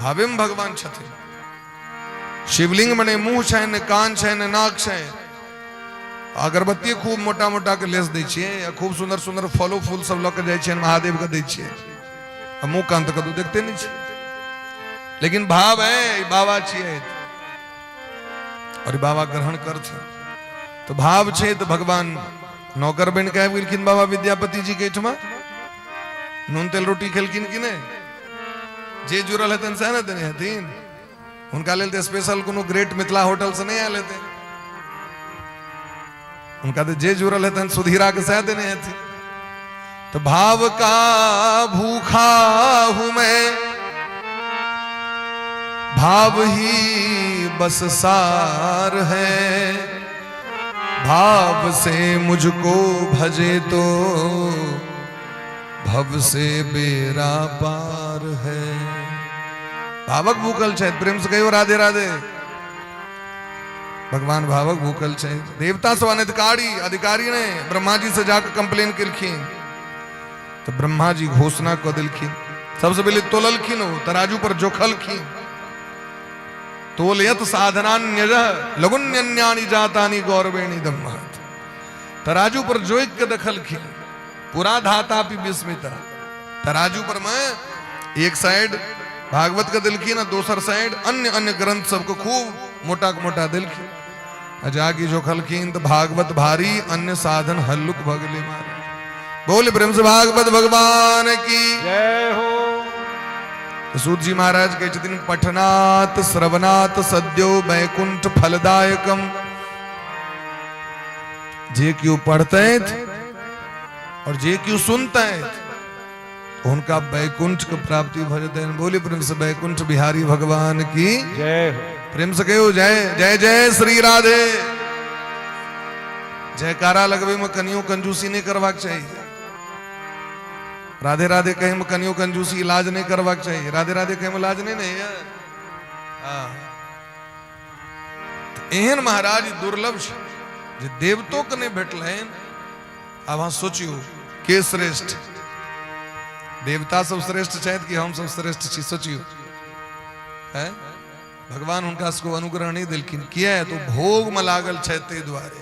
भावे में भगवान छथिन। शिवलिंग में ने मुंह छै ने कान छै ने नाक छै। अगरबत्ती खूब मोटा मोटा के लेस दै छियै खूब सुंदर सुंदर फलो फूल सब लऽ के जाइ छियै महादेव के दै छियै मुंह कान तक देखते नहीं छियै लेकिन भाव है बाबा छियै और बाबा ग्रहण करथिन। तो भाव छै तो भगवान नौकर बन के आबि गेलखिन बाबा विद्यापति जी के एठमा नून तेल रोटी खेलखिन कि नहीं जे जुड़ल हेतन सह ने देने हथिन उनका लेल स्पेशल कोनो ग्रेट मिथिला होटल से नहीं आयल हेतै उनका तो जे जुड़ल हेतन सुधीरा के सह देने हथिन। तो भाव का भूखा हूं मैं भाव ही बस सार है भाव से मुझको भजे तो भव से बेरा पार है। भावक भूखल छै प्रेम से कहो राधे राधे। भगवान भावक भूखल छै। देवता सब अधिकारी ने ब्रह्मा जी से जाकर कंप्लेन कलखिन तो ब्रह्मा जी घोषणा कर दिलखिन। सबसे पहले तोललखिन हो तराजू पर जोखलखिन तोलयत साधनान्यज लघुन्यन्यानि जातानि गौरवेणी दम्महत। तराजू पर जोक के दखलखिन पूरा धाता भी विस्मिता। तराजू पर मैं एक साइड भागवत का दिलखिन और दूसर साइड अन्य अन्य ग्रंथ सबको खूब मोटा मोटा दिलखिन। जागी जोखलखिन तो भागवत भारी अन्य साधन हल्लुक भगले मारे। बोल ब्रह्म भागवत भगवान की जय हो। सूत जी महाराज के दिन पठनात् श्रवणात् सद्यो बैकुंठ फलदायकम। जे क्यों पढ़ते और जे क्यों सुनते उनका बैकुंठ को प्राप्ति भजते हैं। बोले प्रेम से बैकुंठ बिहारी भगवान की जय हो। प्रेम से कहो जय जय जय श्री राधे। जयकारा लगवे में कनियो कंजूसी नहीं करवाक चाहिए। राधे राधे कहे में कनियो कंजूसी इलाज नहीं करवाक चाहिए। राधे राधे कहे में इलाज नहीं है। एहन महाराज दुर्लभ जे देवतो के नहीं भेटलैन। अब हाँ सोचियो के श्रेष्ठ देवता सब श्रेष्ठ छथि कि हम सब श्रेष्ठ छी। सोचियो है भगवान उनका को अनुग्रह नहीं दिलखिन किया है तो भोग में लागल छे ते द्वारे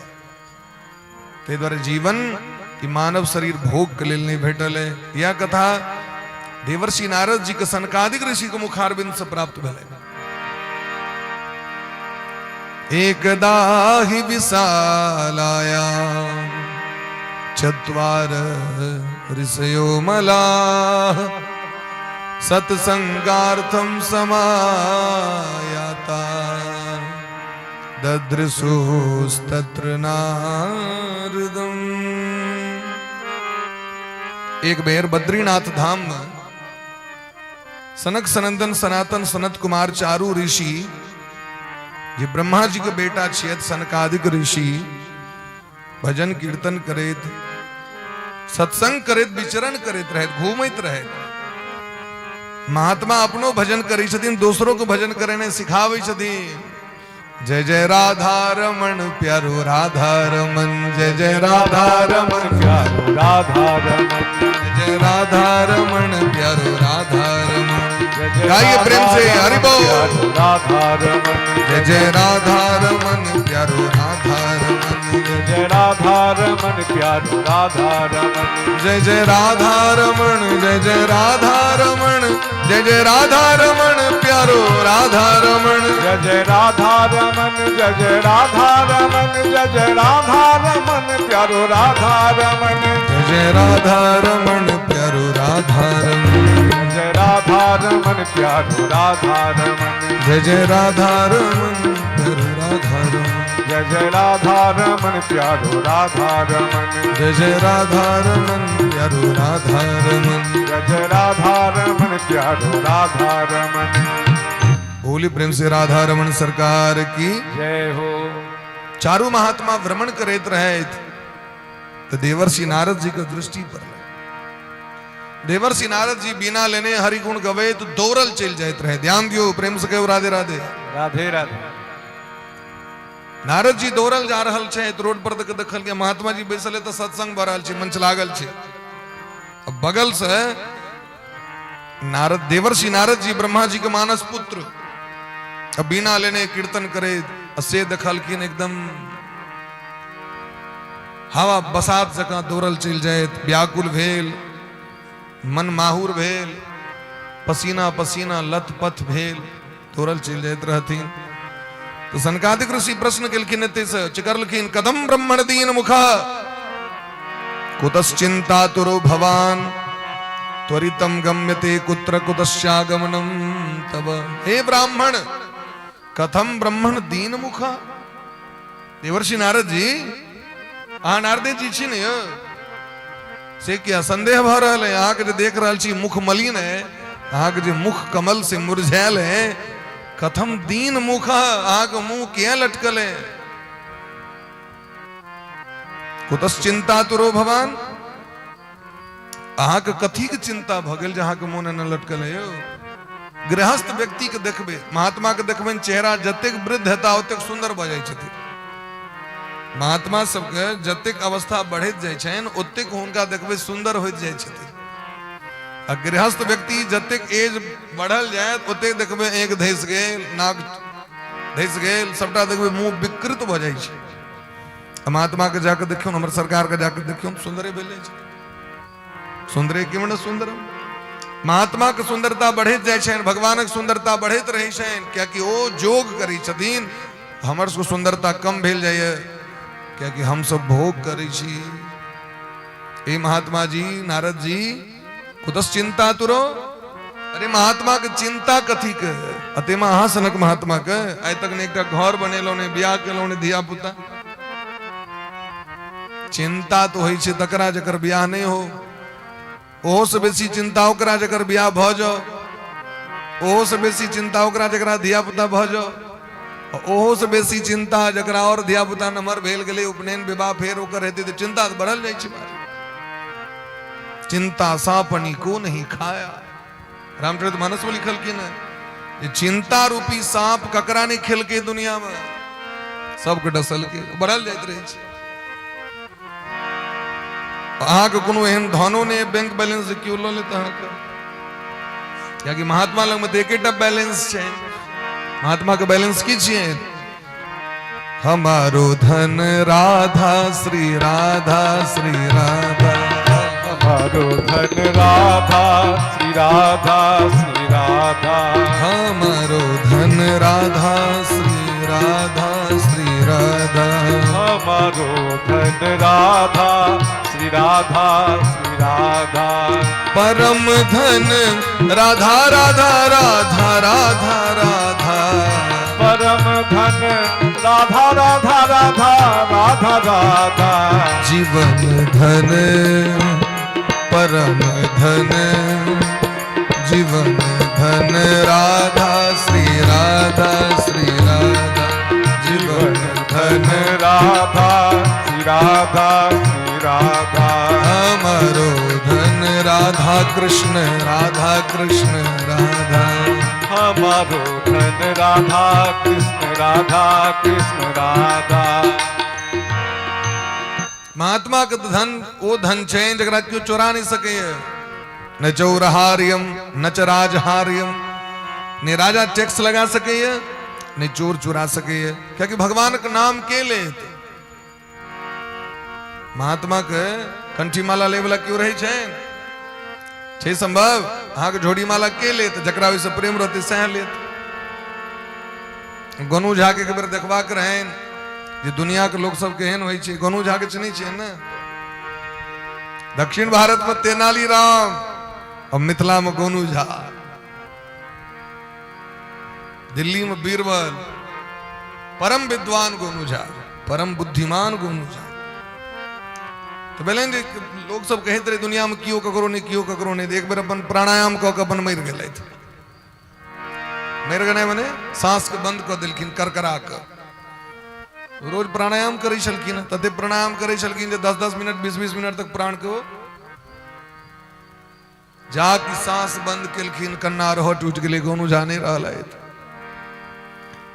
जीवन की मानव शरीर भोग के लिए नहीं भेटल है। यह कथा देवर्षि नारद जी के सनकादिक ऋषि को मुखारबिंद से प्राप्त भले। एकदा हि विशालाया चत्वार ऋषयो मलाः सत्संगार्थं समायाता ददृशुस्तत्र नारदम्। एक बेर बद्रीनाथ धाम में सनक सनंदन सनातन सनत कुमार चारू ऋषि जे ब्रह्मा जी के बेटा छियत सनकादिक ऋषि भजन कीर्तन करेत सत्संग करेत विचरण करेत रहत घूमत रहत। महात्मा अपनो भजन करी छथिन दूसरों को भजन करने सिखावे छथिन। जय जय राधा रमण प्यारो राधा रमन जय जय राधा रमण प्यारो राधा रमन जय राधा रमण प्यारो राधा रमन। गाइए प्रेम से हरि बोल राधा रमन जय जय राधा रमन प्यारो राधा रमन जय राधा रमन प्यारो राधा रमन जय जय राधा रमन जय जय राधा रमन जय जय राधा रमन प्यारो राधा रमन जय जय राधा रमन जय जय राधा रमन जय जय राधा रमन प्यारो राधा रमन जय जय राधा रमन प्यारो राधा रमन जय राधा रमन प्यारो राधा रमन जय जय राधा रमन प्यारो राधा रमन जय जय राधा रमन प्यारो राधा रमन जय जय राधा रमन प्यारो राधा रमन जय जय राधा रमन प्यारो राधा रमन। बोली प्रेम से राधा रमन सरकार की जय हो। चारू महात्मा भ्रमण करेत रहे तो देवर्षि नारद जी को दृष्टि पर देवर्षि नारद जी बिना लेने हरि गुण गवे तो दौड़ल चल जाते रहे। ध्यान दियो प्रेम से कहो राधे राधे राधे राधे। नारद जी दौड़ल जा रहल छे तो रोड पर देखल के महात्मा जी बैसल तो सत्संग भरल छे मंच लागल छे। अब बगल से नारद देवर्षि नारद जी ब्रह्मा जी के मानस पुत्र अब बिना लेने कीर्तन करे से देखल कि एकदम हवा बसात जका दौड़ल चल जाए व्याकुल भेल मन माहुर भेल पसीना पसीना लत पथ भेल दौड़ल चल जात रहथिन। तो सनकादिक ऋषि प्रश्न केलखिन से चिकरलखिन कदम ब्रह्मण दीन मुखा कुतश्चिंतातुरो भवान त्वरितम गम्यते कुत्र कुतश्चागमनम तब। हे ब्राह्मण कथम ब्रह्मण दीन मुखा। देवर्षि नारद जी नारद जी छी ने से क्या संदेह भ रहा है। अहाँ के देख रहा छी मुख मलिन है अहाँ के मुख कमल से मुरझायल है कथम दीन मुख अहाँ के मुंह क्या लटकल है। कुतश्चिंता तुरो भवान अहाँ के कथी के चिंता भ गेल जहाँ के मुंह न लटकल है। यो गृहस्थ व्यक्ति के देखबे महात्मा के देखबे चेहरा जतेक वृद्ध हेता ओतेक सुंदर भ जाय छथिन। महात्मा सबके जतेक अवस्था बढ़त जाय छन ओतेक हुनका देखबे सुंदर होइत जाय छथिन। आ गृहस्थ व्यक्ति जतेक एज बढ़ल जाय ओतेक देखबे एक धैस गेल नाक धैस गेल सबटा देखबे मुंह विकृत भ जाय छै। महात्मा के जाके देखियो हमर सरकार के जाके देखियो सुंदरे भेले छै। सुंदरे किमन सुंदरम महात्मा के सुंदरता बढ़त जाय छन भगवानक सुंदरता बढ़त रहे छन क्या कि ओ जोग करी छथिन हमर सबके सुंदरता कम भेल जाय क्या कि हम सब भोग करै छी। ए महात्मा जी नारद जी कुतश्चिंता तुरो अरे महात्मा के चिंता कथी के अतेमा अहाँ सनक महात्मा के आइ तक ने एकटा घर बनेलो ने बियाह केलो ने धिया पुता। चिंता तो होई छै तकरा जकर बियाह नहीं हो ओहो से बेसी चिंता ओकरा जकर बियाह भ जाओ ओहो से बेसी चिंता ओकरा जकरा धिया पुता भ जाओ ओहो से बेसी चिंता जकरा और धिया पुता नमहर भेल गेलै उपनयन विवाह फेर ओकर हेतै तो चिंता बढ़ल जाइ छै। चिंता सांपनी को नहीं खाया रामचरितमानस में लिखल की ना चिंता रूपी सांप ककरा नहीं खेल के दुनिया में सबके डसल के बढ़ल जाइत रहे छै। अहाँ के कोनो एहन धनो ने बैंक बैलेंस क्यों लो लेता अहाँ के क्या कि महात्मा लग में तो एकेटा बैलेंस छै महात्मा के बैलेंस कीजिए। हमारो धन राधा श्री राधा श्री राधा, हमारो धन राधा श्री राधा श्री राधा, हमारो धन राधा श्री राधा श्री राधा, हमारो धन राधा श्री राधा श्री राधा, परम धन राधा राधा राधा राधा राधा, परम धन राधा राधा राधा राधा राधा, जीवन धन परम धन जीवन धन राधा श्री राधा श्री राधा, जीवन धन राधा श्री राधा श्री राधा, हमारो धन राधा कृष्ण राधा कृष्ण राधा, हमारो धन राधा कृष्ण राधा कृष्ण राधा। महात्मा का धन वो धन छे जरा क्यों चोरा नहीं सके। न चौरहार्यम न च राजहार्यम, ने राजा टैक्स लगा सके ने चोर चुरा सके, क्योंकि भगवान का नाम के ले। महात्मा के कंठी माला लेवला क्यों रही छे संभव हाँ के झोड़ी माला के ले जकरा से प्रेम रहते सह ले। गोनू झा के बेर देखबा के रहें जे दुनिया के लोग सब केहन होइ छे, गोनू झा के चिन्है छे ना। दक्षिण भारत में तेनाली राम और मिथिला में गोनू झा, दिल्ली में बीरबल, परम विद्वान गोनू झा, परम बुद्धिमान गोनू झा। तो बेलन जे लोग सब कहते रहे दुनिया में कियो ककरो नहीं कियो ककरो नहीं, एक बेर अपन प्राणायाम क के अपन मर गेलै। मर गए मने सांस के बंद क देलखिन करकरा के। रोज प्राणायाम करे छलखिन, तते प्राणायाम करे छलखिन जे 10-10 मिनट 20-20 मिनट तक प्राण को जाकी सांस बंद केलखिन, कन्ना रह टूट गेलै, गोनू झा नहीं रहलै।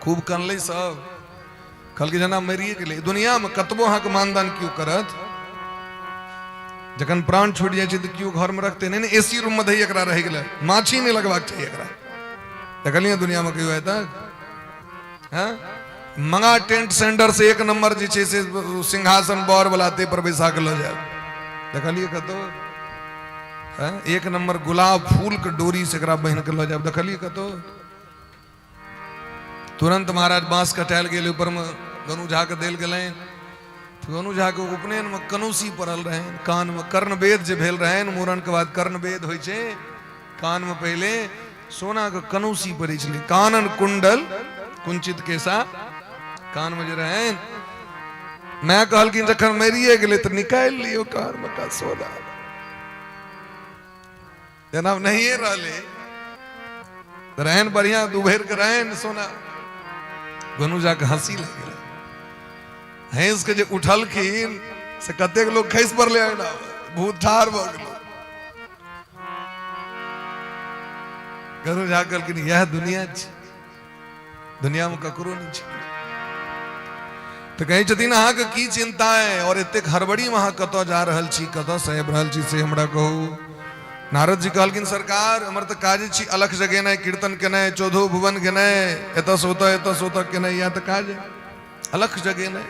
खूब कनलै सब, कहलकै जना मरिए गेलै। दुनिया में कतबो अहाँ के मानदान क्यों करत, जखन प्राण छूट जाए तो क्यों घर में रखते नहीं। एसी रूम में दही एकरा रह गेलै, माछी नहीं लगवाक चाहिए एकरा। देखलिए दुनिया में क्यों है तक हाँ? मंगा टेंट सेंटर से 1 नंबर जे छे से सिंहासन बर वाला ते पर बैसा के लो जाए। देखलिए कतो 1 नंबर गुलाब फूल के डोरी से एकरा बहन के लो जाए। देखलिए कतो तुरंत महाराज बांस कटायल गेल, ऊपर में गोनू झा के देल गेलै। गोनू झा के उपनयन में कनौसी पड़ल रहे, कान में कर्णवेद जे भेल रहे, मूड़न के बाद कर्णवेद होइ छे। कान में पहले सोना के कनौसी पड़े छे, कानन कुंडल कुंचित केसा कान में जे रहे। मैं कहलखिन जखन मरिए गेलै तो निकाल लियो कान में का सोना, जनाब नहीं रहले रहन बढ़िया दुभेर के रहन सोना। गोनू झा के हंसी लग गेलै, हंस के जे उठलखिन से कतेक लोग खैस पर ले आना, भूत ठार भ गेल। गोनू झा कहलखिन यह दुनिया छै, दुनिया में ककरो नहीं छै। तो कहे छथिन अहाँ के की चिंता है और एतेक हड़बड़ी में अहाँ कतऽ जा रहल छी, कतऽ से आबि रहल छी से हमरा कहू। नारद जी कहलखिन सरकार हमर तो काज छी अलख जगेनाइ, कीर्तन केनाइ, चौदहो भुवन गेनाइ, एतऽ से ओतऽ केनाइ, या तो काज है अलख जगेनाइ।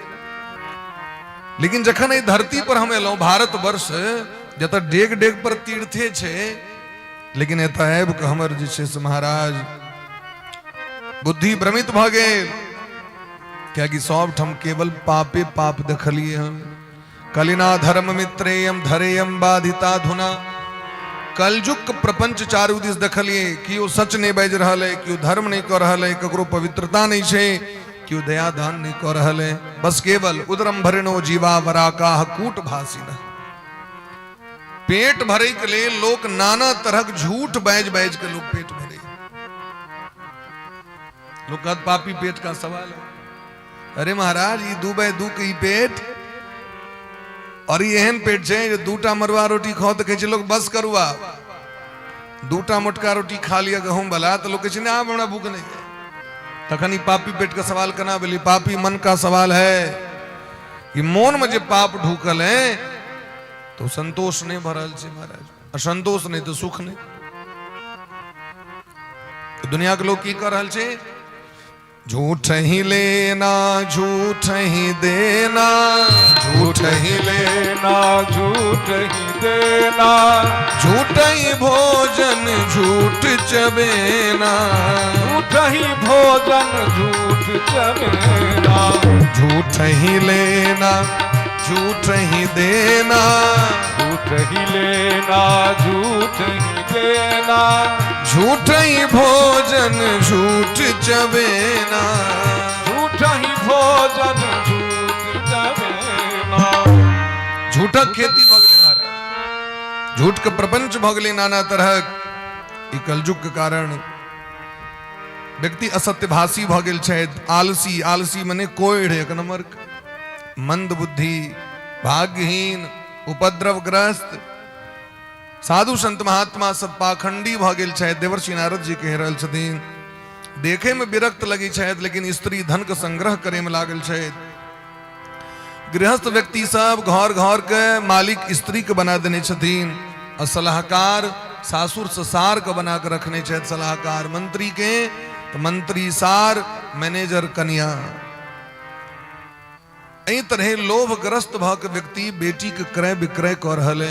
लेकिन जखन एहि धरती पर हम एलहुं भारत वर्ष जतऽ डेग डेग पर तीर्थे छे, लेकिन एतऽ आबि के हमर जे छै से महाराज बुद्धि भ्रमित भ गेल। कियाकि सब ठम केवल पापे पाप देखलिए हम। कलिना धर्म मित्रेयम धरेयम बाधिता धुना, कलजुग प्रपंच चारू दिस देखलिए, कियो सच नहीं बाजि रहल है, कियो धर्म नहीं कर रहल है, ककरो पवित्रता नहीं छे, क्यों दया दान नहीं कर रहा है। बस केवल उदरम भरणो जीवा वराकाह कूट भाषिन, पेट भरे के लिए लोग नाना तरह झूठ बैज बैज के लोग पेट भरे। लोग कहते पापी पेट का सवाल है। अरे महाराज ये 2 बाय 2 के पेट और ये एहन पेट छे जो 2टा मरुआ रोटी खाओ तो कहे लोग बस करुआ, 2टा मोटका रोटी खा लिया गहूम वाला तो लोग कहे ना हमरा भूख नहीं है। तखन ही पापी पेट का सवाल करना बोली, पापी मन का सवाल है कि मन में जो पाप ढूकल है तो संतोष नहीं भरल छे महाराज, असंतोष नहीं तो सुख नहीं। तो दुनिया के लोग की कर रहल छे, झूठ ही लेना झूठ ही देना, झूठ ही लेना झूठ ही देना, झूठ ही भोजन झूठ चबेना, झूठ ही भोजन झूठ चबेना, झूठ ही लेना झूठ ही देना, झूठ ही लेना झूठ ही देना, झूठ ही भोजन झूठ चबेना, झूठ ही भोजन झूठ चबेना। झूठा खेती भगले महाराज, झूठ का प्रपंच भगले नाना तरह। ई कलयुग के कारण व्यक्ति असत्यभाषी भगल छे, आलसी, आलसी मने कोढ़ एक नंबर, मंद बुद्धि, भाग्यहीन, उपद्रवग्रस्त, साधु संत महात्मा सब पाखंडी भगल छे। देवर्षि नारद जी कह रहल छथिन, देखे में विरक्त लगी छे लेकिन स्त्री धन के संग्रह करे में लागल छे। गृहस्थ व्यक्ति सब घर घर के मालिक स्त्री के बना देने छथिन, और सलाहकार सासुर ससार के बना के रखने छे। सलाहकार मंत्री के तो मंत्री सार, मैनेजर कन्या। एही तरह लोभग्रस्त भ के व्यक्ति बेटी के क्रय विक्रय कर रहले।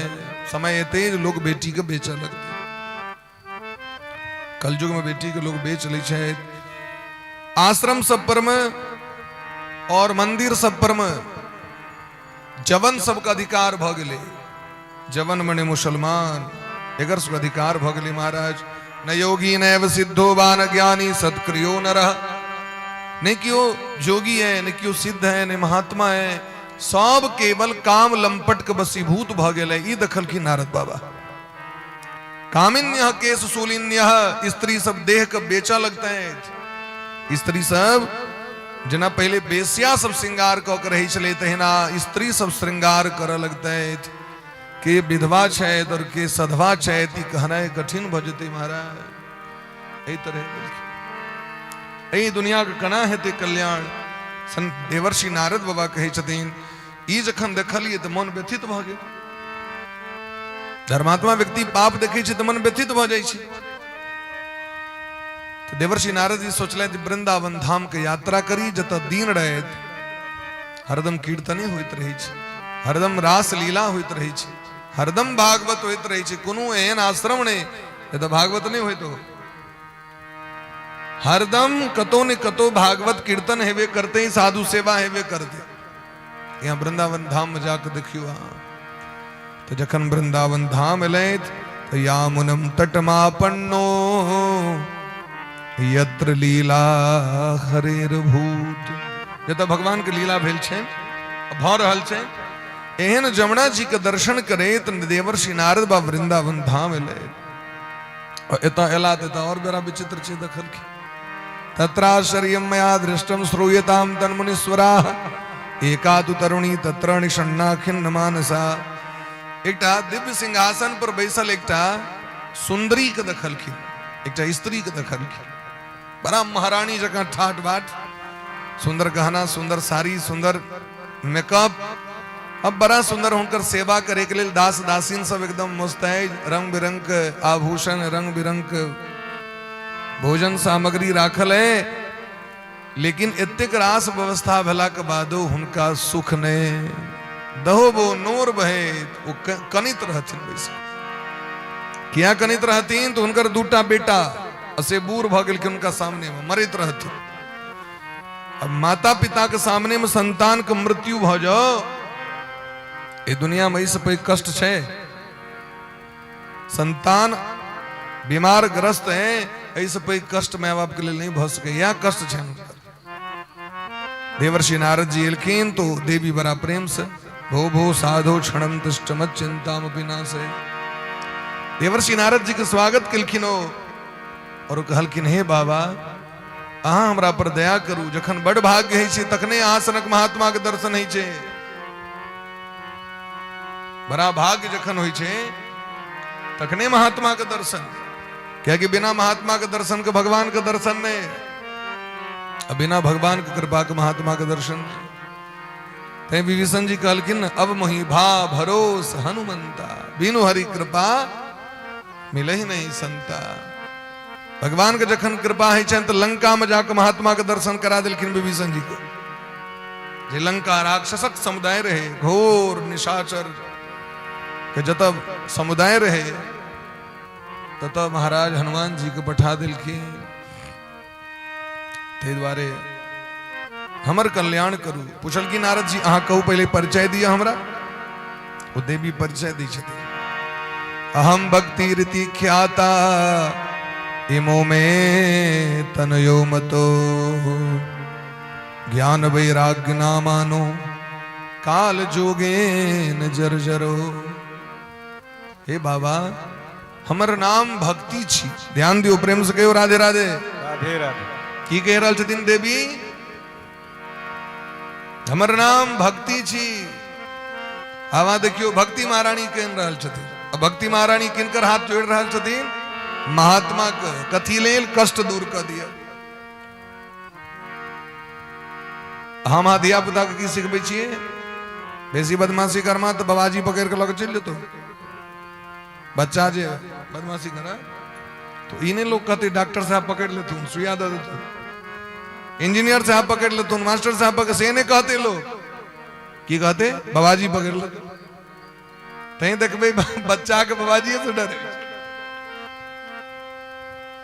समय तेज लोग बेटी के बेचे लगते। कलयुग में बेटी के लोग बेच ले छे। आश्रम सब पर में और मंदिर सब पर में जवन सबका अधिकार भ गेले। जवन मने मुसलमान एकर सबका अधिकार भ गेले महाराज। न योगी नैव सिद्धो वा न ज्ञानी सत्क्रियो न रह। न क्यों जोगी है, न क्यों सिद्ध है, न महात्मा है, सब केवल काम लंपट के बसीभूत भ गेले। ई दखल की नारद बाबा। कामिन्य केस शूलिन्य, स्त्री सब देह के बेचा लगते हैं। स्त्री सब जना पहले बेस्या सब श्रृंगार क के रही चले, तहिना स्त्री सब श्रृंगार कर लगते हैं। के विधवा छेद और के सधवा छेद, कहना कठिन भजते महाराज। यही तरह यही दुनिया के कना हेते कल्याण। सन देवर्षि नारद बाबा कहे छथिन, ई जखन देखलिए तो मन व्यथित भ गेल। धर्मात्मा व्यक्ति पाप देखे तो मन व्यथित भ जाय छै। तो देवर्षि नारद जी सोचले वृंदावन धाम के यात्रा करी, जत दीन रहे हरदम कीर्तने होइत रही छै, हरदम रास लीला होइत रही छै, हरदम भागवत होइत रही छै। कोनो एहन आश्रम ने तो भागवत नहीं होइत हो। हरदम कतो ने कतो भागवत कीर्तन हेवे करते ही, साधु सेवा हेवे करते। यहाँ वृंदावन धाम में जाकर देखियो। तो जखन वृंदावन धाम एले तो यामुनम तटमापन्नो यत्र लीला हरेर भूत। जत भगवान के लीला भेल छे, भ रहल छे, एहन जमुना जी के दर्शन करे तो देवर्षि नारद बा वृंदावन धाम एले। और एता एला तो और बड़ा विचित्र छे दखल की। तत्राश्चर्यं मया दृष्टं श्रूयतां तन्मुनीश्वराः, एका तु तरुणी तत्र निषण्णा खिन्न मानसा। एकटा दिव्य सिंहासन पर बैसल एकटा सुंदरी के दखल की, एकटा स्त्री के दखल की। बड़ा महारानी जगह ठाट बाट, सुंदर गहना, सुंदर साड़ी, सुंदर मेकअप। अब बड़ा सुंदर हुनकर सेवा करे के लिए दास दासीन सब एकदम मुस्तैद, रंग बिरंग के आभूषण, रंग बिरंग के भोजन सामग्री राखल है। लेकिन एतेक रास व्यवस्था भेला के बादो हुनका सुख ने दहो बो नोर बहे। वो कनित रहथिन वैसे। किया कनित रहथिन तो हुनकर दूटा बेटा असे बूढ़ भ गेल के उनका सामने में मरित रहथिन। अब माता पिता के सामने में संतान के मृत्यु भ जाओ, ये दुनिया में इससे कोई कष्ट छे। संतान बीमार ग्रस्त है, ऐसे कोई कष्ट माँ बाप के लिए नहीं भ सके। यह कष्ट छे। देवर्षि नारद जी एलखिन तो देवी बड़ा प्रेम से भो भो साधो क्षणम तिष्ठमत चिंतामपि नाशे। देवर्षि नारद जी के स्वागत केलखिन और कहलखिन, हे बाबा अहाँ हमरा पर दया करू। जखन बड़ भाग्य है छे तखने अहाँ सनक महात्मा के दर्शन है छे। बड़ा भाग्य जखन होय छे तखने महात्मा के दर्शन। क्या कि बिना महात्मा के दर्शन के भगवान के दर्शन नहीं, अब बिना भगवान की कृपा के महात्मा के दर्शन। ते विभीषण जी कहलखिन, अब मोहि भा भरोस हनुमंता, बिनु हरि कृपा मिले ही नहीं संता। भगवान के जखन कृपा है तो लंका में जाकर महात्मा के दर्शन करा दिलखिन विभीषण जी के। जे लंका राक्षसक समुदाय रहे, घोर निशाचर के जतब समुदाय रहे, तब महाराज हनुमान जी के बैठा दिलखिन। ते द्वारे हमर कल्याण करू। पूछल की नारद जी अहाँ कहू पहले परिचय दिया हमरा। वो देवी परिचय दी छथि। अहम भक्ति रीति ख्याता इमो में तनयो मतो, ज्ञान वैराग्य नामानो काल जोगेन जर्जरो। हे बाबा हमर नाम भक्ति छी। ध्यान दियो, प्रेम से कहो राधे राधे। राधे राधे। की कह रहल छथिन देवी? हमर नाम भक्ति छी। आवा देखियो भक्ति महारानी कह रहल छथिन। अब भक्ति महारानी किनकर हाथ जोड़ रहल छथिन? महात्मा के। कथी लेल? कष्ट दूर कर दिया। हम धिया पुता के की सिखबै छियै? बेसी बदमाशी करमा तो बाबाजी पकड़ के लग चल जेतो। बच्चा जे बदमाशी करा तो इन्हें लोग कहते डॉक्टर साहब पकड़ लेतुन, सुइया दे देतुन, इंजीनियर साहब पकड़ लेतुन, मास्टर साहब पकड़ से ने कहते लोग की कहते बाबाजी पकड़ ले। तहीं देखबे बच्चा के बाबाजी से डरे।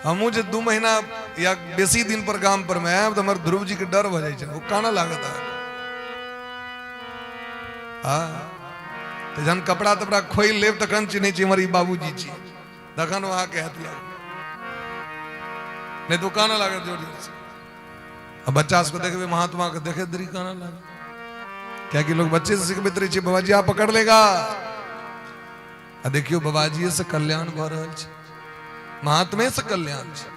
हमू जे 2 महीना या बेसी दिन पर काम पर में आयब तो हमारे ध्रुव जी के डर भ जाए, वो काना लागत है। हाँ तो जन कपड़ा तपड़ा खोल लेब तखन चिन्ह छी हमारी बाबूजी छी, तखन वहां के हथिया नहीं तो काना लागत जोर जोर से। अब बच्चा को देखे महात्मा को देखे दरी काना लागे। क्या कि लोग बच्चे से सिखबैत रहे बाबाजी आप पकड़ लेगा। आ देखियो बाबाजी से कल्याण भ रहल छै, महात्मे से कल्याण छै।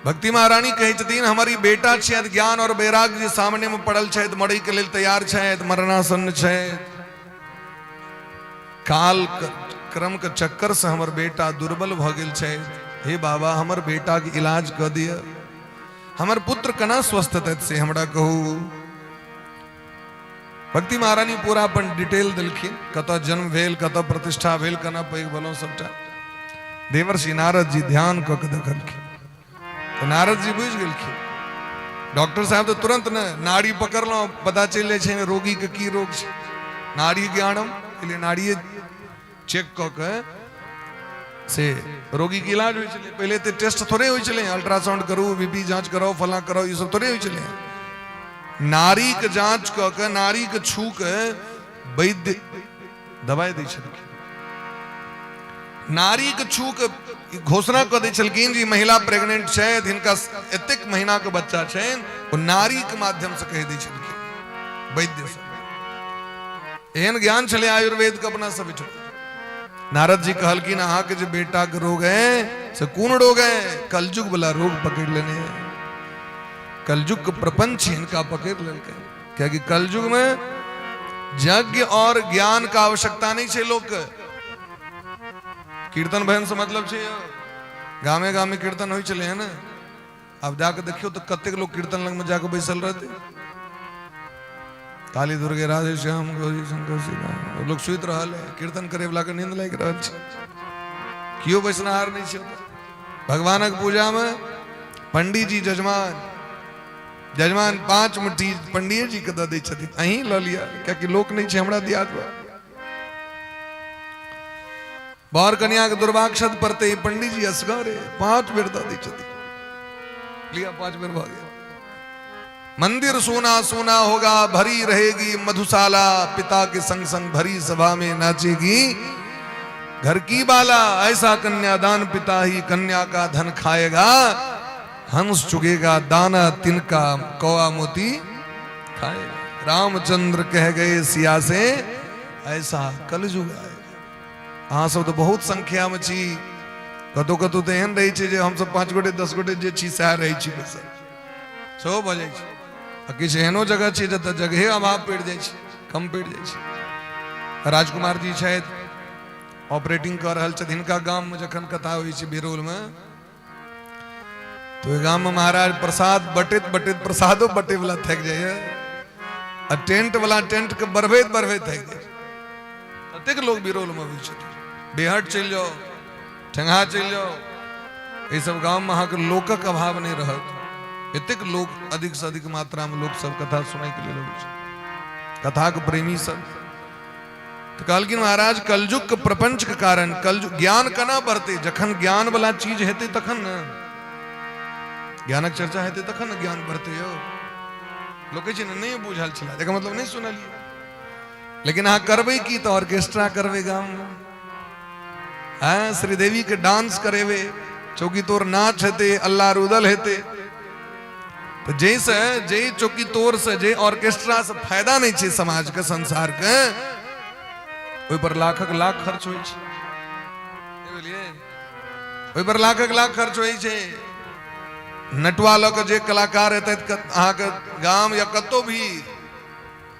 भक्ति महारानी कहे छथिन हमारी बेटा छै ज्ञान और वैराग्य जे सामने में पड़ल छै, मरई के लेल तैयार छै, मरणासन छै। काल क्रम के चक्कर से हमर बेटा दुर्बल भ गेल छै। हे बाबा हमर बेटा के इलाज क दिया। हमर पुत्र कना स्वस्थ हेतै से हमरा कहू। भक्ति महारानी पूरा अपन डिटेल दिलखिन, कत जन्म भेल, कत प्रतिष्ठा भेल, कना पैघ भलो सबटा। देवर्षि नारद जी ध्यान क के देखलखिन तो नारद जी बुझ गेलखिन। डॉक्टर साहब तो तुरंत न नाड़ी पकड़लो, पता चल जाए छै रोगी के की रोग छै। नाड़ी ज्ञानम इसलिए नाड़ी चेक क के से रोगी के इलाज होई छले। पहले तो टेस्ट थोड़े होई छले, अल्ट्रासाउंड करो, बीपी जांच करो, फला करो, ये सब थोड़े होई छले। नाड़ी के जांच क के, नाड़ी के छू के वैद्य दवाई दै छलखिन। नाड़ी के छू के घोषणा कर दै छलखिन जी महिला प्रेग्नेंट छै, जिनका एतेक महीना के बच्चा छै, वो नाड़ी के माध्यम से कह दै छलखिन वैद्य सब। एहन ज्ञान छले आयुर्वेद के अपना सब। नारद जी कहलखिन अहाँ के जो बेटा के रोग है से कौन रोग है? कलयुग वाला रोग पकड़ लेने हैं। कलयुग के प्रपंच इनका पकड़ लेके। क्या कि कलयुग में यज्ञ और ज्ञान का आवश्यकता नहीं है। लोग कीर्तन भजन से मतलब छे, गामे गामे कीर्तन हो चले हैं ना। अब जाकर देखियो तो कत्ते लोग कीर्तन लग में जाकर बैसल रहते, काली दुर्गे राधे श्याम गौरी शंकर श्री लोग सुत रहा है, कीर्तन करे वाला के नींद लाग रहा है। क्यों वैष्णहार नहीं छे? भगवान के पूजा में पंडित जी जजमान 5 मुट्ठी पंडित जी के दे दै छथिन, अहीं ल लिया। क्या कि लोक नहीं छे हमरा दियाद बा। बर कन्या के दुर्वाक्षत पड़ते ही पंडित जी असगरे 5 बेर दे दै छथिन। लिया 5 बेर भ गया। मंदिर सोना सोना होगा, भरी रहेगी मधुशाला, पिता के संग संग भरी सभा में नाचेगी घर की बाला। ऐसा कन्यादान पिता ही कन्या का धन खाएगा, हंस चुगेगा दाना तिनका, कौआ मोती खाएगा। रामचंद्र कह गए सिया से ऐसा कलयुग आएगा। अहाँ सब तो बहुत संख्या में छी, कतो कतो तो एहन रही जे हम सब 5 गोटे 10 गोटे जे छी सह रही छी, सो भ जाय छै। किछु एहनो जगह छै जतऽ जगहे अभाव पड़ि जाइ छै, कम पड़ि जाइ छै। राजकुमार जी छथि, ऑपरेटिंग कर रहल छथि, हिनका गाम में जखन कथा होइ छै बिरोल में, तो गाम में महाराज प्रसाद बटैत बटैत प्रसादो बटे वाला थक जाइए, आ टेंट वाला टेंट के बढ़बैत बढ़बैत थक जाए। कतेक लोग बिरोल में होइ छथिन। बेहट चलि जाओ, ठंगा चल जाओ ये सब गांव में अहाँ लोकक अभाव नहीं रहत एतेक लोग अधिक से अधिक मात्रा में लोग सब कथा सुनाई के लिए लोग कथा के प्रेमी सब तो कहलखिन महाराज कलयुग के प्रपंच के कारण कलयुग ज्ञान कना बढ़ते जखन ज्ञान वाला चीज हेते तखन न ज्ञानक चर्चा हेते तखन न ज्ञान बढ़ते हो लोग कहे नहीं बुझल छला एकर मतलब नहीं सुनलिए लेकिन अहाँ करबे की तो ऑर्केस्ट्रा करबे गांव में हाँ श्रीदेवी के डांस करेवे चौकी तोर नाच हेते अल्लाह रुदल हेते तो जैसे जे चौकी तोर से जे ऑर्केस्ट्रा से फायदा नहीं छे समाज के संसार के ओइ पर लाखक लाख खर्च होई छे बुझलिए ओइ पर लाखक लाख खर्च होई छे नटवा ल के जे कलाकार हेते अहाँ के गांव या कतो भी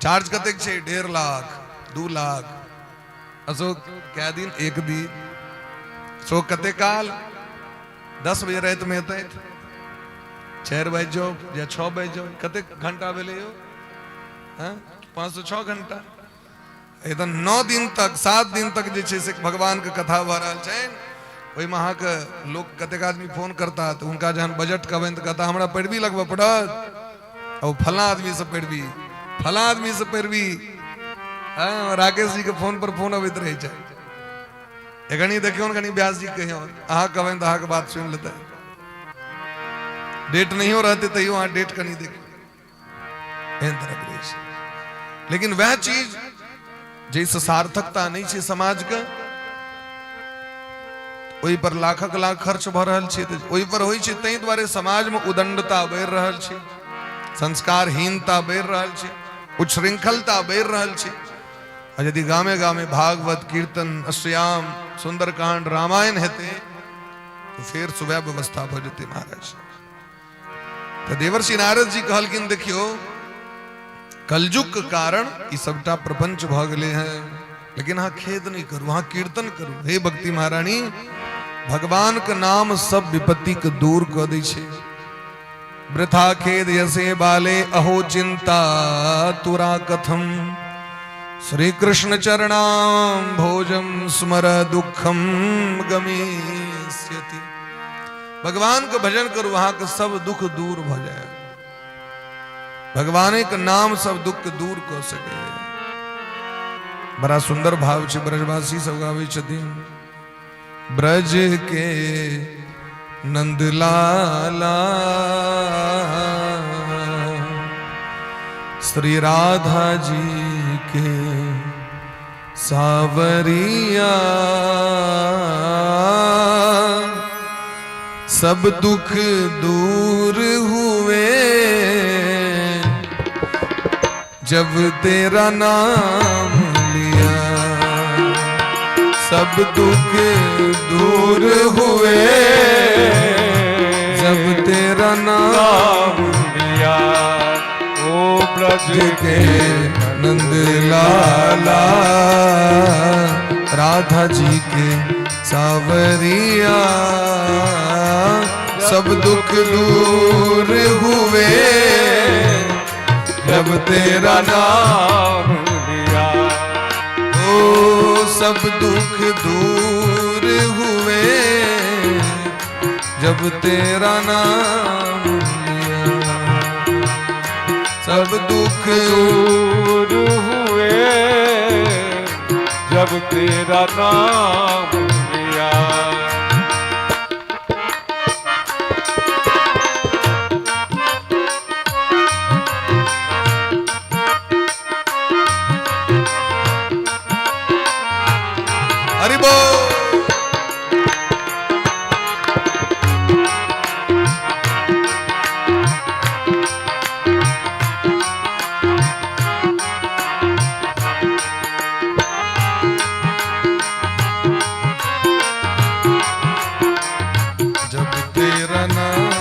चार्ज कतेक छे 1.5 लाख 2 लाख अशोक क्या दिन एक दिन सो कते काल 10 बजे रात में एते 4 बजे जाओ या 6 बजे जाओ कते घंटा भेले हो हाँ 506 घंटा एकदम 9 दिन तक 7 दिन तक जे छे से भगवान के कथा भ रहल छै ओइ में अहाँ के लोग कतेक आदमी फोन करता तो उनका जहन बजट कहबन तो कहता हमरा पैरवी लगबे पड़त और फला आदमी से पैरवी फला आदमी से पैरवी हाँ राकेश जी के फोन पर फोन अबैत रहे छै एखनी देखियो कनी व्यास जी कहियो अहाँ कहबन तो अहाँ के बात सुन लेते डेट नहीं हो रहते तैयो अहाँ डेट कनी देखियो एहन तरह के लेकिन वह चीज जैसे सार्थकता नहीं छे समाज के ओइ पर लाखक लाख खर्च भ रहल छै ओइ पर होई छै तै द्वारे समाज में उदंडता बढ़ि रहल छै संस्कारहीनता बढ़ि रहल छै उच्छृंखलता बढ़ि रहल छै और यदि गामे गामे भागवत कीर्तन अष्टयाम सुंदरकांड रामायण हेते तो फिर सुबह व्यवस्था भ जेते महाराज तो देवर्षि नारद जी कहलखिन देखियो कलयुग के कारण ई सबटा प्रपंच भ गेले हैं लेकिन हाँ खेद नहीं करू हाँ कीर्तन करू हे भक्ति महारानी भगवान के नाम सब विपत्ति के दूर कर दै छे वृथा खेद यसे बाले अहो चिंता तुरा कथम श्री कृष्ण चरणाम भोजम स्मर दुखम गमिष्यति भगवान के भजन करू वहां के सब दुख दूर भ जाए भगवान के नाम सब दुख के दूर कर सके बड़ा सुंदर भाव छे ब्रजवासी सब गावे छथिन ब्रज के नंदलाला श्री राधा जी के सावरिया सब दुख दूर हुए जब तेरा नाम लिया सब दुख दूर हुए जब तेरा नाम लिया ओ ब्रज के नंद लाला राधा जी के सावरिया सब दुख दूर हुए जब तेरा नाम लिया ओ सब दुख दूर हुए जब तेरा नाम लिया सब दुख दूर हुए जब तेरा नाम लिया हरि बोल जब तेरा नाम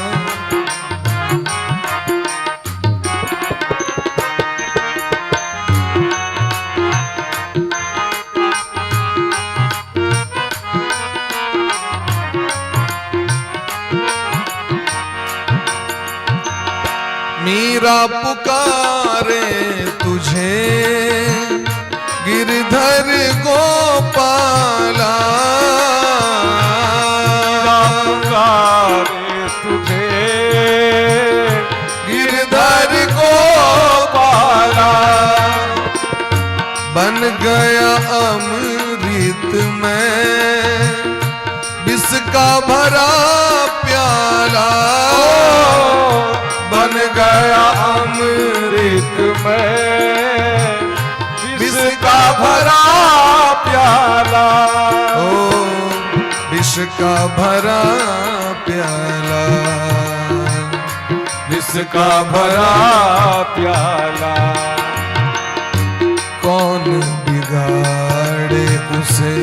मीरा पुकारे तुझे गिरधर गोपाला तुझे गिरधर को पाला, बन गया अमृत में विष का भरा प्याला, बन गया अमृत में विष का भरा प्याला, ओ विष का भरा प्याला, विष का भरा प्याला। कौन बिगाड़े उसे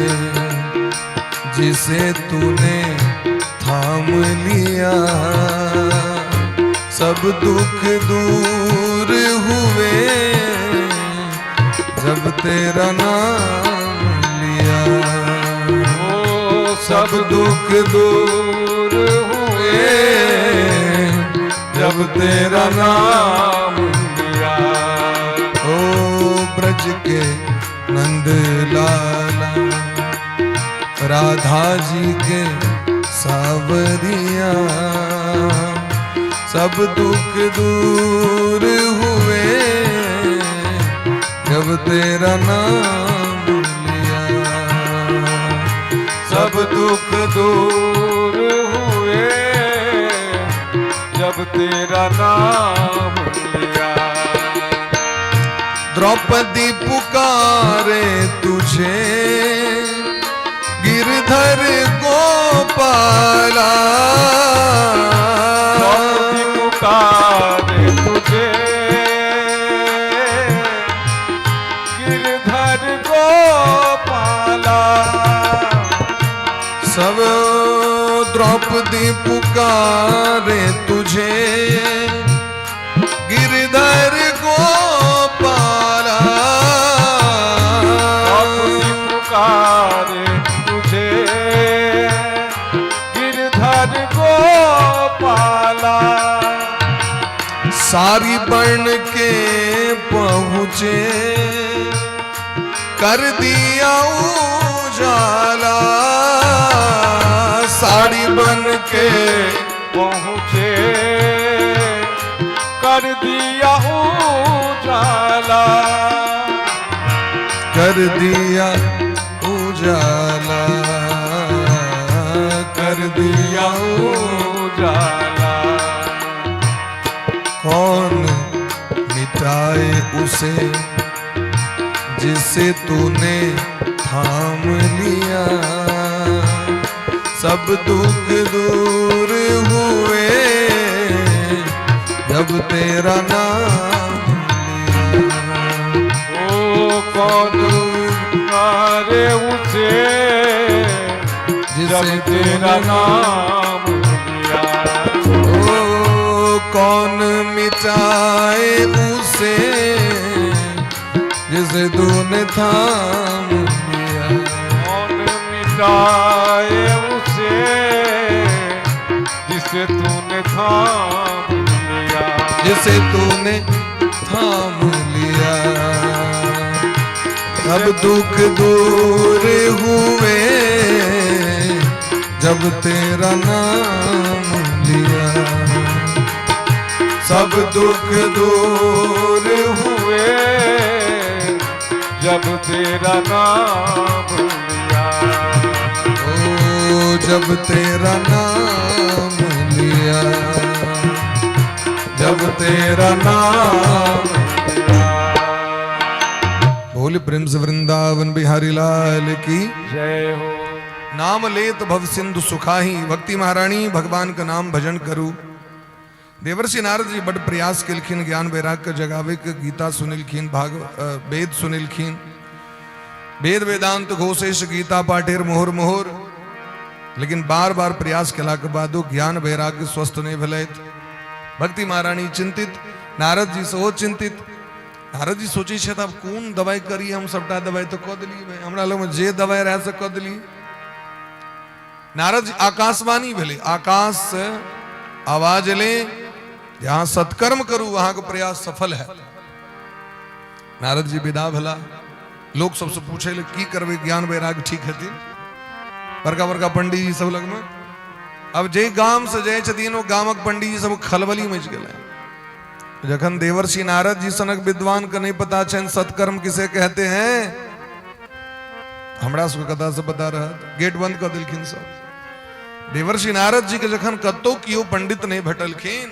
जिसे तूने थाम लिया, सब दुख दूर हुए जब तेरा नाम लिया, ओ सब दुख दूर हुए जब तेरा नाम लिया। ओ ब्रज के नंद लाला, राधा जी के सावरिया, सब दुख दूर हुए जब तेरा नाम लिया, सब दुख दूर हुए जब तेरा नाम लिया। द्रौपदी पुकारे तुझे गिरधर गोपाला, द्रौपदी पुकारे तुझे गिरधर गोपाला, सब द्रौपदी पुकारे तुझे गिरधर गोपाला, द्रौपदी पुकारे तुझे गिरधर गोपाला, सारी बन के पहुँचे कर दिया उजाला, साड़ी बन के पहुँचे कर दिया उजाला, कर दिया उजाला, कर दिया उजाला। कौन मिटाए उसे जिसे तूने थाम लिया, सब दुख दूर हुए जब तेरा नाम लिया। ओ कौन मारे उसे जब तेरा नाम लिया, ओ कौन मिटाए उसे जिसे तूने थाम लिया, कौन मिटाए उसे जिसे तूने थाम लिया, जिसे तूने थाम लिया, सब दुख दूर हुए जब तेरा नाम लिया, सब दुख दूर हुए जब तेरा नाम लिया, ओ जब तेरा नाम लिया, जब तेरा नाम लिया। बोल प्रेम से वृंदावन बिहारी लाल की जय हो। नाम लेत भव सिंधु सुखाही, भक्ति महारानी भगवान का नाम भजन करू। देवर्षि नारद जी बड़ प्रयास किलखिन, ज्ञान वैराग्य जगावे के गीता सुनिलखिन, वेद सुनिलखिन, वेद वेदांत घोषेश गीता पाठेर मोहर मोहर, लेकिन बार बार प्रयास केला के बाद ज्ञान वैराग्य स्वस्थ नहीं भले। भक्ति महारानी चिंतित, नारद जी से चिंतित। नारद जी सोची छे तब कौन दवाई करी, हम सबटा दवाई तो कह दिली, हमरा लग में जे दवाई रह से कह दिली। नारद जी आकाशवाणी भेले, आकाश से आवाज ले, जहां सत्कर्म करूं वहां का प्रयास सफल है। नारद जी विदा भला, लोग सबसे पूछे ले की करवे, ज्ञान वैराग ठीक है। बड़का बड़का पंडित जी सब लग में अब जे गाम से जाय छथिन ओ गामक पंडित जी सब खलबली मच गेलै। जखन देवर्षि नारद जी सनक विद्वान के नहीं पता छन सत्कर्म किसे कहते हैं, हमरा सबके कथा से पता रहत, गेट बंद कर देलखिन सब। देवर्षि नारद जी के जखन कतौ कियो पंडित नहीं भेटलखिन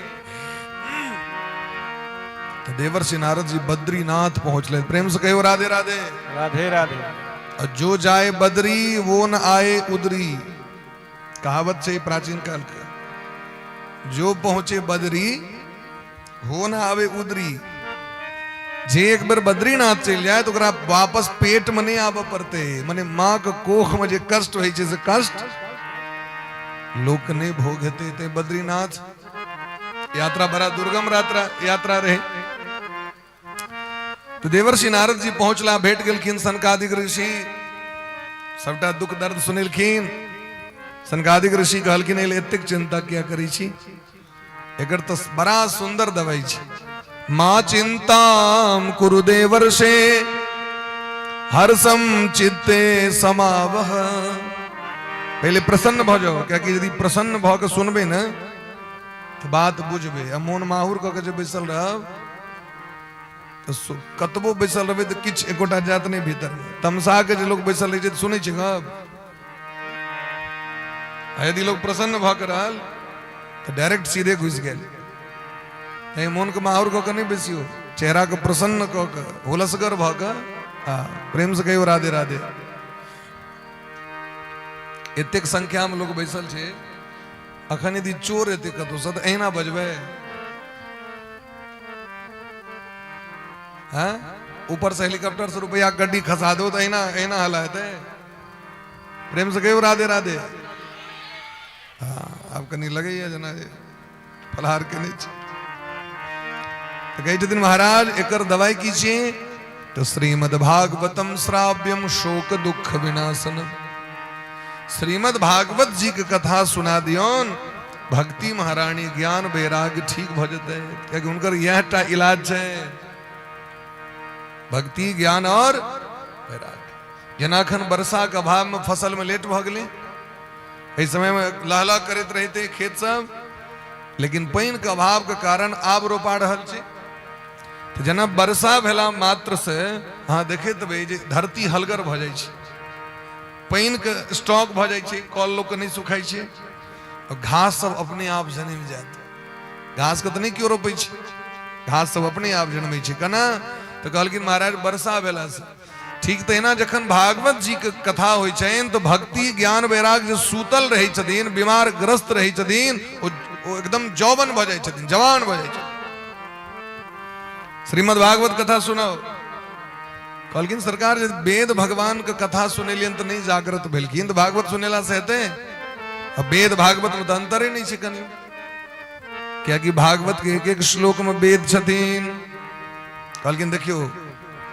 तो देवर्षि नारद जी बद्रीनाथ पहुंचले। प्रेम से कहो राधे राधे। राधे राधे। और जो जाए बद्री वो न आए उदरी, कहावत से प्राचीन काल का। जो पहुंचे बद्री हो न आवे उदरी। जे एक बार बद्रीनाथ चल जाए तो वापस पेट में नहीं आवे पड़ते, मने माँ के कोख में जे कष्ट हो से कष्ट लोक ने भोगते थे। बद्रीनाथ यात्रा बड़ा दुर्गम यात्रा रहे। तो देवर्षि नारद जी पहुंचला, भेट गेलखिन सनकादिक ऋषि, सबटा दुख दर्द सुनलखिन। सनकादिक ऋषि कहलखिन एतेक चिंता क्या करी छी, एकर तो बड़ा सुंदर दवाई छै। मां चिंताम कुरु देवर्षे हर्षम चित्ते समावह। पहले प्रसन्न भ जाओ, क्या कि यदि प्रसन्न भ के सुनबे न तो बात बुझबे। आ मोन माहुर क के जे बैसल रहब तो कतबो बैसल रहबे तो किछ एकोटा जात नहीं भीतर में। तमसा के जे लोग बैसल रहे छै सुनै छै गप। यदि लोग प्रसन्न भ के रहल तो डायरेक्ट सीधे घुस गेल। नहीं मोन के माहुर क के नहीं बैसियो, चेहरा के प्रसन्न क के हुलसगर भ के प्रेम से कहियो राधे राधे। एतेक संख्या में लोग बैसल छे, अखन यदि चोर एते कतौ से तो अहिना बजबे। हाँ ऊपर से हेलीकॉप्टर से रुपया गड्डी खसा दो तो अहिना हलाते। प्रेम से कहियो राधे राधे। हाँ आप कहीं लगे जना फलहार के नीचे तो कही दिन महाराज एकर दवाई कीजिए तो श्रीमद् भागवतम श्राव्यम शोक दुख विनाशन। श्रीमद् भागवत जी की कथा सुना दियोन, भक्ति महारानी ज्ञान वैराग्य ठीक भ जते। क्योंकि उनकर यह इलाज है, भक्ति ज्ञान और वैराग्य। जनाखन वर्षा के अभाव में फसल में लेट भ गेले, इस समय में लहला करते रहते खेत सब, लेकिन पानी के अभाव के कारण आब रोपा रहल छै। तो जना वर्षा भेला मात्र से हाँ देखे तब धरती हलगर भ जाय छै, पानी के स्टॉक भ जाय छै, कल लोग के नहीं सुखाई छै और घास सब अपने आप जन्म जात। घास के तो नहीं क्यों रोपे छै, घास सब अपने आप जन्मे छै कना। तो कहलखिन महाराज वर्षा भेला से ठीक तहिना जखन भागवत जी के कथा होय छनि तो भक्ति ज्ञान वैराग्य जो सूतल रहै छथिन, बीमार ग्रस्त रहै छथिन, वो एकदम जौवन भ जाय छथिन, जवान भ जाय छथिन। श्रीमद् भागवत कथा सुनाओ। कहलखिन सरकार जब वेद भगवान के कथा सुनेलियन तो नहीं जागृत भेलखिन तो भागवत सुनेला से हेते। अब वेद भागवत में तो अंतर ही नहीं छै कनी, क्या कि भागवत के एक एक श्लोक में वेद छथिन। कहलखिन देखियो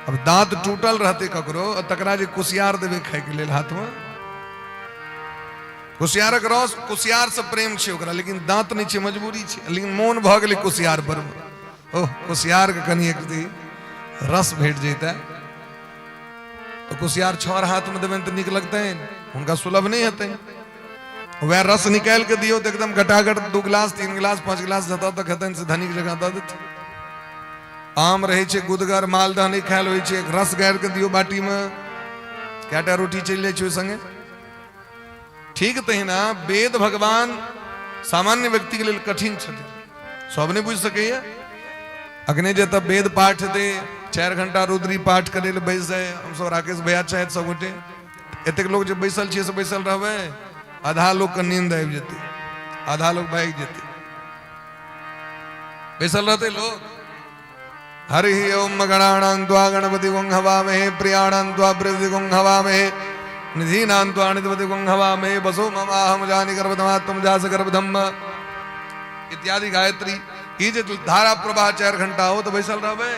अब दांत टूटल रहते ककरो तकरा जे कुसियार देवे खाय के लेल हाथ में, कुसियारक रस कुसियार से प्रेम छै ओकरा, लेकिन दांत नहीं छै, मजबूरी छै, लेकिन मोन भ गेलै कुसियार पर। ओह कुसियार के कनी एक रस भेट जैता तो कुसियार छर हाथ में देवे तो निक लगते उनका सुलभ नहीं हेते। वह रस निकाल के दियो तो एकदम घटाघट 2 गिलास 3 गिलास 5 गिलास जता तक हेतन से धनिक जगह दे देते। आम रहे छे गुदगर मालदह नहीं खायल होय छे, रस गार के दियो बाटी में, कएटा रोटी चल जाय छे संगे। ठीक तहिना वेद भगवान सामान्य व्यक्ति के लिए कठिन छथिन, सब नहीं बुझ सकैया। अग्नि जे तब वेद पाठ दे 4 घंटा रुद्री पाठ करे ले बैस जाए, हम सब राकेश भैया चाहे सब गोटे एतेक लोग जब बैसल छे से बैसल रहबे, आधा लोग के नींद आबि जेते, आधा लोग भाग जेते। बैसल रहते लोग। हरि ओम गणानां त्वा गणपति गुं हवामहे, प्रियाणां त्वा प्रीतिगुं हवामहे, निधीनां त्वा निधिपति गुं हवामहे, वसो ममाहं जानि गर्भधमात्मं जास गर्भधम्म इत्यादि गायत्री। ये जो धारा प्रवाह 4 घंटा हो तो बैसल रहबे,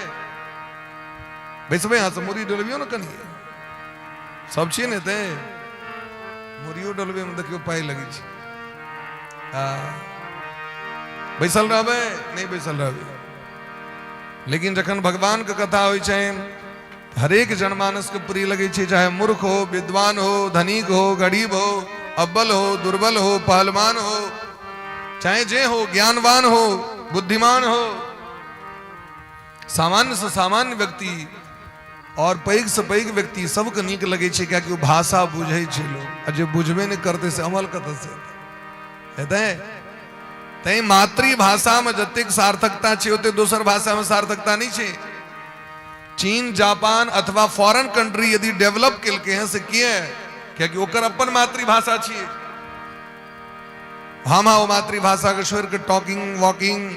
बैसबे यहाँ से मुरी डोलबियो न कनी सब छे ने ते मुरियो डोलबे में देखियो पाई लगी छै। बैसल रहबे नहीं बैसल रहबे। लेकिन जखन भगवान के कथा होय छनि हरेक जनमानस के प्रिय लगे छे, चाहे मूर्ख हो विद्वान हो धनिक हो गरीब हो अव्वल हो, दुर्बल हो, पहलवान हो, चाहे जे हो, ज्ञानवान हो, बुद्धिमान हो, सामान्य से सामान्य व्यक्ति और पैघ से पैघ व्यक्ति सबके नीक लगे छे, क्या कि भाषा बुझे छे लोग, आ जे बुझबे नहीं करते से अमल कत से हेतै। तै मातृभाषा में जतेक सार्थकता छे ओते दोसर भाषा में सार्थकता नहीं छे। चीन, जापान अथवा फॉरेन कंट्री यदि डेवलप केलके हैं से किए, क्या कि ओकर अपन मातृभाषा छे। हम आओ मातृभाषा के छोड़ के talking, walking,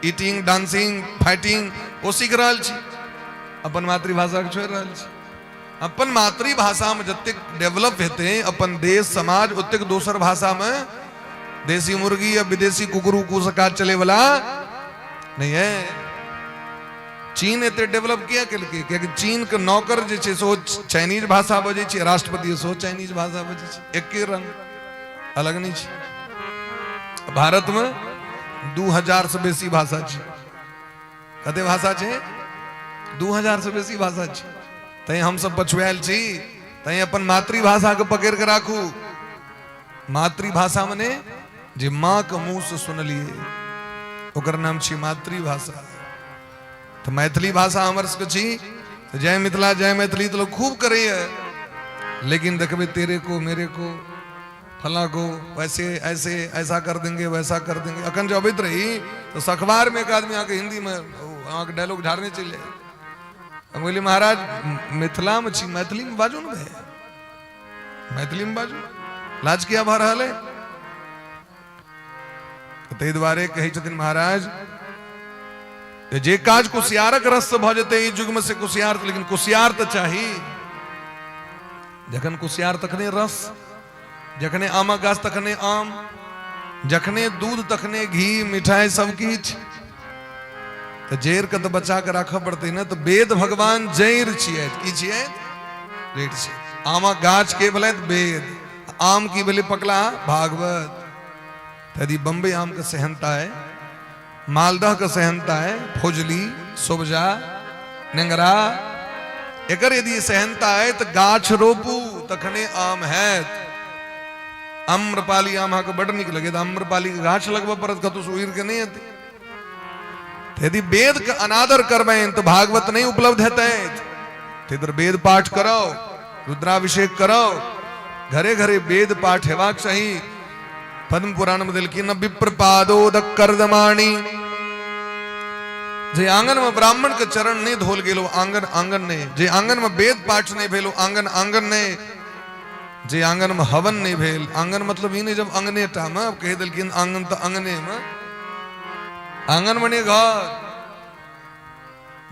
eating, dancing, fighting वो सीख रहा छी, अपन मातृभाषा के छोड़ रहा छी। अपन मातृभाषा में जतेक डेवलप हेते अपन देश समाज, ओतेक दोसर भाषा में देसी मुर्गी या विदेशी कुकरू को सका चले वाला नहीं है। चीन एते डेवलप किया केलके, क्योंकि चीन के नौकर जे छे सो चाइनीज भाषा बजे छे, राष्ट्रपति सो चाइनीज भाषा बजे छे, एक के रंग अलग नहीं छे। भारत में 2000 से बेसी भाषा छे। कते भाषा छे? 2000 से बेसी भाषा छे। तै हम सब पछुआल छी, तै अपन मातृभाषा के पकड़ के राखू। मातृभाषा मने जे माँ के मुंह से सुनलिए ओकर नाम छी मातृभाषा। तो मैथिली भाषा हमर सबके छी, तो जय मिथिला जय मैथिली तो लोग खूब करे है, लेकिन देखबे तेरे को मेरे को फला को वैसे ऐसे ऐसा कर देंगे वैसा कर देंगे। अखन जो अबित रही तो अखबार में एक आदमी आके हिंदी में आके डायलॉग झाड़ने चले, हम बोले महाराज मिथिला में छी, मैथिली में बाजू न, मैथिली में बाजू, लाज किया भा रहा है। तै द्वारे कहे छथिन महाराज जे काज कुशियारक रस से भ जेते युग में से कुशियार, लेकिन कुशियार तो चाहिए। जखन कुशियार तखने रस, जखने आमक गाछ तखने आम, जखने दूध तखने घी मिठाई सब किछ। तो जैर के तो बचा के राख पड़ते ना। तो वेद भगवान जैर छियै, की छियै? जैर छियै। आमक गाछ के भेलै वेद, आम की भेलै पकला भागवत। यदि बम्बई आम का सहनता है, मालदह का सहनता है, फुजली, सुबजा, नेंगरा, एकर यदि सहनता है तो गाछ रोपू तखने आम है। आम्रपाली आम के बड़ निक लगे, आम्रपाली के गाछ लगवा परत कतु सुईर के नहीं आती। यदि वेद का अनादर करबे तो भागवत नहीं उपलब्ध हेतै। इधर वेद पाठ करो, रुद्राभिषेक करो, घरे घरे वेद पाठ हेबाक चाहिए। पद्म पुराण में दिलकी न विप्रपादोदक कर्दमाणी, जे आंगन में ब्राह्मण के चरण नहीं धोल गेलो आंगन आंगन ने, जे आंगन में वेद पाठ नहीं भेलो आंगन आंगन ने, जे आंगन में हवन नहीं भेल, आंगन मतलब ही नहीं जब अंगने टा में, अब कह दिलकी आंगन तो अंगने में, आंगन बने घर,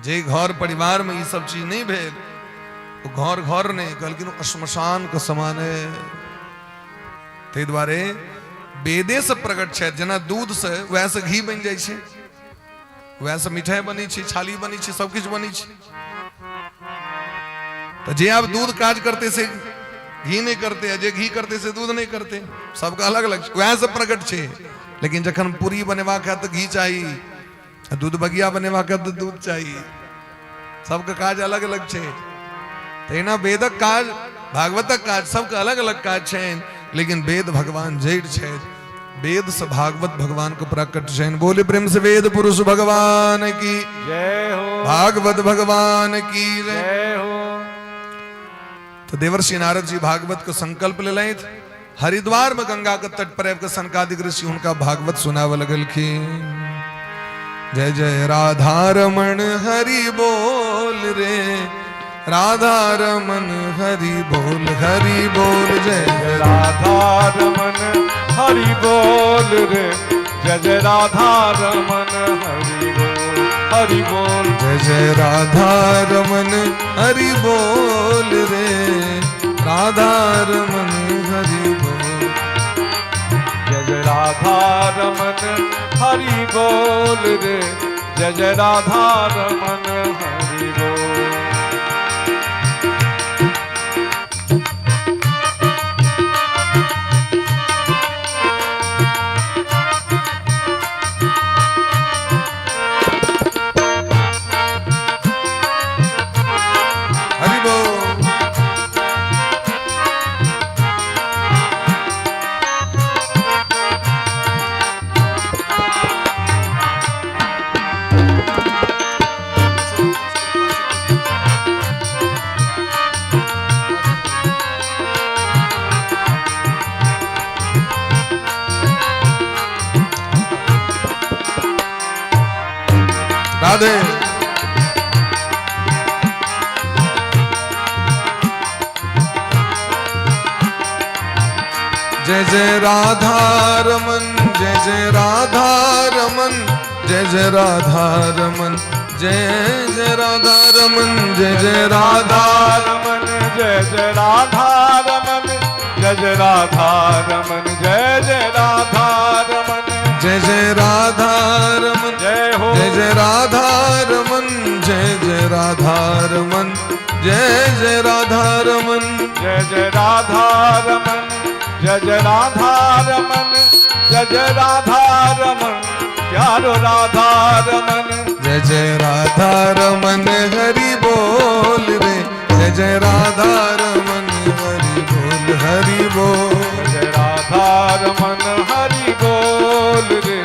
जे घर परिवार में ये सब चीज नहीं भेल तो घर घर नहीं कहलकिन श्मशान के समान है। ते द्वारे वेदे से प्रकट है, जना दूध से वैसे घी बन जाए छे, वैसे मिठाई बनी छे, छाली बनी छे, सब कुछ बनी छे। तो जे आप दूध काज करते से घी नहीं करते, जे घी करते से दूध नहीं करते, सबका अलग अलग वैसे प्रकट छे। लेकिन जखन पूरी बनेवा का तो घी चाहिए, दूध बगिया बनेवा का तो दूध चाहिए, सबका काज अलग अलग छे। तेना वेदक काज, भागवतक काज, सबका अलग अलग काज छे। लेकिन वेद भगवान जैड छे, वेद से भागवत भगवान को प्रकट छे। बोले प्रेम से वेद पुरुष भगवान की जय हो, भागवत भगवान की जय हो। तो देवर्षि नारद जी भागवत को संकल्प ले लें। हरिद्वार में गंगा के तट पर सनकादिक ऋषि उनका भागवत सुनाव लगल की। जय जय राधा रमन हरि बोल रे, राधा रमन हरि बोल जय जय राधा रमन हरि बोल रे, जय जय राधा रमन हरि बोल, जय जय राधा रमन हरि बोल रे, राधा रमन हरि बोल, जय जय राधा रमन हरि बोल रे, जय जय राधा रमन हरि बोल। राधे। जय जय राधा रमन, जय जय राधा रमन, जय जय राधा रमन, जय जय राधा रमन, जय जय राधा रमन, जय जय राधा रमन, जय जय राधा रमन, जय जय राधा रमन, जय जय राधा रमन, जय हो, जय जय राधा रमन, जय जय राधा रमन, जय जय राधा रमन, जय जय राधा रमन, जय जय राधा रमन, जय जय राधा रमन, प्यारो राधा रमन, जय जय राधा रमन हरि बोल रे, जय जय राधा रमन हरि बोल, हरि बोल, जय राधा रमन हरि बोल रे,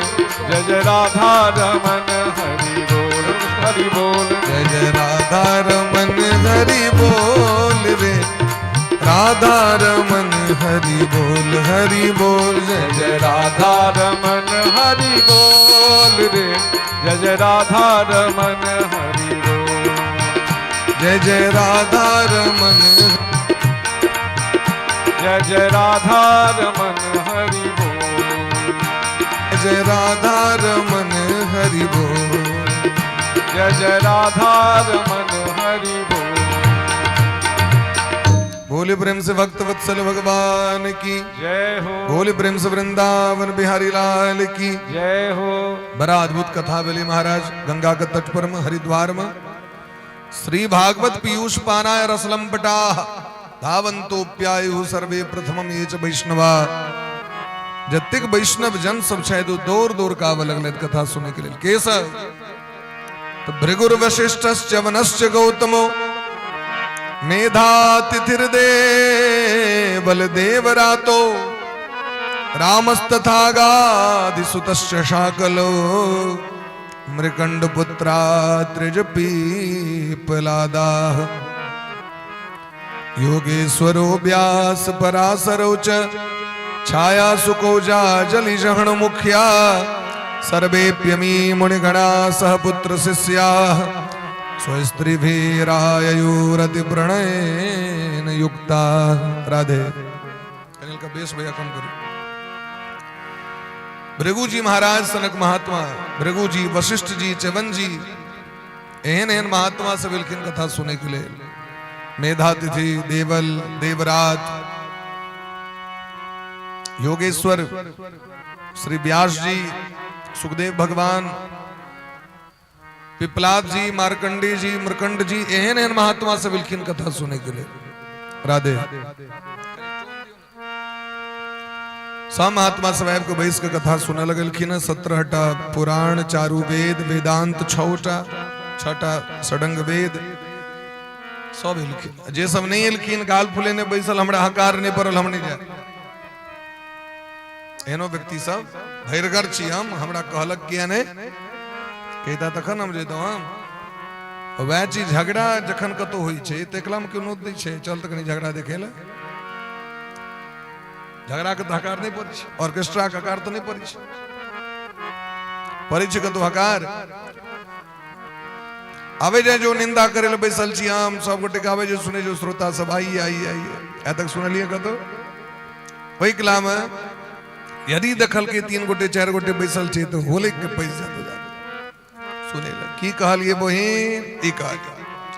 जय जय राधा रमन हरि बोल, हरि बोल, जय जय राधा रमन हरि बोल रे, राधा रमन हरि बोल, हरि बोल, जय जय राधा रमन हरि बोल रे, जय जय राधा रमन हरि बोल, जय जय राधा रमन, जय जय राधा रमन हरि बोल, जय राधा रमन हरि बोल, जय जय राधा रमन हरि बोल। बोले प्रेम से भक्त वत्सल भगवान की जय हो, बोले प्रेम से वृंदावन बिहारी लाल की जय हो। बड़ा अद्भुत कथा बोले महाराज। गंगा के तट पर में हरिद्वार में श्री भागवत पीयूष पानाय रसलम पटा धावंतोप्यायु सर्वे प्रथमम ये च वैष्णवा। जतिक वैष्णव जन सब शायद दूर दूर का लगल कथा सुने के लिए केसव तो भृगुर वशिष्ठश्च वनश्च गौतमो मेधातिथिर्दे बलदेवरातो रामस्तथा गादिसुतश्च शाकलो मृकंडपुत्रात्रिज पीपलादाः योगेश्वरो व्यास पराशरौ च छाया सुकोजा जलिजहण मुख्या सर्वेप्यमी मुनिगणा सह पुत्र शिष्याः स्वस्त्रीभिरायुरति प्रणयन युक्ता। राधे। अनिल का बेस भैया कम करो। भृगु जी महाराज सनक महात्मा, भृगु जी वशिष्ठ जी च्यवन जी एहन एहन महात्मा से बिल्किन कथा सुने के लिए मेधातिथि देवल देवरात योगेश्वर श्री व्यास जी सुखदेव भगवान पिपलाद जी मार्कंडी जी मृकंड जी एहन एहन महात्मा से बिल्किन कथा सुने के लिए। राधे। सब महात्मा स्वयं को बैस के कथा सुने लगलखिन। 17टा पुराण, चारु वेद, वेदांत 6टा, 6टा षडंग वेद सब हिलखिन। जे सब नहीं हिलखिन गाल फुले ने बैसल हमरा हकार ने परल हम नहीं जाए। एनो व्यक्ति सब भैरगर छी हम, हमरा कहलक किया ने कहता तखन हम जेतो हम। वह चीज झगड़ा जखन कतो होई छे तेकला में क्यों नोत दै छे चल तक नहीं झगड़ा देखेला। झगड़ा के हकार नहीं पड़ी, ऑर्केस्ट्रा का हकार तो नहीं पड़ी, पड़ी छे कतो हकार। आवे जाए जो निंदा करे ले बैसल छी हम सब गोटे के आवे जो सुने जो श्रोता सब आई आई आई ए तक सुन लिए कतो वही कला में यदि दखल के 3 गोटे 4 गोटे बैसल छे तो होले के पैसा दे सुने लग की कहलिए बहिन ई कहल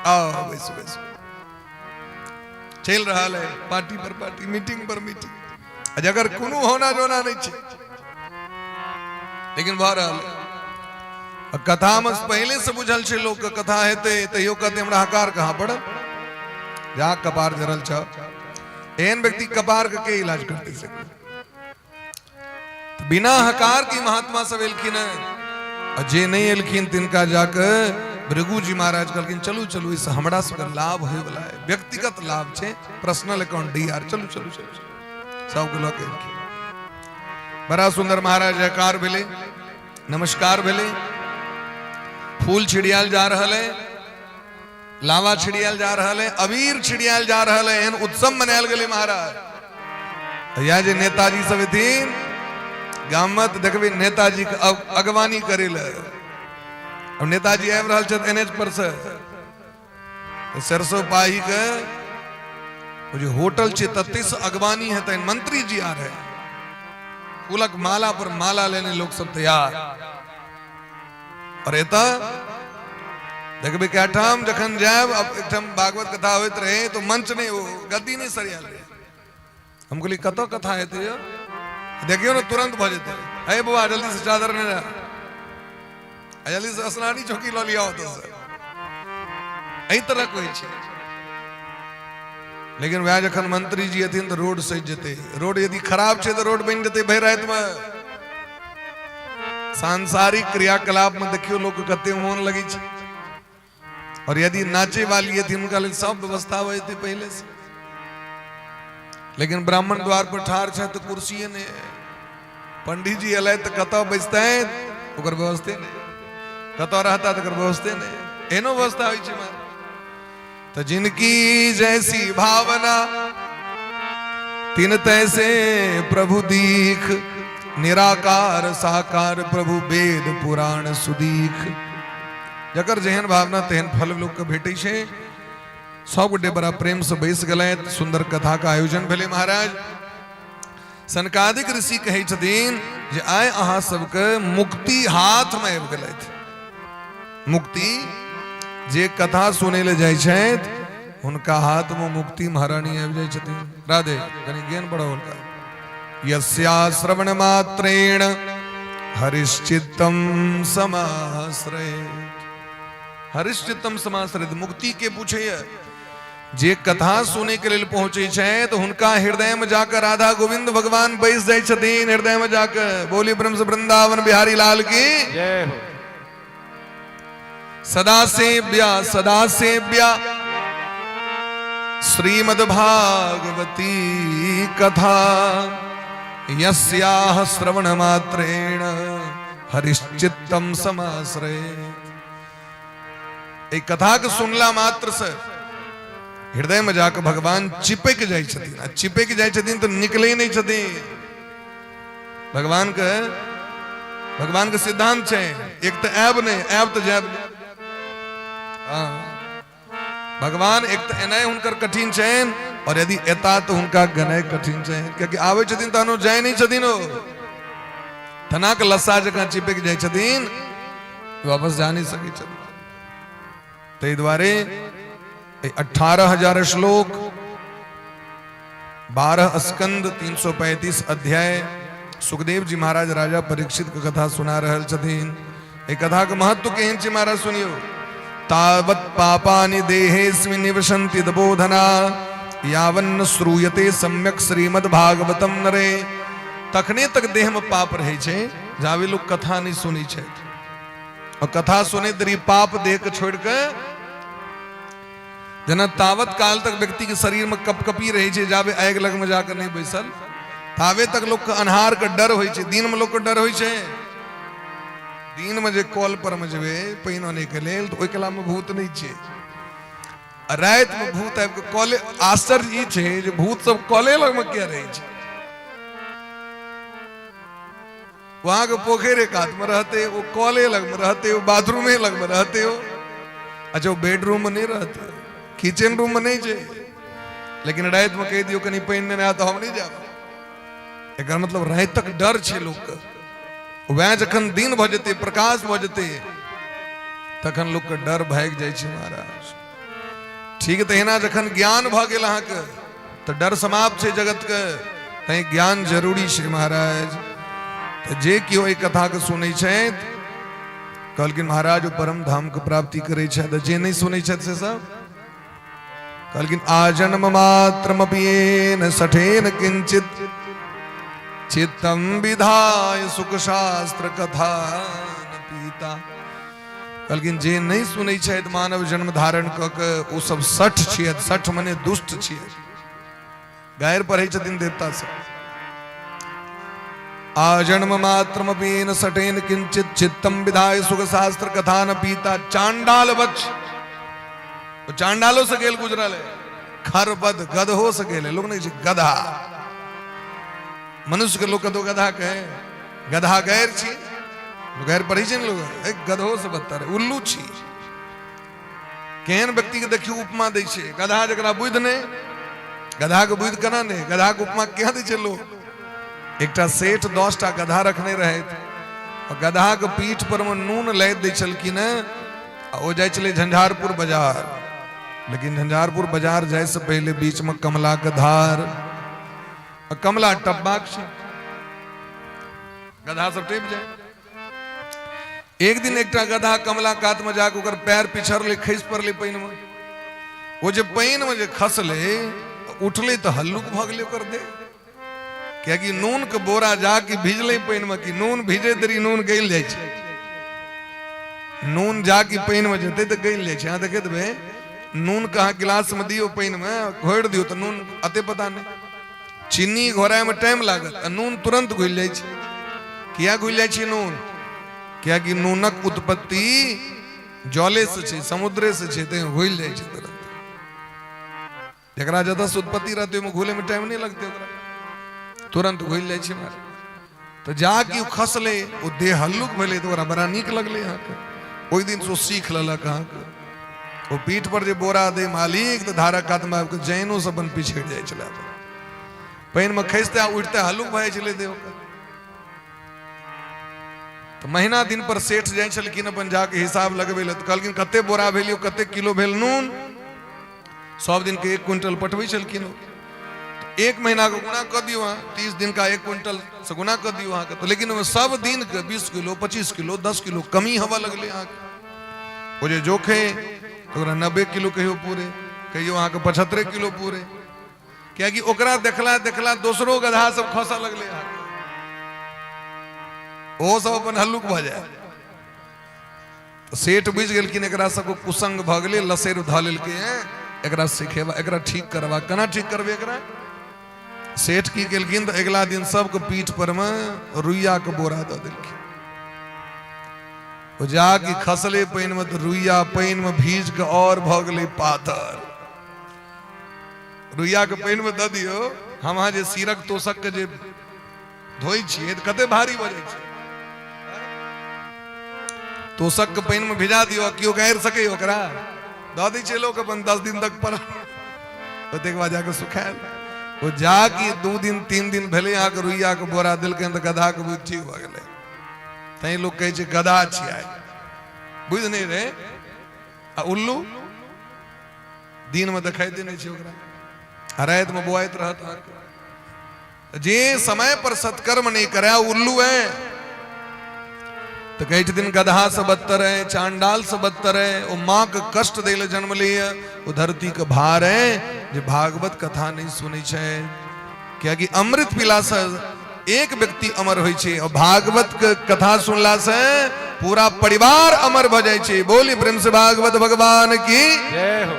आओ बैस बैस चल रहा है पार्टी पर पार्टी मीटिंग पर मीटिंग अगर कोनो होना जोना नहीं छे लेकिन बहरहाल कथा में पहले से बुझल छे लोग के कथा हेते तइयो कहते हमरा हकार कहां पड़ल जा कपार जरल छ एहन व्यक्ति कपार के इलाज करते से बिना हकार की महात्मा सब एलखिन जे नहीं एलखिन तिनका जाकर भृगु जी महाराज कहलखिन चलू चलू इस हमरा सबके लाभ होय वाला है व्यक्तिगत लाभ छे पर्सनल अकाउंट डीआर चलू चलू चलू सब के लोग एलखिन। बड़ा सुंदर महाराज हकार भेले नमस्कार भेले फूल छिड़ियाल जा रहल है लावा छिड़ियाल जा रहल है अबीर छिड़ियाल जा रहल है एहन उत्सव मनायल गेले महाराज। या जे नेताजी सब थीन गाम में देखबे नेताजी के अगवानी करे अब नेताजी आबि रहल छथि NH पर से तो सरसों पाही के वो जो होटल छे तत्ते से अगवानी है तन मंत्री जी आ रहे फूलक माला पर माला लेने लोग सब तैयार और एता देखबे क्या ठाम जखन जाब अब एकठाम भागवत कथा होइत रहे तो मंच नहीं वो गद्दी नहीं सरियाल रहे हम कहली कतो कथा हेते यो देखियो ना तुरंत भ जेते हे बाबा जल्दी से चादर ने जल्दी से स्नानी चौकी लो लिया तो सर एही तरह कोई छे लेकिन वह जखन मंत्री जी हथिन तो रोड सज जेते रोड यदि खराब छे तो रोड बन जेते भर रात में सांसारिक क्रियाकलाप में देखियो लोग कते मोन लगी छे और यदि नाचे वाली थी उनका लिए सब व्यवस्था हुई थी पहले से लेकिन ब्राह्मण द्वार पर ठार छे तो कुर्सी ने पंडित जी अलै तो कतो बजते हैं ओकर व्यवस्थे ने कतो रहता तो व्यवस्थे ने एनो व्यवस्था हुई छे मार तो जिनकी जैसी भावना तिन तैसे प्रभु दीख निराकार साकार प्रभु वेद पुराण सुदीख जकर जेहन भावना तेहन फल लोग के भेटे छे सब गोटे बड़ा प्रेम से बैस गए सुंदर कथा का आयोजन भेले महाराज सनकादिक ऋषि कहे छथिन जे आय अहाँ सबके मुक्ति हाथ में आबि गेलथि मुक्ति जे कथा सुने ले जाय छथि हुनका हाथ में मुक्ति महारानी आबि जाय छथिन राधे कनी ज्ञान बढ़ाओ उनका यस्या श्रवण मात्रेण हरिश्चित्तम समाश्रय हरिश्चित्तम समाश्रित मुक्ति के पूछे जे कथा सुने के लिए पहुंचे छे तो हुनका हृदय में जाकर राधा गोविंद भगवान बैस जाय छथिन हृदय में जाकर बोली ब्रह्म वृंदावन बिहारी लाल की जय हो सदा सेव्या श्रीमद् भागवती कथा यस्याः श्रवण मात्रेण हरिश्चित्तम समाश्रय एक कथा के सुनला मात्र से हृदय में जाकर भगवान चिपक जाय छथिन चिपक जाय छथिन तो निकले नहीं छथिन भगवान के सिद्धांत छे एक तो ऐब नहीं ऐब तो जैब भगवान एक तो एनय हुनकर कठिन छेन और यदि एता तो हुनका गनय कठिन छेन क्योंकि आवे छथिन तहनो जाय नहीं छथिन ओ थनाक लस्सा जका चिपक जाय छथिन वापस जा नहीं सके छथिन ते द्वारे 18,000 श्लोक 12 स्कंद 335 अध्याय सुखदेव जी महाराज राजा परीक्षित की कथा सुना रहल छथिन एक कथा के महत्व केहन छै महाराज सुनियो तावत् पापानि देहेस्मिन् निवसन्ति तपोधना यावन्न श्रूयते सम्यक श्रीमद् भागवतम नरे तखने तक देह में पाप रहे छे जावे लोग कथा नहीं सुनी छे और कथा सुने तरी पाप देह के छोड़ के जना तावत काल तक व्यक्ति के शरीर में कपकपी रहे छे जावे आग लग में जाकर नहीं बैसल तावे तक लोग के अन्हार के डर होय छे दिन में लोग के डर होय छे दिन में जे कॉल पर में जबे पहिनने के लेल तो ओइ कला में भूत नहीं छे रात में भूत आबि के कॉले आश्चर्य ई छे जे भूत सब कॉले लग में क्या रहे छे वहां के पोखरे कात में रहते वो कॉले लग में रहते हो बाथरूम लग में रहते हो अच्छा वो बेडरूम में नहीं रहते किचन रूम में नहीं छे लेकिन रात में कह दियो कहीं पहिनने ना तो हम नहीं जाब एक मतलब रात तक डर छे लोग के वह जखन दिन भ जेते प्रकाश भ जेते तखन लोग के डर भाग जाय छे महाराज ठीक तहिना जखन ज्ञान भ गेल अहाँ के तो डर समाप्त छे जगत के तै ज्ञान जरूरी छे महाराज तो जे कियो ए कथा के सुनै छथि कहलखिन महाराज ओ परम धाम के प्राप्ति करे छथि जे नहीं सुनै छथि से सब कहलखिन आजन्म मात्रमपि येन सठेन किंचित चित्तम विधाय सुख शास्त्र कथा न पीता कहलखिन जे नहीं सुनै छथि मानव जन्म धारण क के ओ सब सठ छियै सठ मने दुष्ट छियै गायर पढ़ै छथिन देवता सब आजन्म मात्रमपि येन सठेन किंचित चित्तम विधाय सुख शास्त्र कथा न पीता चांडाल वच वो चांडालो से गेल गुजरल है खरबद गधो से गेल लोग नहीं गधा मनुष्य के लोग कदो गधा कहे गधा गैर छी गैर पढ़ी छे लोग एक गधो से बदतर है उल्लू छी केहन व्यक्ति के देखियो उपमा दै छे गधा जकरा बुध ने गधा के बुध केना ने गधा के उपमा क्या दै छे लोग एकटा सेठ 10टा गधा रखने रहे और गधा के पीठ पर में नून लैद दै छलखिन ओ जाय छले झंझारपुर बाजार लेकिन झंझारपुर बाजार जाए से पहले बीच में कमला के धार और कमला टब्बाक छे गधा सब टेप जाए एक दिन एकटा गधा कमला कात में जाके ओकर पैर पिछड़ले खैस पड़ले पाइन में वो जे पाइन में जे खसले उठले तो हल्लुक भगले ओकर दे क्या कि नून के बोरा जाके भिजले पाइन में कि नून भिजे देरी नून गइल जाय छे नून जाके पाइन में जते तो गइल जाय छे देखे देबे नून कहाँ गिलास में दियो पाइन में घोड़ दियो तो नून अते पता नहीं चीनी घोराए में टाइम लागत नून तुरंत घुल जाय छे किया घुल जाय छे नून क्या कि नूनक उत्पत्ति जले से छे समुद्रे से छे ते घुल जाय छे तुरंत जकरा ज्यादा उत्पत्ति रहते में घुले में टाइम नहीं लगते ओकरा तुरंत घुल जाय छे मारे तो जाके खसले वो देह हल्लुक भेले तो ओकरा बड़ा नीक लगले यहाँ के ओई दिन सो सीख ललक अहाँ के वो पीठ पर जे बोरा दे मालिक तो धारा कात में आपके जैनो सब बन पिछड़ जाय चला पाइन में खसते उठते हल्लुक भय चले दे तो महीना दिन पर सेठ जाय छलखिन अपन जाके हिसाब लगबे ले तो कहलखिन कते बोरा भेलियो कते किलो भेल नून सब दिन के 1 क्विंटल पटबै छलखिन तो 1 महीना को गुना कर दियो 30 दिन का 1 क्विंटल से गुना कर दियो अहाँ के तो लेकिन सब दिन के 20 किलो 25 किलो 10 किलो कमी हवा लगले अहाँ के वो जे जोखे तो 90 किलो कहियो पूरे कहियो अहाँ के 75 किलो पूरे क्या कि ओकरा देखला दोसरो गधा सब खसा लगले अहाँ ओ सब अपन हल्लुक भ जाए तो सेठ बुझ गेलखिन एकरा सबको कुसंग भ गेलै लसेर ध लेलकै एकरा सिखेबा एकरा ठीक करबा केना ठीक करबे एकरा सेठ की केलखिन तो अगला दिन सबके पीठ पर में रुइया के बोरा द देलखिन वो जाके खसले पाइन में तो रुइया पाइन में भीज के और भ गेलै पाथर रुइया के पाइन में द दियो हम जे सीरक तोषक के जे धोई छियै तो कते भारी भ जाय छै तोषक के पाइन में भिजा दियो क्यों गैर सके ओकरा द दै छै लोग अपन 10 दिन तक पर ओते के बाद जाके सुखायल वो जाके 2 दिन 3 दिन भेले यहाँ के रुइया के बोरा दिलके तो गधा के बुझ ठीक भ गेलै तै लोग कहे छै गधा छियै बुझ नहीं रहे आ उल्लू दिन में दिखाई दे नहीं छै ओकरा रात में बुआइत रहत जे समय पर सत्कर्म नहीं करे उल्लू है तो कई दिन गधा से बदतर है चांडाल से बदतर है वो माँ के कष्ट देले जन्म लिए वो धरती के भार है जो भागवत कथा नहीं सुनी छे क्या कि अमृत पिला से एक व्यक्ति अमर होई छे और भागवत के कथा सुनला से पूरा परिवार अमर भ जाय छे बोली प्रेम से भागवत भगवान की जय हो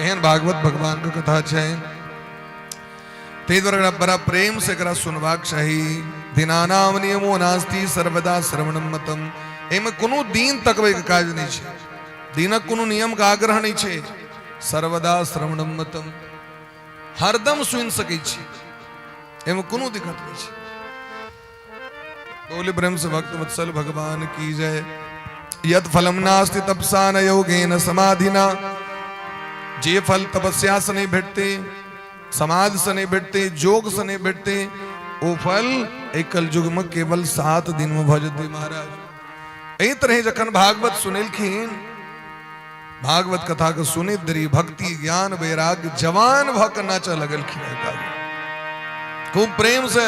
एहन भागवत भगवान के कथा छे ते द्वारा बड़ा प्रेम से एकरा सुनबाक चाही दिनानाम नियमो नास्ति सर्वदा श्रवणम मतम एमे कोनो दिन तकबे के काज नहीं छे दिनक कोनो नियम का आग्रह नहीं छे सर्वदा श्रवणम मतम हरदम सुन सकै छी एमे कोनो दिक्कत नहीं छे बोले प्रेम से भक्त वत्सल भगवान की जय यद फलम नास्ति तपसा न योगेन समाधिना जे फल तपस्या से नहीं भेटते समाधि से नहीं भेटते जोग से नहीं भेटते वो फल एकल युग में केवल 7 दिन में भजते महाराज एही तरह जखन भागवत सुनेलखिन भागवत कथा के सुने दरी भक्ति ज्ञान वैराग्य जवान भक नाचा लगलखिन खूब प्रेम से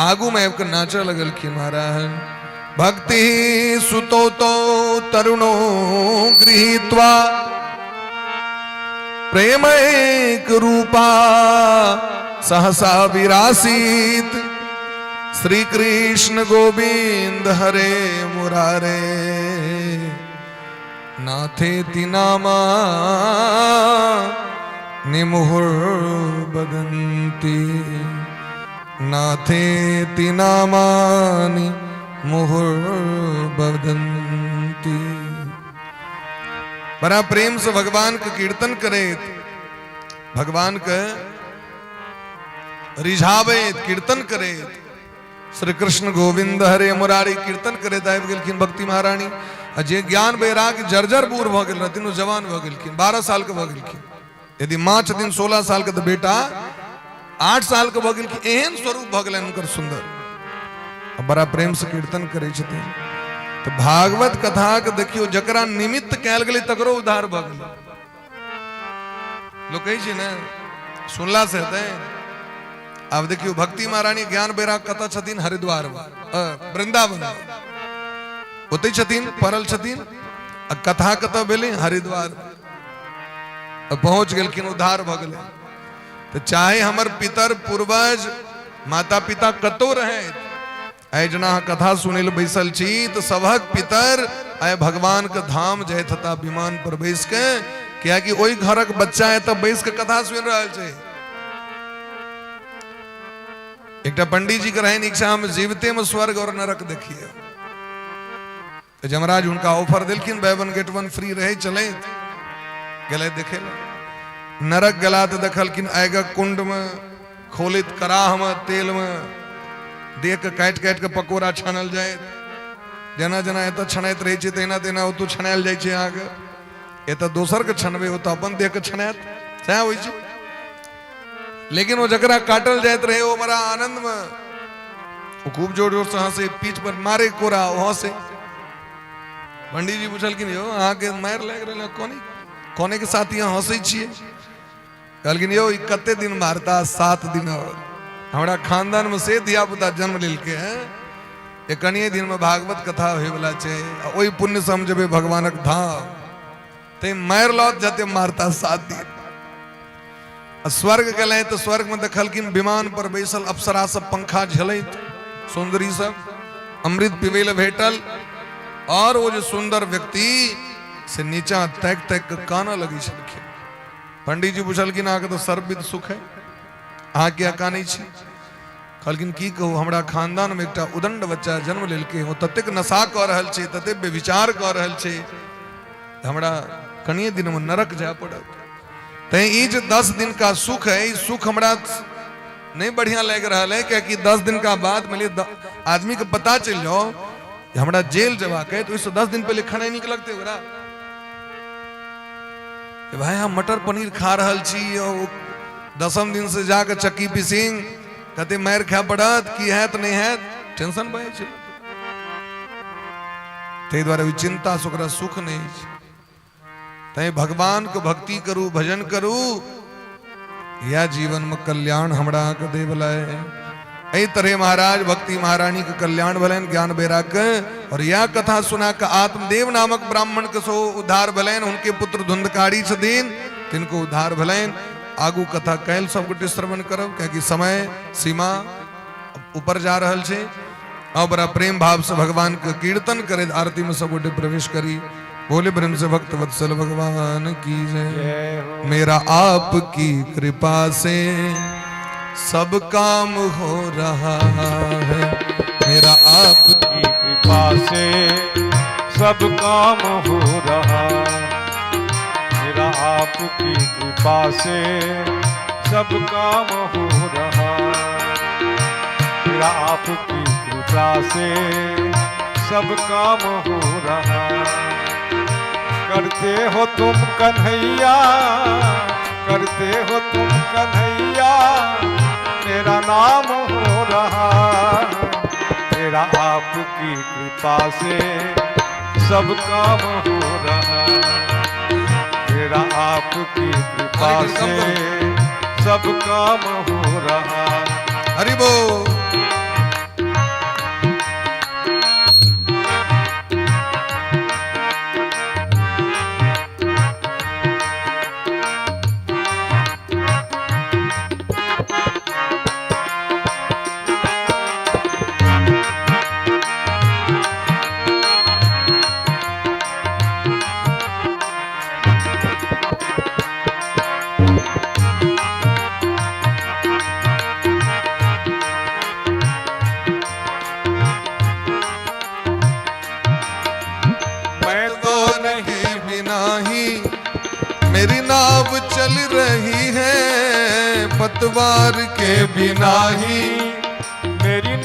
आगू में नाचा लगलखिन महाराज भक्ति सुतो तो तरुणो गृहीत्वा प्रेम एक रूपा सहसा विरासित श्री कृष्ण गोविंद हरे मुरारे नाथे तिनामा निमुहुर बदंती नाथे तिनामानि मुहुर बदंती बड़ा प्रेम से भगवान का कीर्तन करे भगवान का रिझावे कीर्तन करे श्री कृष्ण गोविंद हरे मुरारी कीर्तन करे दाब गेलखिन भक्ति महारानी। आ जे ज्ञान बैराग जर्जर बूढ़ भ गेल रहथिन, जवान भ गेलखिन, 12 साल के भ गेलखिन। यदि माँ छथिन 16 साल के, तो बेटा 8 साल के भ गेलखिन। एहन स्वरूप भ गेलनि हुनकर सुंदर, बड़ा प्रेम से कीर्तन करे छथिन। तो भागवत कथा के देखियो, जकरा निमित्त कैल गेलै तकरो उद्धार भ गेलै। लोग कहै छै ने सुनला से हेतै। अब देखियो भक्ति महारानी ज्ञान बैराग कतऽ छथिन? हरिद्वार में, वृंदावन में ओतै छथिन, पड़ल छथिन। आ कथा कतऽ भेलै? हरिद्वार। पहुंच गेलखिन, उद्धार भ गेलै। तो चाहे हमर पितर पूर्वज माता पिता कतौ रहे, आइ जेना कथा सुनै ले बैसल छी, तो सभक पितर आइ भगवान के धाम जाइत हता विमान पर बैस के, क्या कि ओई घरक बच्चा है तब बैस के कथा सुन रहल छै। एकटा पंडित जी के रहन इच्छा, हम जीवते में स्वर्ग और नरक देखिए। तो जमराज उनका ऑफर दिलखिन, buy one get one free रहे, चले गले देखे ले। नरक गला तो देखलखिन आगक कुंड में, खोलित कराह में, तेल में देख के काट काट के पकोड़ा छानल जाए। जना जना एत छनैत रहे छै, तेना तेना ओतो छनायल जाय छै। आगे एत दोसर के छनबे, ओ तो अपन देख के छनायत, सएह होइ छै। लेकिन वो जकरा काटल जाइत रहे, वो बड़ा आनंद में, वो खूब जोर जोर से हंसे, पीठ पर मारे कोरा वहां से। पंडित जी पूछलखिन, यो अहाँ के मार लाग रहे कोने के साथ यहाँ हंसे छिए? कहलखिन, यो कते दिन मारता? 7 दिन। और हमारा खानदान में से धिया पुता जन्म लेलके हैं, कनिए दिन में भागवत कथा होय वाला छै। ओई पुण्य से हम जेबे भगवानक धाम, ते मार लौट जाते मारता 7 दिन। स्वर्ग गए तो स्वर्ग में देखलखिन विमान पर बैसल अप्सरा सब पंखा झलैत, सुंदरी सब अमृत पीबे ले भेटल। और वो जो सुंदर व्यक्ति से नीचा तैक तैक के काना लगी छलखिन। पंडित जी पूछलखिन, अहाँ के तो सर्वविध सुख है, अहाँ क्या कानै छी? कहलखिन, की कहू, हमरा खानदान में एकटा उदंड बच्चा जन्म लेलकै, वो ततेक नशा कऽ रहल छै, ततेक बेविचार कऽ रहल छै, हमरा कनिए दिन में नरक जाय पड़त। तैं ई जो 10 दिन का सुख है, इस सुख हमरा नहीं बढ़िया लग रहा है। क्या कि 10 दिन का बाद आदमी के पता चल जाओ हमरा जेल जवाक है, तो इससे 10 दिन पहले खाना नीक लगते हो भाई। हम मटर पनीर खा रहल छी, 10म दिन से जाके चक्की पीसिंग, कहते मार खा पड़त, की हैत नहीं हैत, टेंशन बढ़े छै। ताहि दुआरे चिंता से ओकरा सुख नहीं छै। तै भगवान को भक्ति करू, भजन करू, या जीवन में कल्याण हमरा के दे वाला है। एहि तरह महाराज भक्ति महारानी के कल्याण भलन, ज्ञान बैराग के। और यह कथा सुना के आत्मदेव नामक ब्राह्मण के सो उद्धार भलन। उनके पुत्र धुंधकारी छथिन, तिनको उद्धार भलन। आगू कथा कैल सब गोटे श्रवण करब, क्योंकि समय सीमा ऊपर जा रहल छै। और बड़ा प्रेम भाव से भगवान के कीर्तन करे, आरती में सब गोटे प्रवेश करी। बोले ब्रह्म से भक्त वत्सल भगवान की जय। मेरा आपकी कृपा से सब काम हो रहा है, मेरा आपकी कृपा से सब काम हो रहा, मेरा आपकी कृपा से सब काम हो रहा, मेरा आपकी कृपा से सब काम हो रहा। करते हो तुम कन्हैया, करते हो तुम कन्हैया, मेरा नाम हो रहा, मेरा आपकी कृपा से सब काम हो रहा, मेरा आपकी कृपा से सब काम हो रहा। हरि बोल। मेरी नाव चल रही है पतवार के बिना ही, मेरी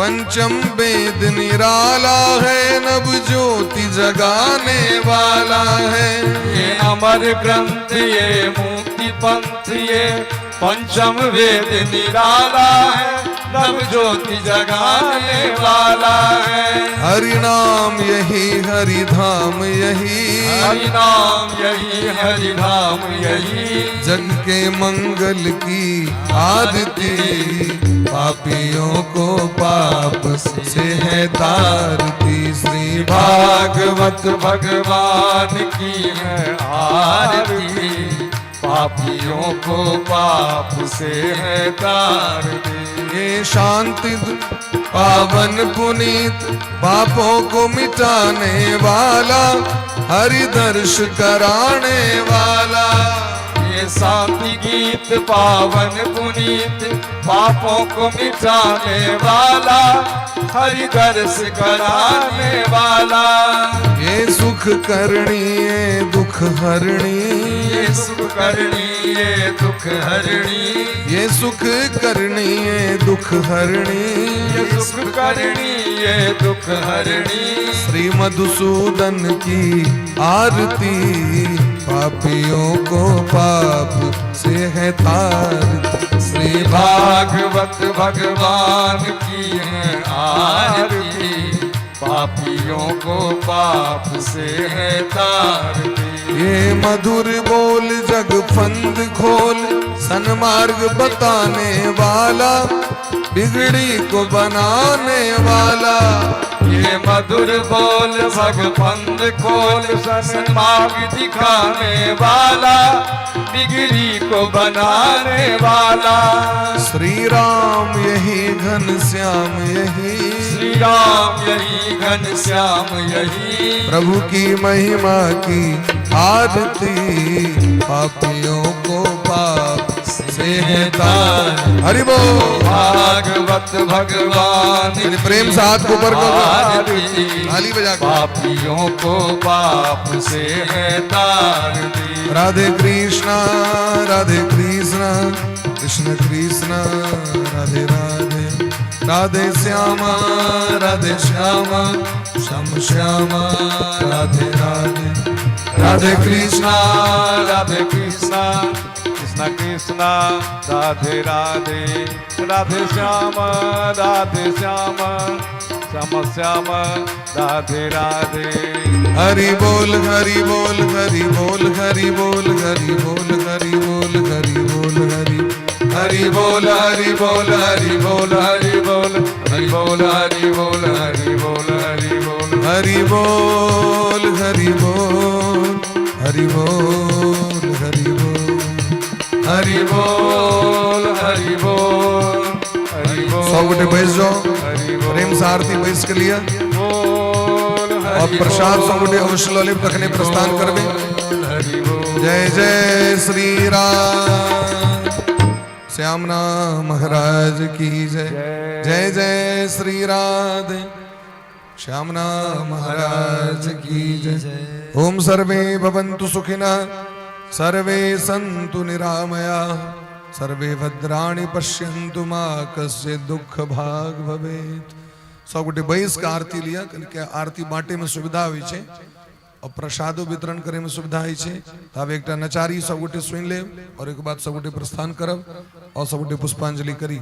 पंचम वेद निराला है, नव ज्योति जगाने वाला है। ये अमर ग्रंथ ये मुक्ति पंथ ये पंचम वेद निराला है, नव ज्योति जगाने वाला है। हरि नाम यही हरि धाम यही, हरि नाम यही हरि धाम यही, जग के मंगल की आरती, पापियों को पाप से है तारती। श्री भागवत भगवान की है आरती, पापियों को पाप से है तारती। ये शांति पावन पुनीत, पापों को मिटाने वाला, हरि दर्श कराने वाला। ये शांति गीत पावन पुनीत, पापों को मिटाने वाला, हरि दर्श कराने वाला। ये सुख करणी ये दुख हरणी, ये सुख करणी ये दुख हरणी, ये सुख करणी ये दुख हरणी, ये सुख करणी ये दुख हरणी। श्री मधुसूदन की आरती, पापियों को पाप से है तारती। श्री भागवत भगवान की है आरती, पापियों को पाप से है तारती। ये मधुर बोल जग फंद खोल, सन्मार्ग बताने वाला, बिगड़ी को बनाने वाला। ये मधुर बोल भगवंत खोल, सन्मार्ग दिखाने वाला, बिगड़ी को बनाने वाला। श्री राम यही घन श्याम यही, श्री राम यही घन श्याम यही, प्रभु की महिमा की आरती, पापियों को पाप से है तारती। हरि बोल। भागवत भगवान प्रेम से हाथ को ऊपर करो, आरती, ताली बजा के। पापियों को पाप से है तारती। राधे कृष्णा कृष्ण कृष्ण राधे राधे, राधे श्यामा श्याम श्यामा, राधे राधे, राधे कृष्णा कृष्ण कृष्ण राधे राधे, राधे श्याम श्याम श्याम राधे राधे। हरि बोल हरि बोल हरि बोल हरि बोल हरि बोल हरि बोल हरि बोल हरि, हरि बोल हरि बोल हरि बोल हरि बोल हरि बोल हरि बोल हरि बोल हरि बोल, हरि बोल हरि बोल हरि बोल हरि बोल, हरि बोल हरि बोल हरि बोल। 100 गोटे बैठ जाओ, प्रेम से आरती बैठ के लिया और प्रसाद 100 गोटे अवश्य ललित रखने प्रस्थान करवे। जय जय श्री राम, श्यामना महाराज की जय। जय जय श्री राधे, श्यामना महाराज की जय। ओम सर्वे भवन्तु सुखिनः, सर्वे सन्तु निरामया, सर्वे भद्राणि पश्यन्तु मा कश्चित् दुःख भाग भवेत्। 100 गोटे बैस का आरती लिया, के आरती बाटे में सुविधा हुई छे और प्रसादो वितरण करे में सुविधा हुई छे। तब एक नचारी 100 गोटे सुन ले और एक बाद 100 गोटे प्रस्थान करब और 100 गोटे पुष्पांजलि करी।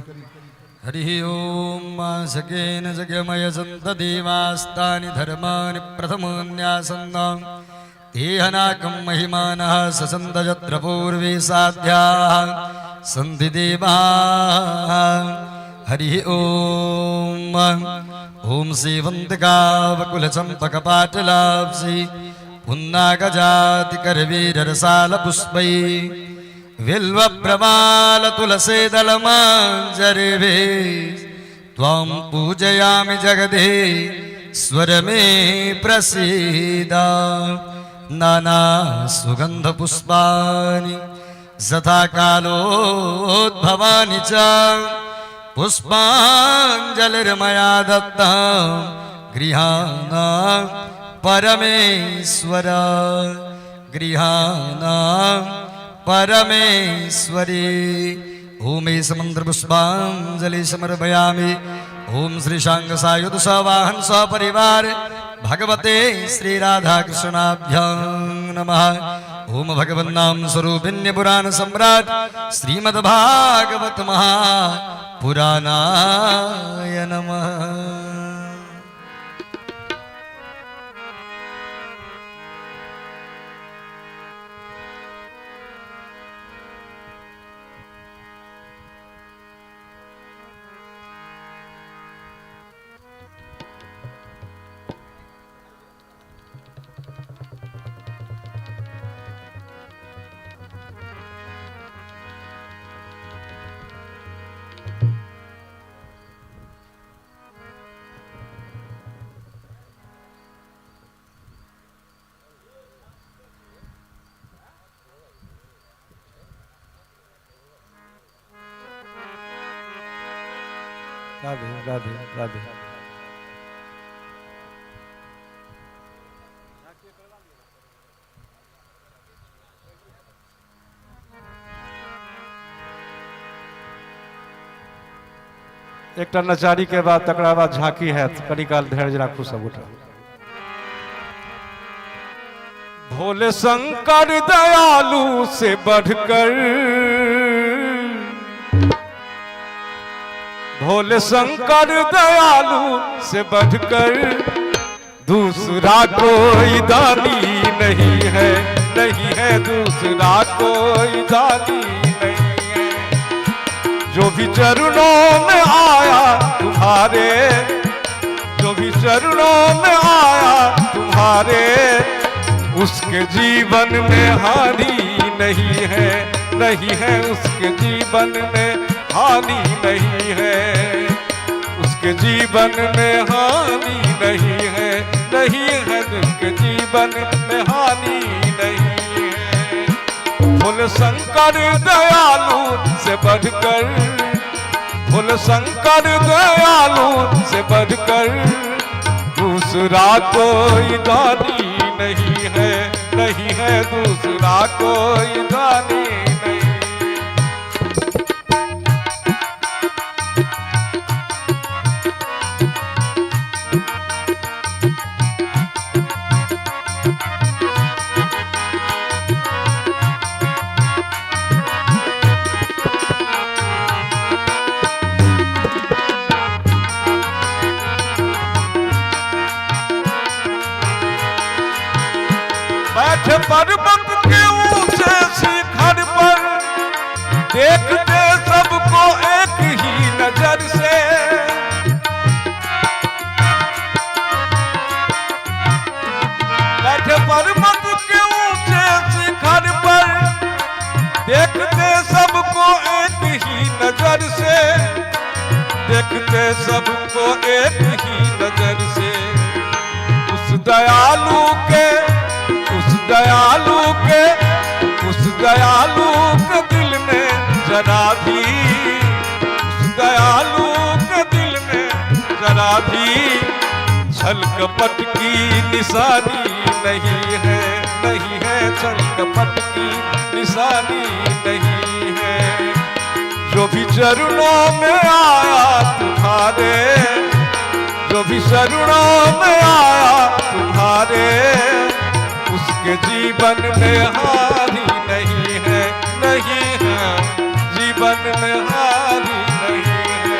हरि ओम सकेन जगमय सन्तदेवास्तानि धर्माणि प्रथमन्यासन्नां, तेहनाकं महिमानः ससन्त यत्र पूर्वे साध्याः सन्ति देवाः। हरि ओम ओम सेवन्तिकावकुलचम्पकपाटलाब्जी, पुन्नागजातिकरवीररसालपुष्पै, बिल्वप्रमालतुलसीदलमाञ्जरिभे, त्वां पूजयामि जगदे स्वर मे प्रसीद। नाना सुगन्धपुष्पाणि यथा कालोद्भवानि च, पुष्पाञ्जलिर्मया दत्ता गृहाणा परमेश्वर, गृहाणा परमेश्वरी। ओमे समंत्र पुष्पांजलि समर्पयामि। ओम श्री शांग सायुध सवाहन सपरिवार भगवते श्री राधा कृष्णाभ्यां नमः। ओम भगवन् नाम स्वरूपिण्य पुराण सम्राट श्रीमद्भागवत महापुराणाय नमः। राधे राधे राधे। एक नचारी के बाद तकरा बाद झांकी है, कड़ी काल धैर्य राखू सब उठा। भोले शंकर दयालु से बढ़कर, भोले शंकर दयालु से बढ़कर दूसरा कोई दानी नहीं है, नहीं है दूसरा कोई दानी नहीं है। जो भी चरणों में आया तुम्हारे, जो भी चरणों में आया तुम्हारे, उसके जीवन में हानि नहीं है, नहीं है उसके जीवन में हानि नहीं है, उसके जीवन में हानि नहीं है, नहीं है उसके जीवन में हानि नहीं है। भोले शंकर दयालु से बढ़कर, भोले शंकर दयालु से बढ़कर दूसरा कोई दानी नहीं है, नहीं है दूसरा कोई दानी नहीं। पर्वत के ऊंचे शिखर पर देखते सबको एक ही नजर से, बैठे पर्वत के ऊंचे शिखर पर देखते सबको एक ही नजर से, देखते सबको एक ही नजर से। उस दयालु के, उस दयालु के, उस दयालु के दिल में जरा भी, उस दयालु के दिल में जरा भी छल कपट की निशानी नहीं है, नहीं है छल कपट की निशानी नहीं है। जो भी चरणों में आया तुम्हारे, जो भी चरणों में आया तुम्हारे, उसके जीवन में हानि नहीं है, नहीं है जीवन में हानि नहीं है।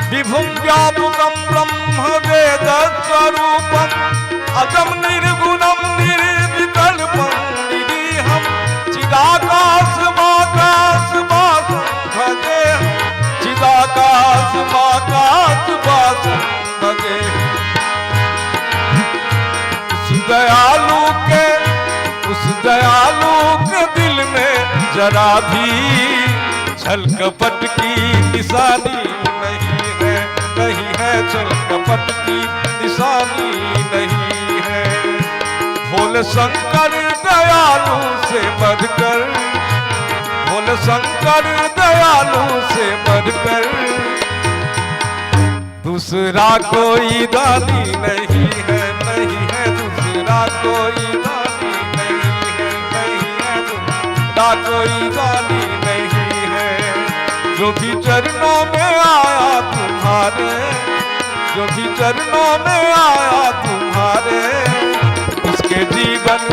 विभुं व्यापकं ब्रह्म वेद स्वरूपं अजं निर्गुणं निर्विकल्पं निरीहं चिदाकाशमाकाशवासं भजेऽहं, चिदाकाशमाकाशवासं भजेऽहं। जरा भी छल कपट की निशानी नहीं है, नहीं है छल कपट की निशानी नहीं है। भोले शंकर दयालु से बढ़कर, भोले शंकर दयालु से बढ़कर दूसरा कोई दानी नहीं है, नहीं है दूसरा कोई दानी नहीं है, नहीं है दूसरा कोई दानी नहीं है। जो भी चरणों में आया तुम्हारे, जो भी चरणों में आया तुम्हारे, उसके जीवन